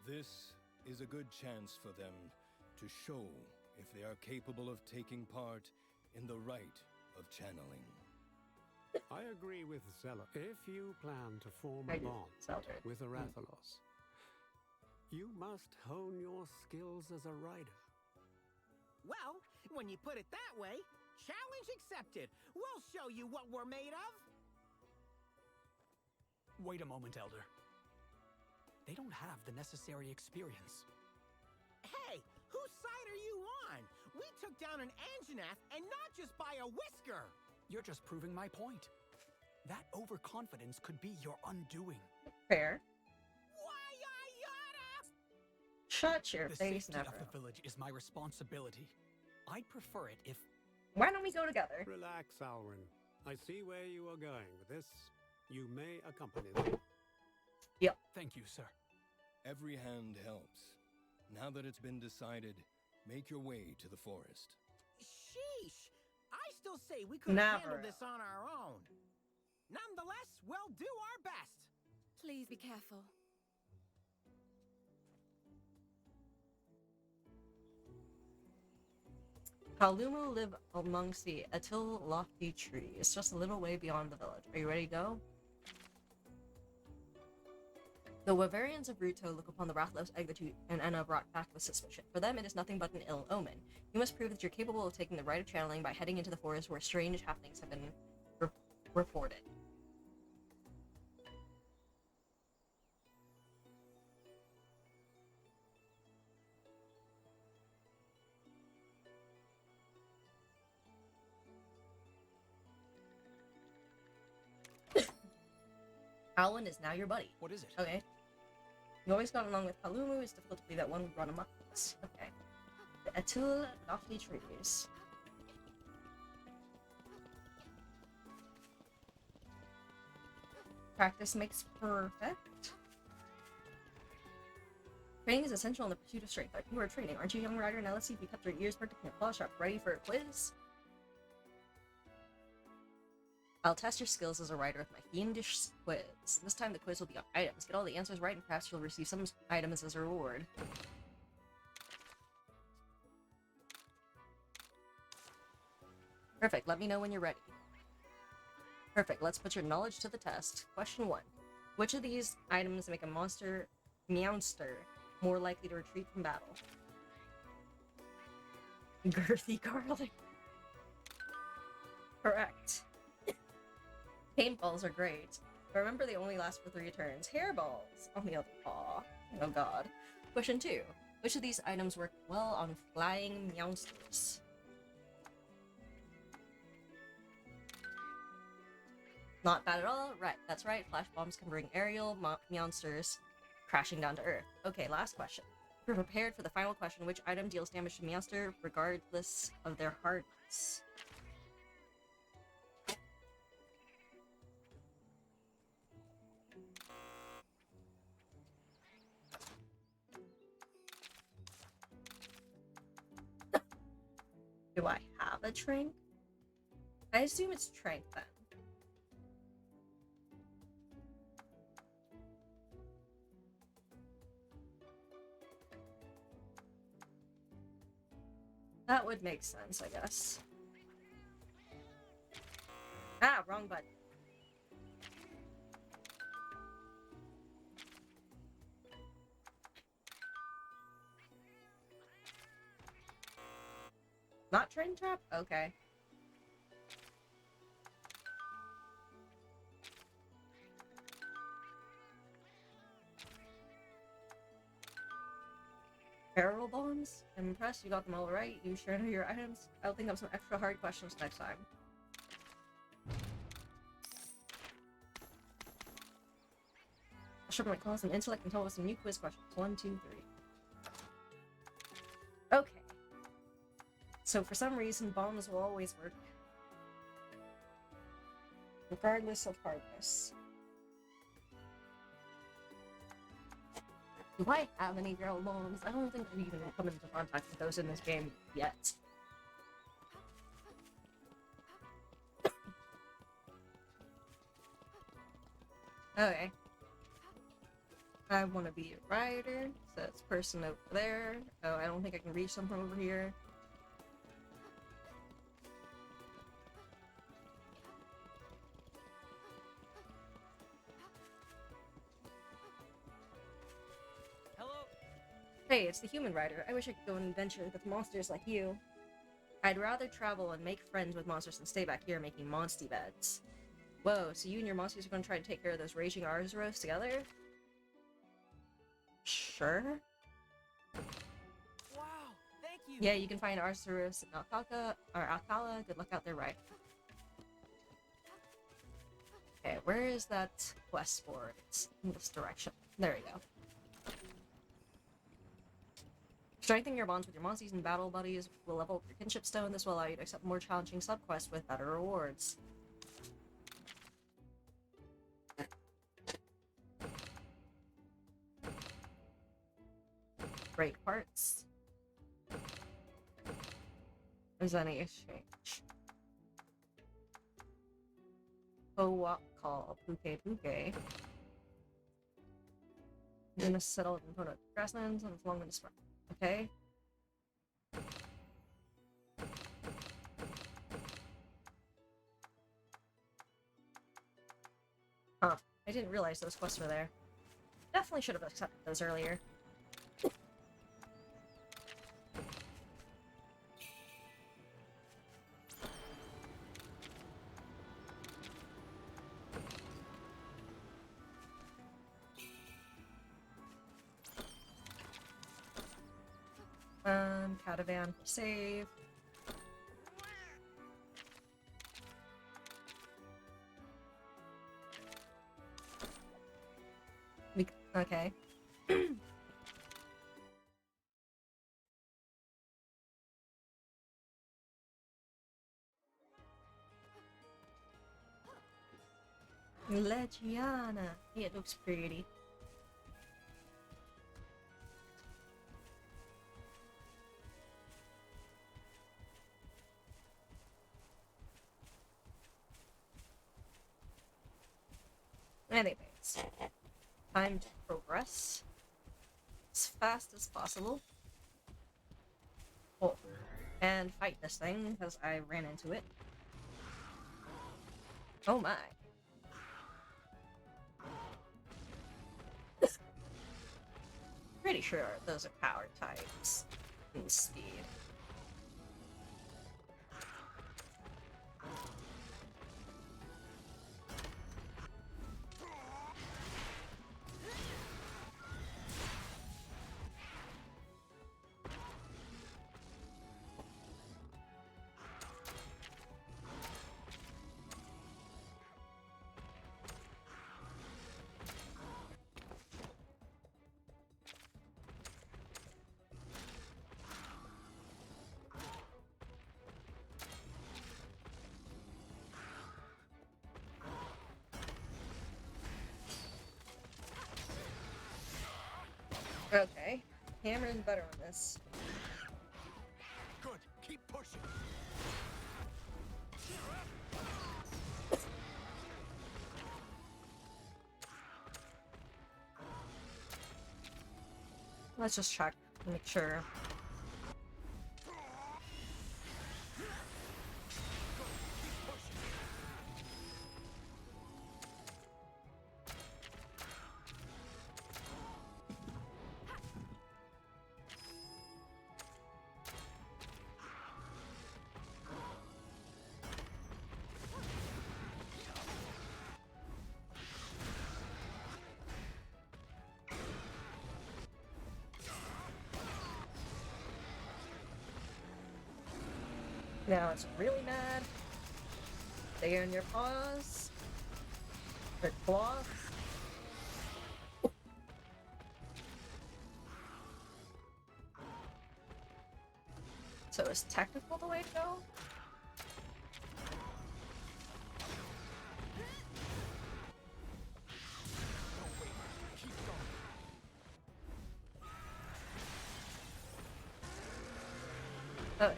This is a good chance for them to show if they are capable of taking part in the rite of channeling. I agree with Zella. If you plan to form I a do. bond Zelda. with Arathalos, you must hone your skills as a rider. Well, when you put it that way, challenge accepted. We'll show you what we're made of. Wait a moment, Elder. They don't have the necessary experience. Hey, whose side are you on? We took down an Anjanath and not just by a whisker. You're just proving my point. That overconfidence could be your undoing. Fair. Why, yada! Shut your The face, safety Nevro. of the village is my responsibility. I'd prefer it if... Why don't we go together? Relax, Alwyn. I see where you are going with this. You may accompany them. Thank you, sir. Every hand helps. Now that it's been decided, make your way to the forest. Sheesh! I still say we could have Never. handled this on our own. Nonetheless, we'll do our best. Please be careful. Paolumu live amongst the Atil lofty trees, just a little way beyond the village. Are you ready to go? The Wyverians of Ruto look upon the Rathalos egg that you and Enna brought back with suspicion. For them, it is nothing but an ill omen. You must prove that you're capable of taking the rite of channeling by heading into the forest where strange happenings have been reported. Alwyn is now your buddy. What is it? Okay. You always got along with Paolumu. It's difficult to believe that one would run amok with us. Okay. The Atil lofty trees. Practice makes perfect. Training is essential in the pursuit of strength. You are training, aren't you, young rider? Now let's see if you kept your ears perked and claw sharp. Ready for a quiz? I'll test your skills as a rider with my fiendish quiz. This time the quiz will be on items. Get all the answers right and perhaps you'll receive some items as a reward. Perfect, let me know when you're ready. Perfect, let's put your knowledge to the test. Question 1. Which of these items make a monster meowster more likely to retreat from battle? Girthy garlic. Correct. Paintballs are great, but remember they only last for 3 turns. Hairballs, on the other paw. Oh god. Question 2. Which of these items work well on flying meowsters? Not bad at all. Right, that's right. Flash bombs can bring aerial meowsters crashing down to Earth. Okay, last question. We're prepared for the final question. Which item deals damage to monster regardless of their hardness? Do I have a trank? I assume it's trank then. That would make sense, I guess. Ah, wrong button. Not train trap? Okay. Barrel bombs? I'm impressed you got them all right. You sure know your items? I'll think of some extra hard questions next time. I'll sharpen my claws and intellect and tell us some new quiz questions. 1, 2, 3. Okay. So for some reason, bombs will always work. Regardless of hardness. Do I have any barrel bombs? I don't think I've even come into contact with those in this game yet. Okay. I want to be a rider, so that's person over there. Oh, I don't think I can reach them from over here. Hey, it's the human rider. I wish I could go on an adventure with monsters like you. I'd rather travel and make friends with monsters than stay back here making monsty beds. Whoa, so you and your monsters are gonna try to take care of those raging Arzuros together? Sure. Wow, thank you. Yeah, you can find Arzuros in Alcala. Good luck out there, right? Okay, where is that quest board? It's in this direction. There we go. Strengthening your bonds with your monsters and battle buddies will level up your kinship stone. This will allow you to accept more challenging subquests with better rewards. Break parts. Is any exchange? Co-op call Puke Puke. I'm gonna settle in component grasslands and it's long in the spring. Okay. Huh. I didn't realize those quests were there. Definitely should have accepted those earlier. Catavan for save. Okay. Legiana. Yeah, it looks pretty. Anyways, time to progress as fast as possible. Oh, and fight this thing because I ran into it. Oh my. Pretty sure those are power types and speed. Okay. Hammering better on this. Good. Keep pushing. Let's just check. Make sure. Now it's really mad. Stay on your paws. Or claws. So is technical the way to go? Okay.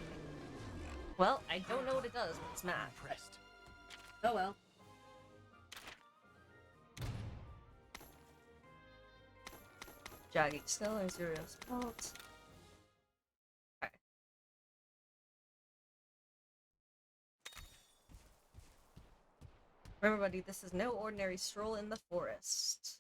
Well, I don't know what it does, but it's mad. Impressed. Oh well. Jagged Skull and Zuriel's Belt. Okay. Remember, buddy, this is no ordinary stroll in the forest.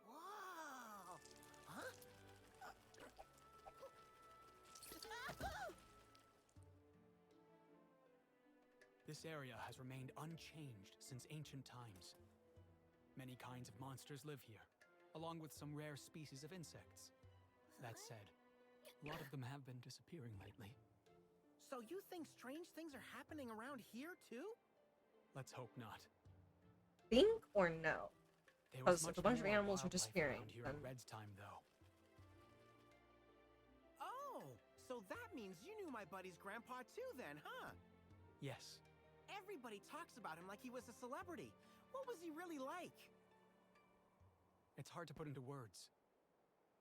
Whoa! Huh? This area has remained unchanged since ancient times. Many kinds of monsters live here, along with some rare species of insects. That said, a lot of them have been disappearing lately. So you think strange things are happening around here too? Let's hope not. Think or no? There Because was if much a bunch of more animals are wildlife disappearing, around here then... at Red's time, though. Oh, so that means you knew my buddy's grandpa too then, huh? Yes. Everybody talks about him like he was a celebrity. What was he really like? It's hard to put into words.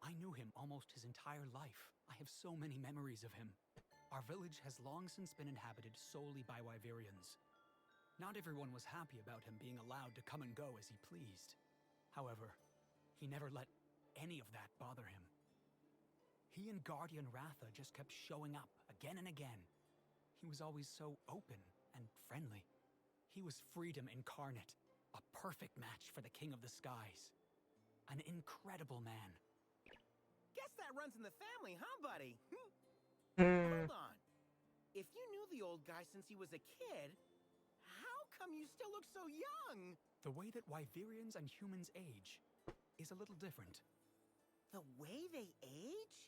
I knew him almost his entire life. I have so many memories of him. Our village has long since been inhabited solely by Wyverians. Not everyone was happy about him being allowed to come and go as he pleased. However, he never let any of that bother him. He and Guardian Ratha just kept showing up again and again. He was always so open and friendly. He was freedom incarnate, a perfect match for the King of the Skies. An incredible man. Guess that runs in the family, huh, buddy? Hmm. Hold on. If you knew the old guy since he was a kid, how come you still look so young? The way that Wyverians and humans age is a little different. The way they age?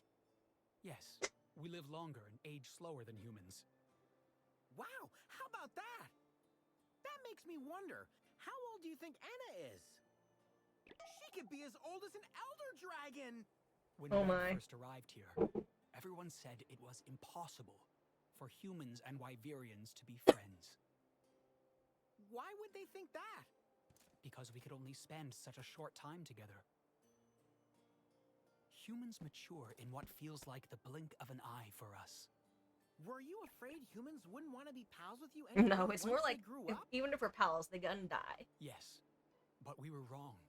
Yes, we live longer and age slower than humans. Wow, how about that? That makes me wonder, how old do you think Anna is? She could be as old as an elder dragon! When Oh Red my. first arrived here, everyone said it was impossible for humans and Wyverians to be friends. Why would they think that? Because we could only spend such a short time together. Humans mature in what feels like the blink of an eye for us. Were you afraid humans wouldn't want to be pals with you No, anymore it's more once they like, grew up? even if we're pals, they gonna die. Yes, but we were wrong.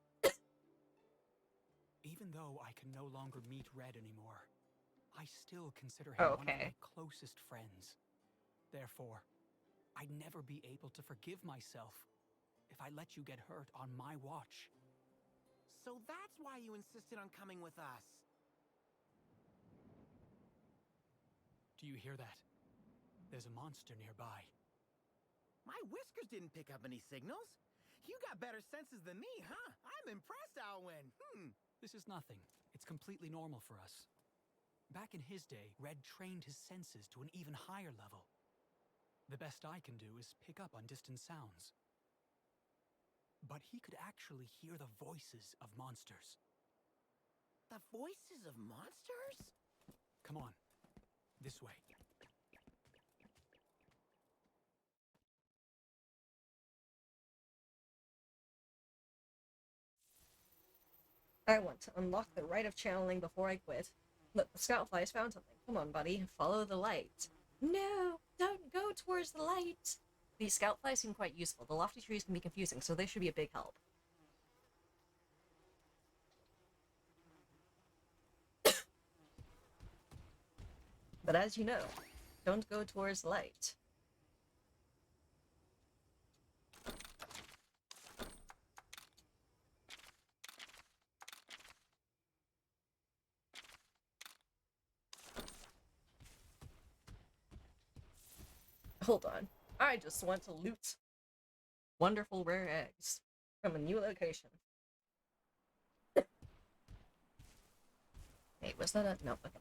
Even though I can no longer meet Red anymore, I still consider him one of my closest friends. Therefore, I'd never be able to forgive myself if I let you get hurt on my watch. So that's why you insisted on coming with us. Do you hear that? There's a monster nearby. My whiskers didn't pick up any signals. You got better senses than me, huh? I'm impressed, Alwyn. This is nothing. It's completely normal for us. Back in his day, Red trained his senses to an even higher level. The best I can do is pick up on distant sounds. But he could actually hear the voices of monsters. The voices of monsters? Come on. This way. I want to unlock the right of channeling before I quit. Look, the scoutflies found something. Come on, buddy. Follow the light. No, don't go towards the light. These scoutflies seem quite useful. The lofty trees can be confusing, so they should be a big help. But as you know, don't go towards the light. Hold on. I just want to loot wonderful rare eggs from a new location. Wait, was that a... No, okay.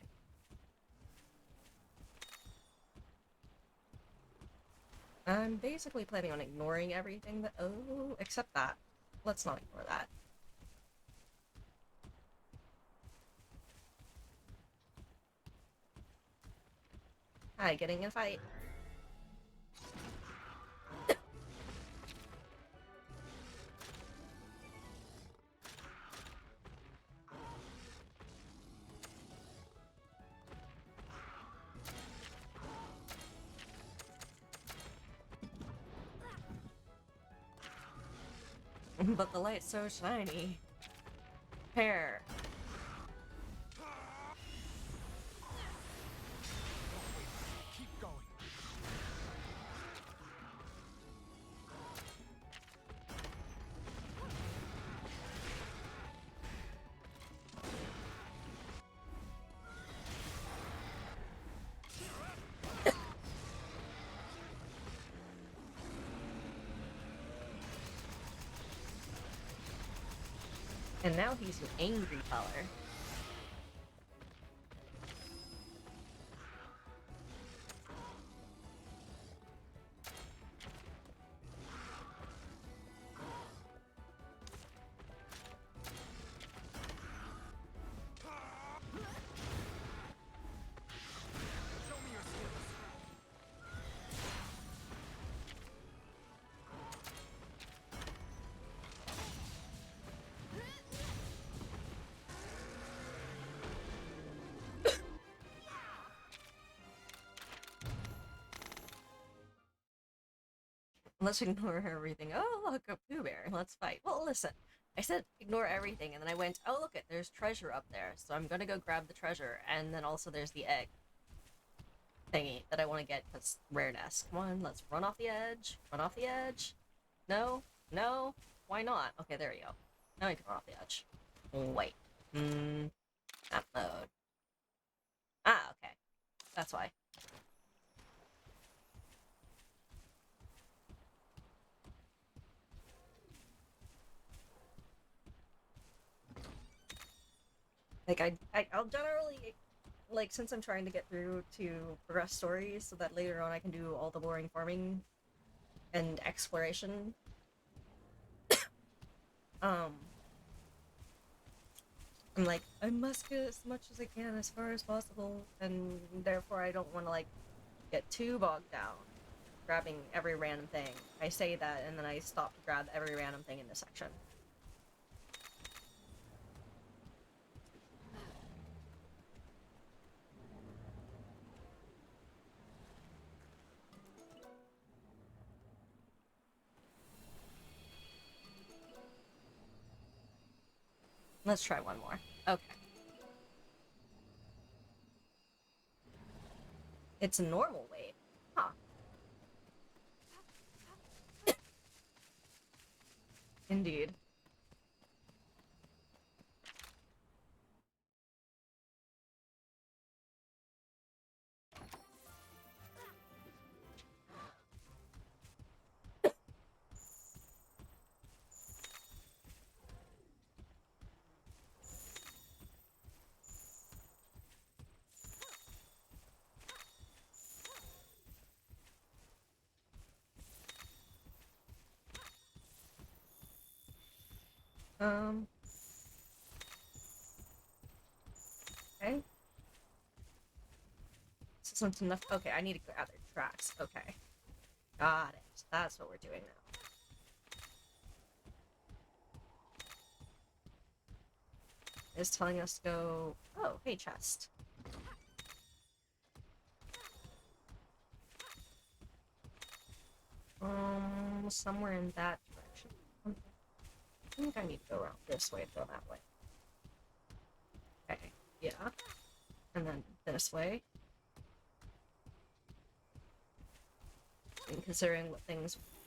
I'm basically planning on ignoring everything that... Oh, except that. Let's not ignore that. Hi, getting in a fight. But the light's so shiny. Hair. Keep going. And now he's an angry color. Show me your skills. Let's ignore everything. Oh, look, a Pooh Bear. Let's fight. Well, listen. I said ignore everything, and then I went, oh, look it, there's treasure up there. So I'm gonna go grab the treasure, and then also there's the egg thingy that I want to get because rareness. Come on, let's run off the edge. Run off the edge. No? No? Why not? Okay, there you go. Now I can run off the edge. Wait. That mode. Ah, okay. That's why. Like, I'll generally, like, since I'm trying to get through to progress stories so that later on I can do all the boring farming and exploration, I'm like, I must get as much as I can as far as possible, and therefore I don't want to, like, get too bogged down grabbing every random thing. I say that, and then I stop to grab every random thing in this section. Let's try one more. Okay. It's a normal wave. Huh. Indeed. Okay. This isn't enough. Okay, I need to gather tracks. Okay. Got it. That's what we're doing now. is telling us to go... Oh, hey, chest. Somewhere in that direction. I think I need to go around this way to go that way. Okay, yeah. And then this way. And considering what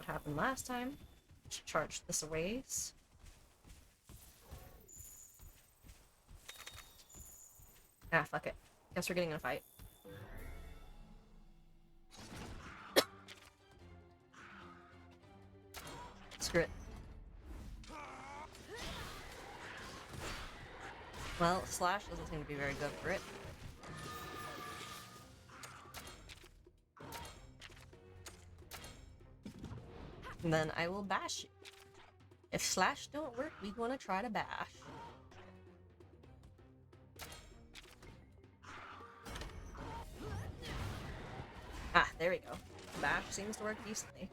happened last time, should charge this a ways. Ah, fuck it. Guess we're getting in a fight. Screw it. Well, Slash doesn't seem to be very good for it. And then I will bash you. If Slash don't work, we gonna try to bash. Ah, there we go. Bash seems to work decently.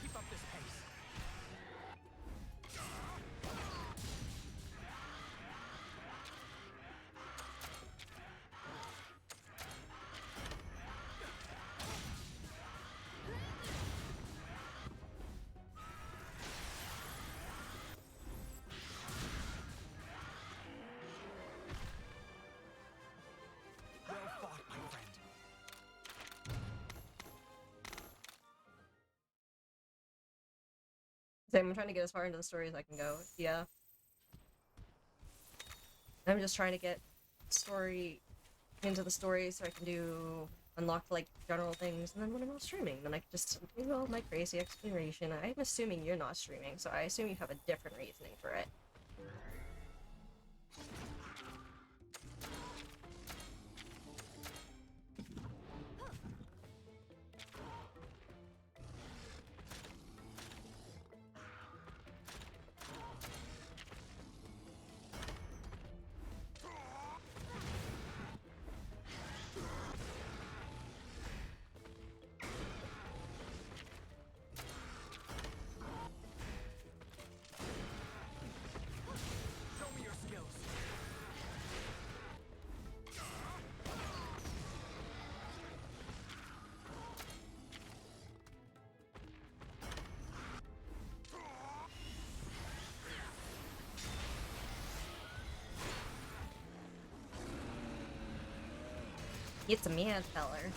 Keep up this pace. Well fought, my friend. Same, I'm trying to get as far into the story as I can go. Yeah. I'm just trying to get into the story so I can unlock like general things, and then when I'm not streaming, then I can just do all my crazy exploration. I'm assuming you're not streaming, so I assume you have a different reasoning for it. Show me your skills. It's a mad feller.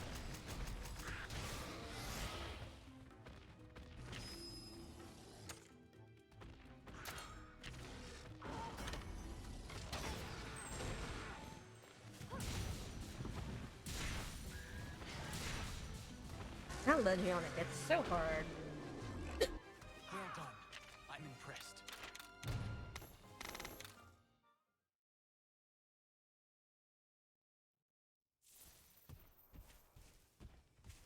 That Legiona gets so hard. Well done. I'm impressed.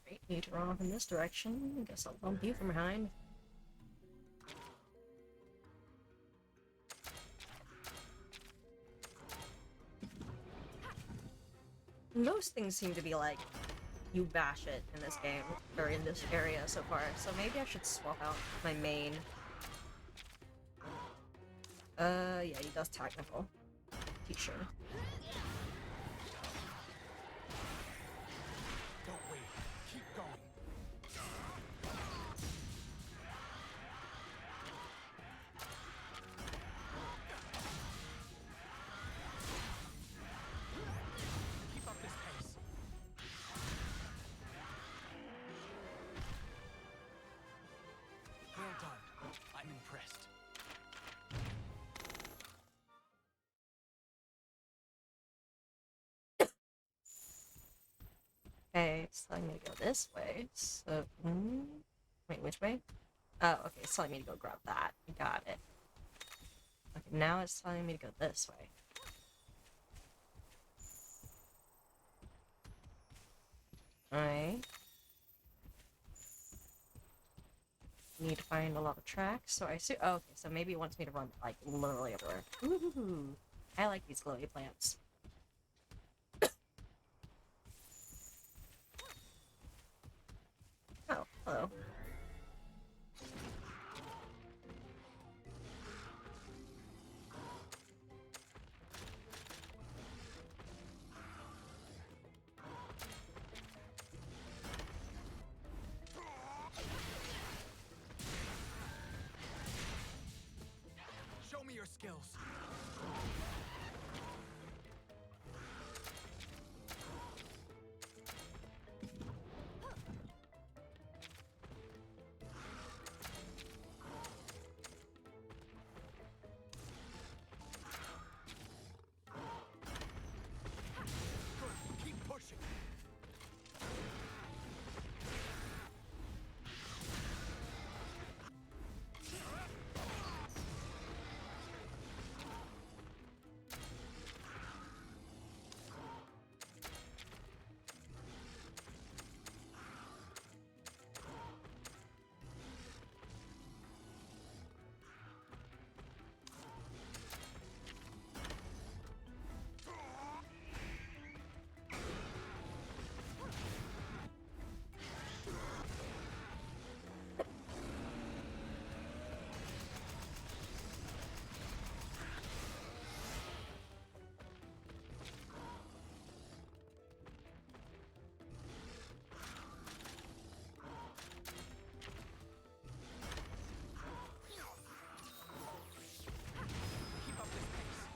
Great, need to run off in this direction. Guess I'll bump you from behind. Most things seem to be like, you bash it in this game, or in this area so far, so maybe I should swap out my main. Yeah, he does technical. T-shirt. Don't wait. Keep going. Keep up this pace. Well done. I'm impressed. Okay, it's telling me to go this way, so... Wait, which way? Oh, okay, it's telling me to go grab that. Got it. Okay, now it's telling me to go this way. Alright. Need to find a lot of tracks, so I see. Oh, okay, so maybe it wants me to run, like, literally everywhere. Ooh, I like these glowy plants. Oh, hello. skills. Good. Keep pushing. Keep up this pace.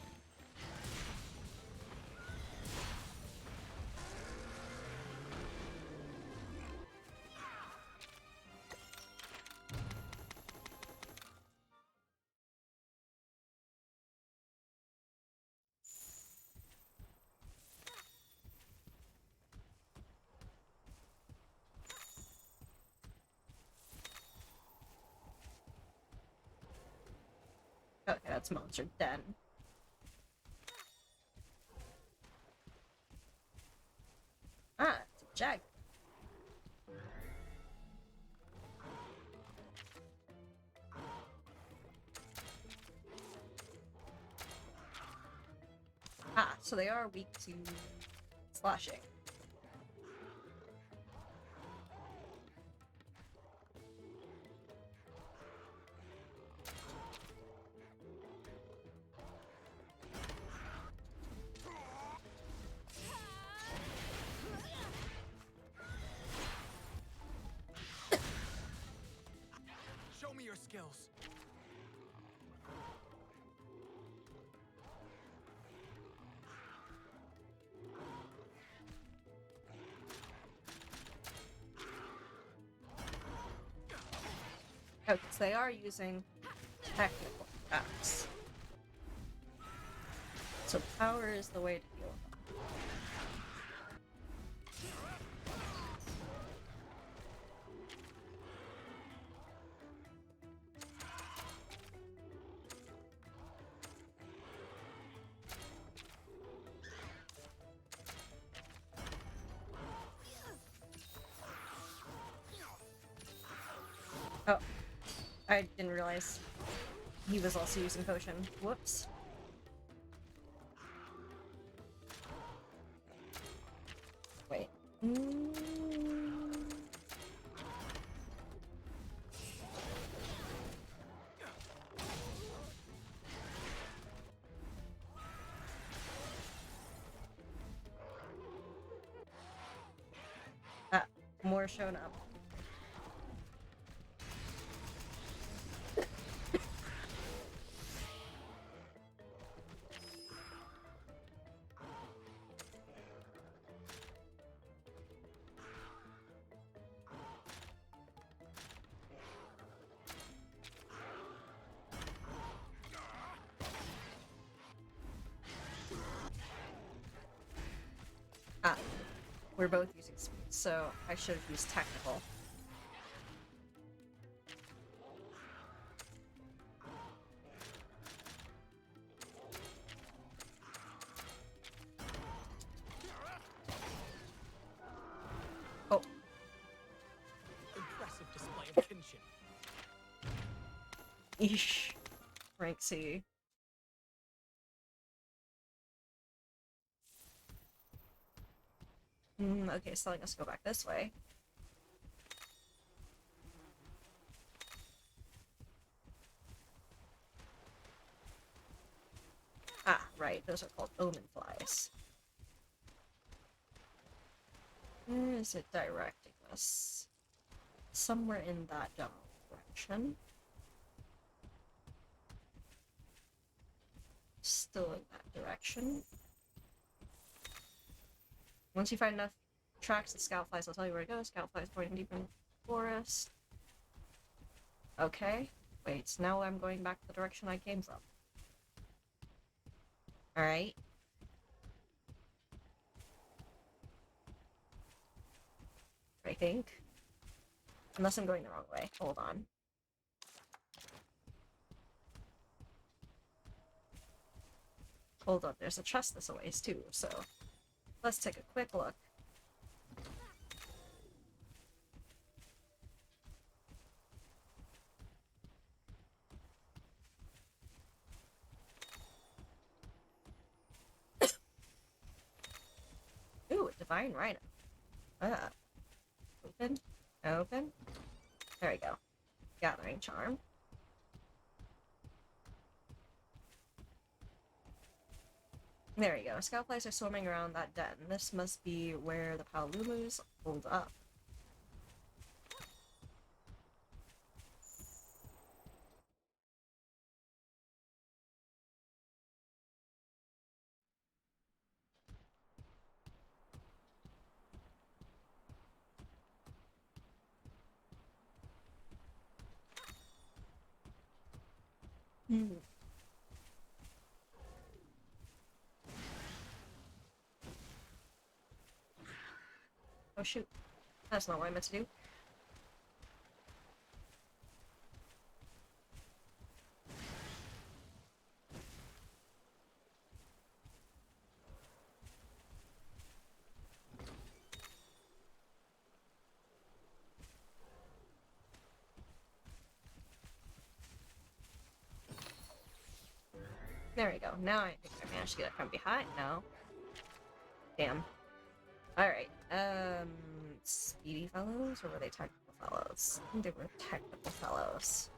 Okay, that's Monster Den. Ah, it's a jag. Ah, so they are weak to slashing. Show me your skills. Okay, so they are using technical attacks. So power is the way to deal with them. Oh, I didn't realize he was also using potion. Whoops. Wait. Ah, more showing up. Ah, we're both using speed, so I should have used technical. Oh, Impressive display of kinship. eesh. Rank C. Okay, so let's go back this way. Ah, right, those are called omen flies. Where is it directing us? Somewhere in that general direction. Still in that direction. Once you find enough tracks of scoutflies, I'll tell you where to go. Scoutflies pointing deep in the forest. Okay. Wait, so now I'm going back the direction I came from. Alright. I think. Unless I'm going the wrong way. Hold on. Hold on, there's a chest this a ways too, so let's take a quick look. Ooh, a divine rhino. Open. Open. There we go. Gathering charm. There we go. Scoutflies are swarming around that den. This must be where the Paolumus hold up. Oh shoot. That's not what I meant to do. There we go. Now I think I managed to get it from behind. No. Damn. Alright. Speedy fellows? Or were they technical fellows? I think they were technical fellows.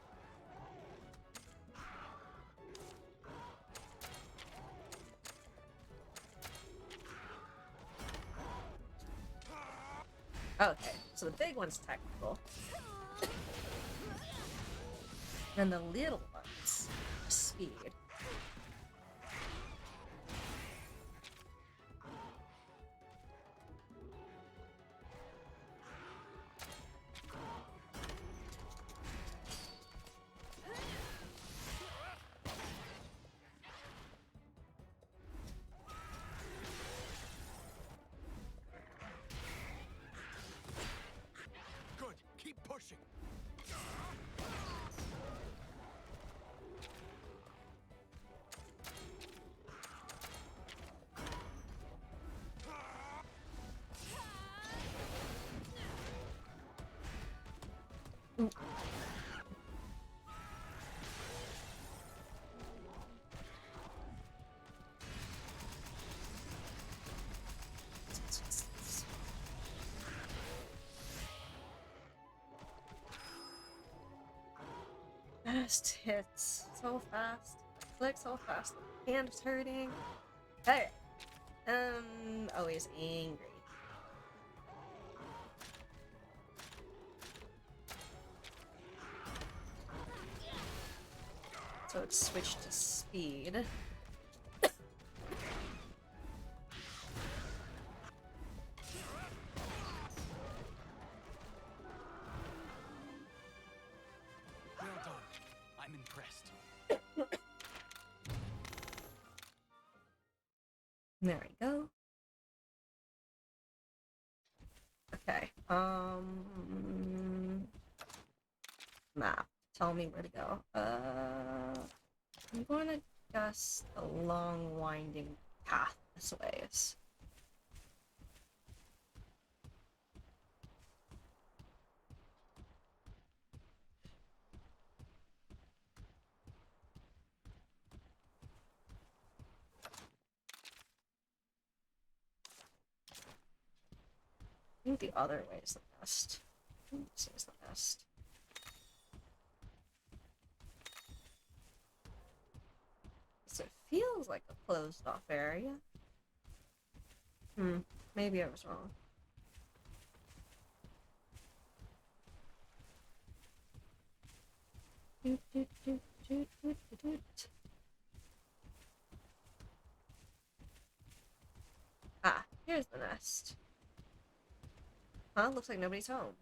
Okay, so the big one's technical. And the little ones are speed. Good. Keep pushing. Fast hits. So fast. Click so fast. Hand is hurting. Alright. Always angry. So it's switched to speed. Well done. I'm impressed. There we go. Okay. Map. Tell me where to go. I'm going to guess the long winding path this way is. I think the other way is the best. This is the best. So it feels like a closed off area. Maybe I was wrong. Doot, doot, doot, doot, doot, doot, doot. looks like nobody's home.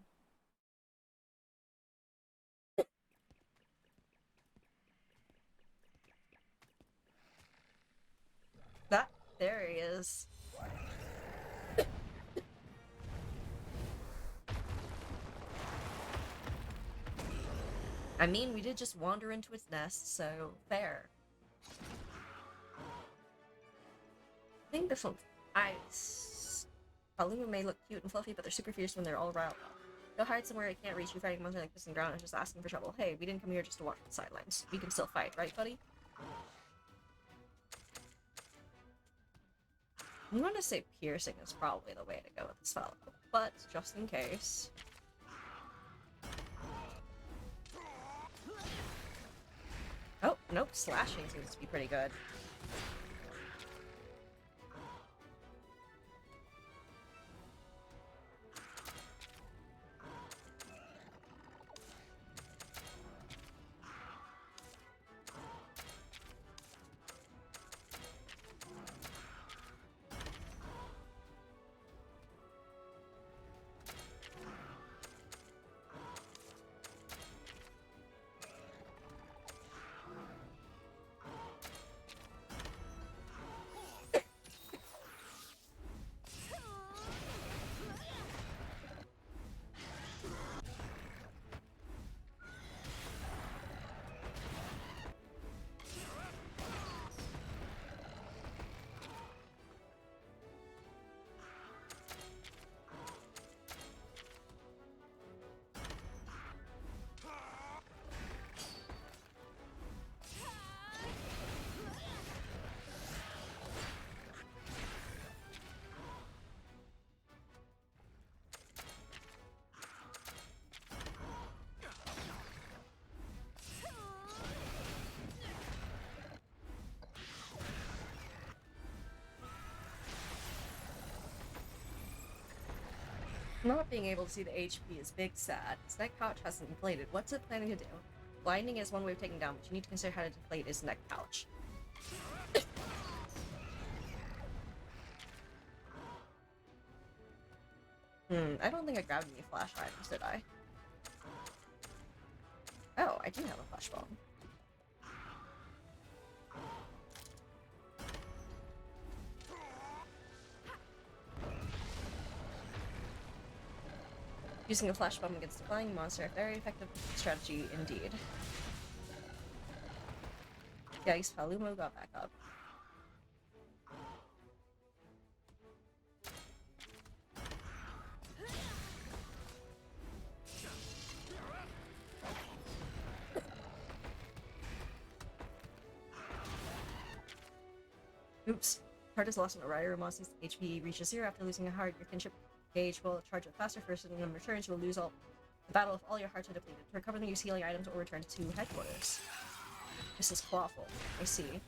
There he is. I mean, we did just wander into its nest, so fair. I think this one's ice. Paluma may look cute and fluffy, but they're super fierce when they're all around. Go hide somewhere it can't reach you. Fighting a monster like this in ground is just asking for trouble. Hey, we didn't come here just to watch the sidelines. We can still fight, right, buddy? I'm gonna say piercing is probably the way to go with this fellow, but just in case. Oh, nope, slashing seems to be pretty good. Not being able to see the HP is big sad. Its neck pouch hasn't inflated. What's it planning to do? Blinding is one way of taking down, but you need to consider how to deflate its neck pouch. I don't think I grabbed any flash items, did I? Oh, I do have a flash bomb. Using a flash bomb against a flying monster, a very effective strategy indeed. Yikes, Paluma got back up. Oops. Heart is lost on a rider. Monster's HP reaches 0 after losing a heart. Your kinship gauge will charge up faster first, and in return you will lose all the battle if all your hearts are depleted. To recover them, use healing items or return to headquarters. This is clawful. I see.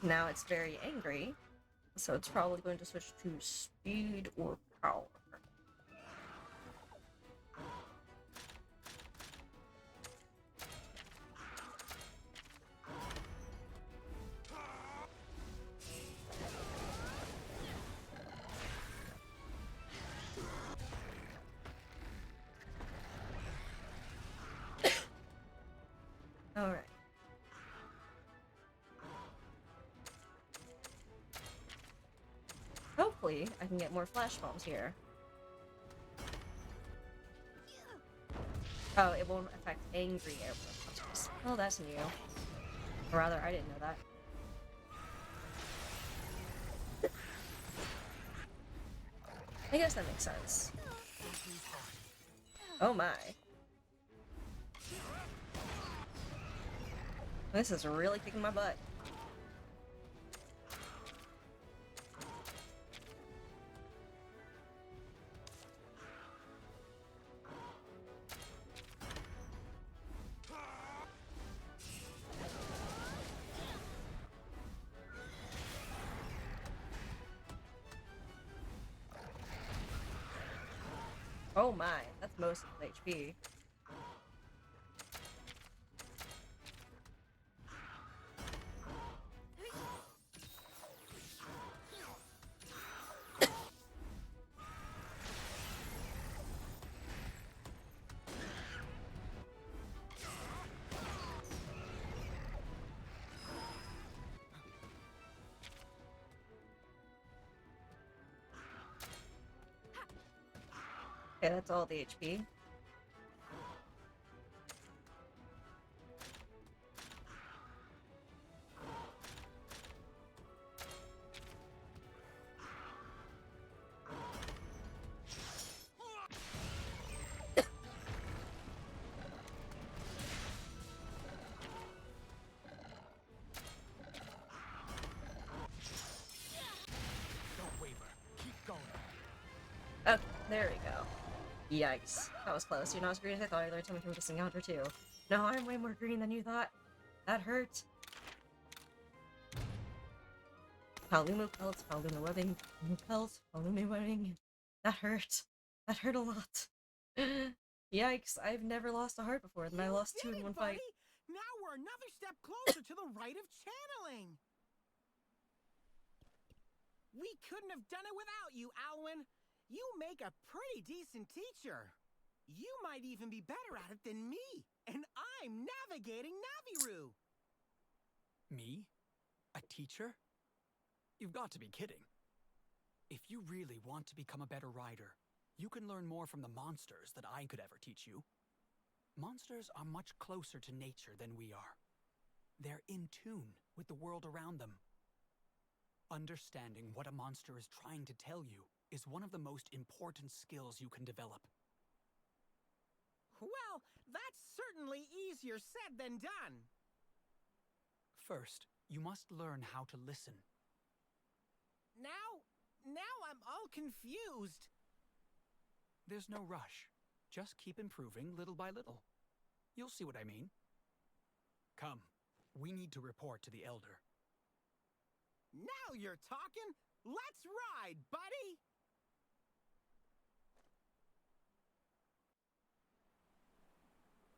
Now it's very angry, so it's probably going to switch to speed or power. Alright. Hopefully, I can get more flash bombs here. Oh, it won't affect angry airborne monsters. Oh, that's new. Or rather, I didn't know that. I guess that makes sense. Oh my. This is really kicking my butt. Oh my, that's most of the HP. Okay, that's all the HP. Don't waver. Keep going. Oh, there we go. Yikes. That was close. You're not as green as I thought. I learned something from this encounter too. No, I'm way more green than you thought. That hurt. Palumu pelts, Palumu webbing, Palumu pelts, Palumu webbing. That hurt. That hurt a lot. Yikes, I've never lost a heart before, and I lost two in one fight. Now we're another step closer to the rite of channeling. We couldn't have done it without you, Alwyn. You make a pretty decent teacher. You might even be better at it than me, and I'm navigating Naviru. Me? A teacher? You've got to be kidding. If you really want to become a better rider, you can learn more from the monsters than I could ever teach you. Monsters are much closer to nature than we are. They're in tune with the world around them. Understanding what a monster is trying to tell you is one of the most important skills you can develop. Well, that's certainly easier said than done. First, you must learn how to listen. Now I'm all confused. There's no rush. Just keep improving little by little. You'll see what I mean. Come, we need to report to the Elder. Now you're talking. Let's ride, buddy.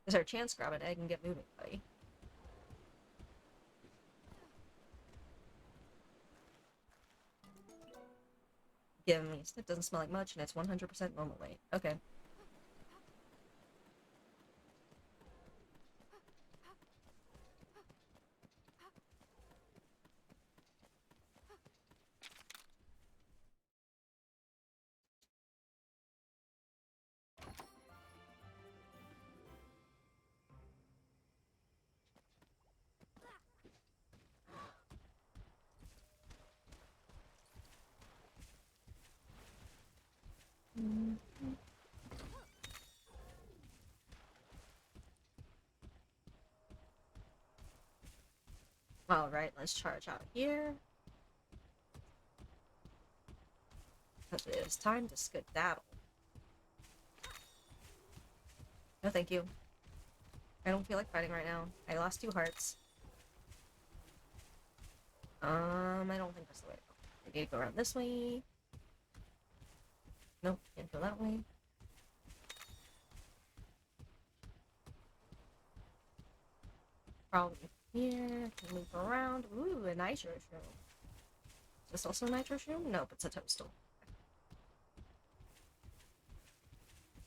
There's our chance to grab an egg and get moving, buddy. Give me. It doesn't smell like much, and it's 100% normal weight. Okay. Alright, let's charge out here. It is time to skedaddle. No, thank you. I don't feel like fighting right now. I lost 2 hearts. I don't think that's the way to go. I need to go around this way. Nope, can't go that way. Probably here. Can move around. Ooh, a nitro shroom. Is this also a nitro shroom? Nope, it's a toadstool.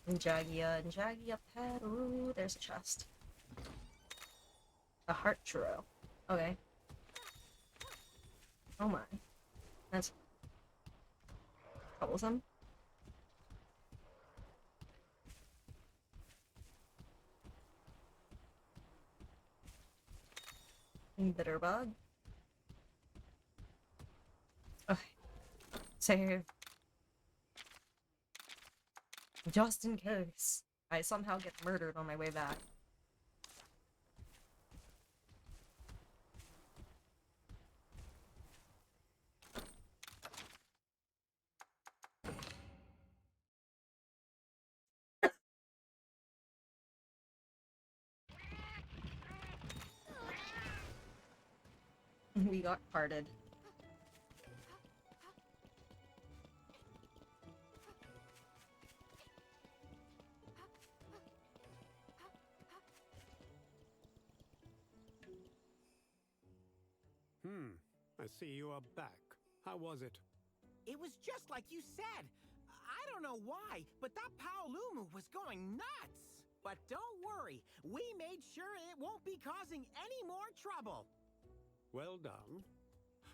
And Jagia pet. Ooh, there's a chest. A heart churro. Okay. Oh my. That's troublesome. Bitterbug. Okay. Save. Just in case I somehow get murdered on my way back. We got parted. I see you are back. How was it? It was just like you said. I don't know why, but that Paolumu was going nuts. But don't worry, we made sure it won't be causing any more trouble. Well done.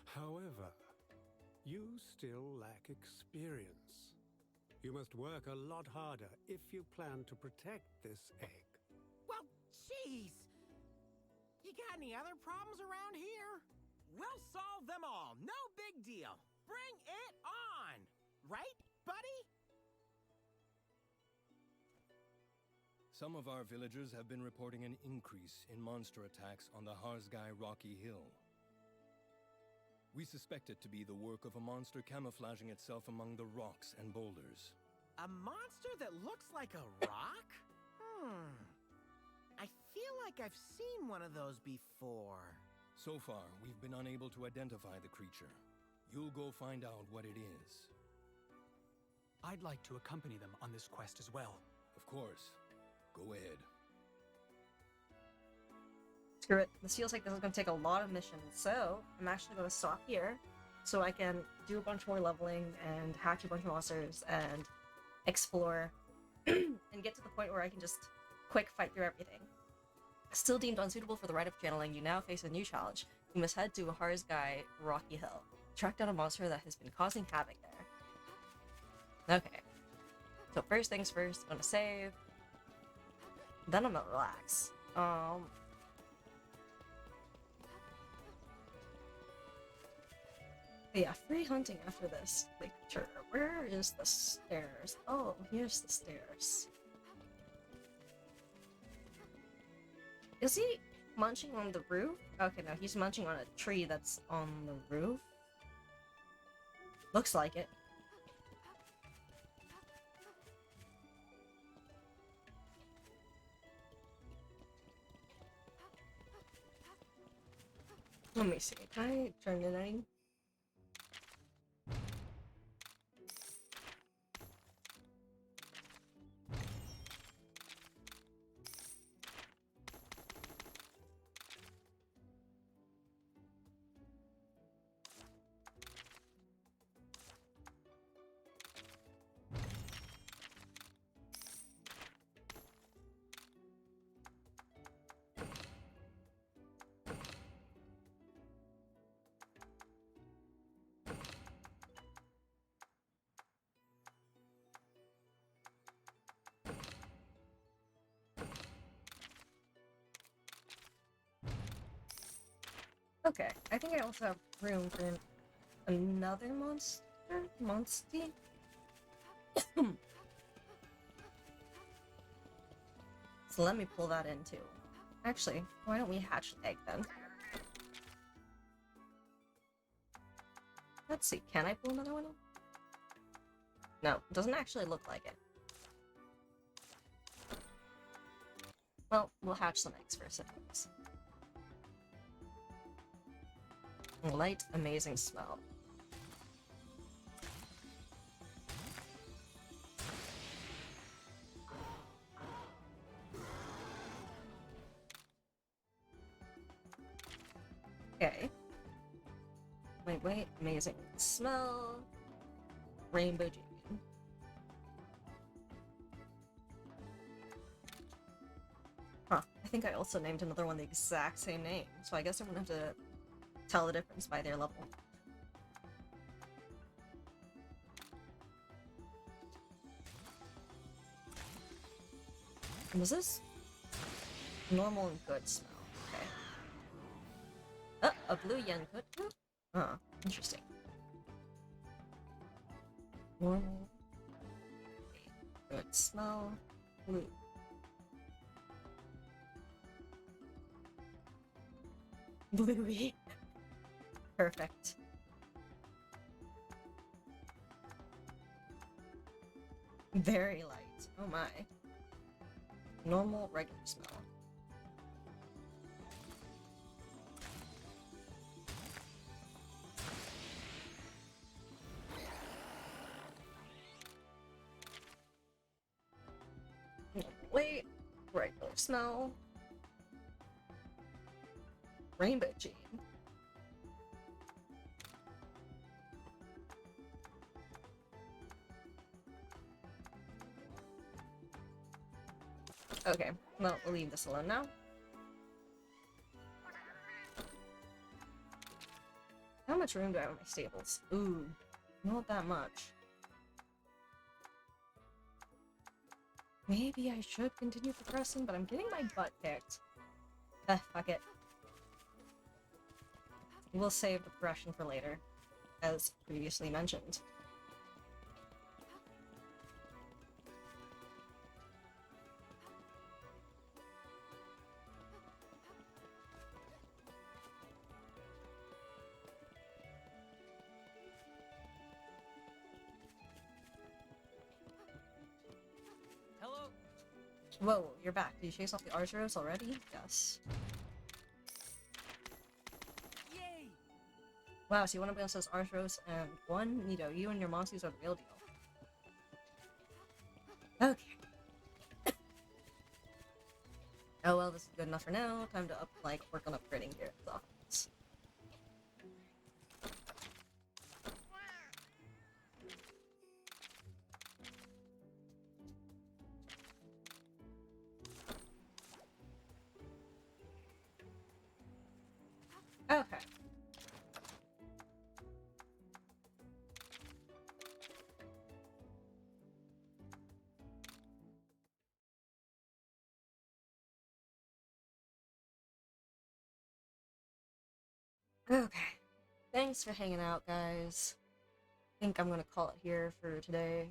However, you still lack experience. You must work a lot harder if you plan to protect this egg. Well, jeez. You got any other problems around here? We'll solve them all. No big deal. Bring it on. Right, buddy? Some of our villagers have been reporting an increase in monster attacks on the Harzgai Rocky Hill. We suspect it to be the work of a monster camouflaging itself among the rocks and boulders. A monster that looks like a rock? I feel like I've seen one of those before. So far, we've been unable to identify the creature. You'll go find out what it is. I'd like to accompany them on this quest as well. Of course. Go ahead. Screw it. This feels like this is going to take a lot of missions, so I'm actually going to stop here so I can do a bunch more leveling and hatch a bunch of monsters and explore and get to the point where I can just quick fight through everything. Still deemed unsuitable for the rite of channeling, you now face a new challenge. You must head to Harzgai Rocky Hill. Track down a monster that has been causing havoc there. Okay. So first things first, I'm gonna save. Then I'm gonna relax. Yeah, free hunting after this. Like, sure. Where is the stairs? Oh, here's the stairs. Is he munching on the roof? Okay, no, he's munching on a tree that's on the roof. Looks like it. Let me see. Can I turn it in? Okay, I think I also have room for another monster? Monsty? So let me pull that in too. Actually, why don't we hatch the egg then? Let's see, can I pull another one in? No, it doesn't actually look like it. Well, we'll hatch some eggs first, anyways. Light, amazing smell. Okay. Wait, amazing smell. Rainbow Jane. Huh, I think I also named another one the exact same name, so I guess I'm gonna have to tell the difference by their level. And was this normal and good smell? Okay. A blue Yenkut. Huh, interesting. Normal. Good smell. Blue. Bluey. Perfect. Very light. Oh my. Normal, regular smell. Wait. Regular smell. Rainbow Jane. Okay, well, we'll leave this alone now. How much room do I have in my stables? Ooh, not that much. Maybe I should continue progressing, but I'm getting my butt kicked. Fuck it. We'll save the progression for later, as previously mentioned. Hello. Whoa, you're back. Did you chase off the Archeros already? Yes. Yay! Wow, so you went up against those Archeros and won? Neato, you and your monsters are the real deal. Okay. Oh well, this is good enough for now. Time to work on upgrading gear. Okay. Okay. Thanks for hanging out, guys. I think I'm gonna call it here for today.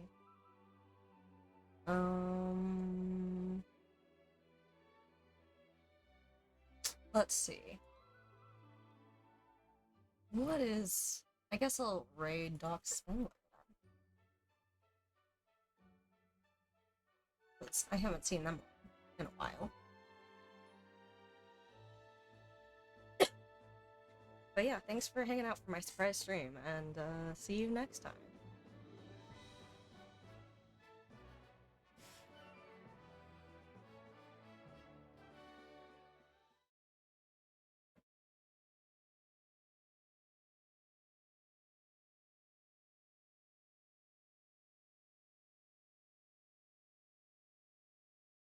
Let's see. What is... I guess I'll raid Doc Spengler. Because I haven't seen them in a while. But yeah, thanks for hanging out for my surprise stream, and see you next time.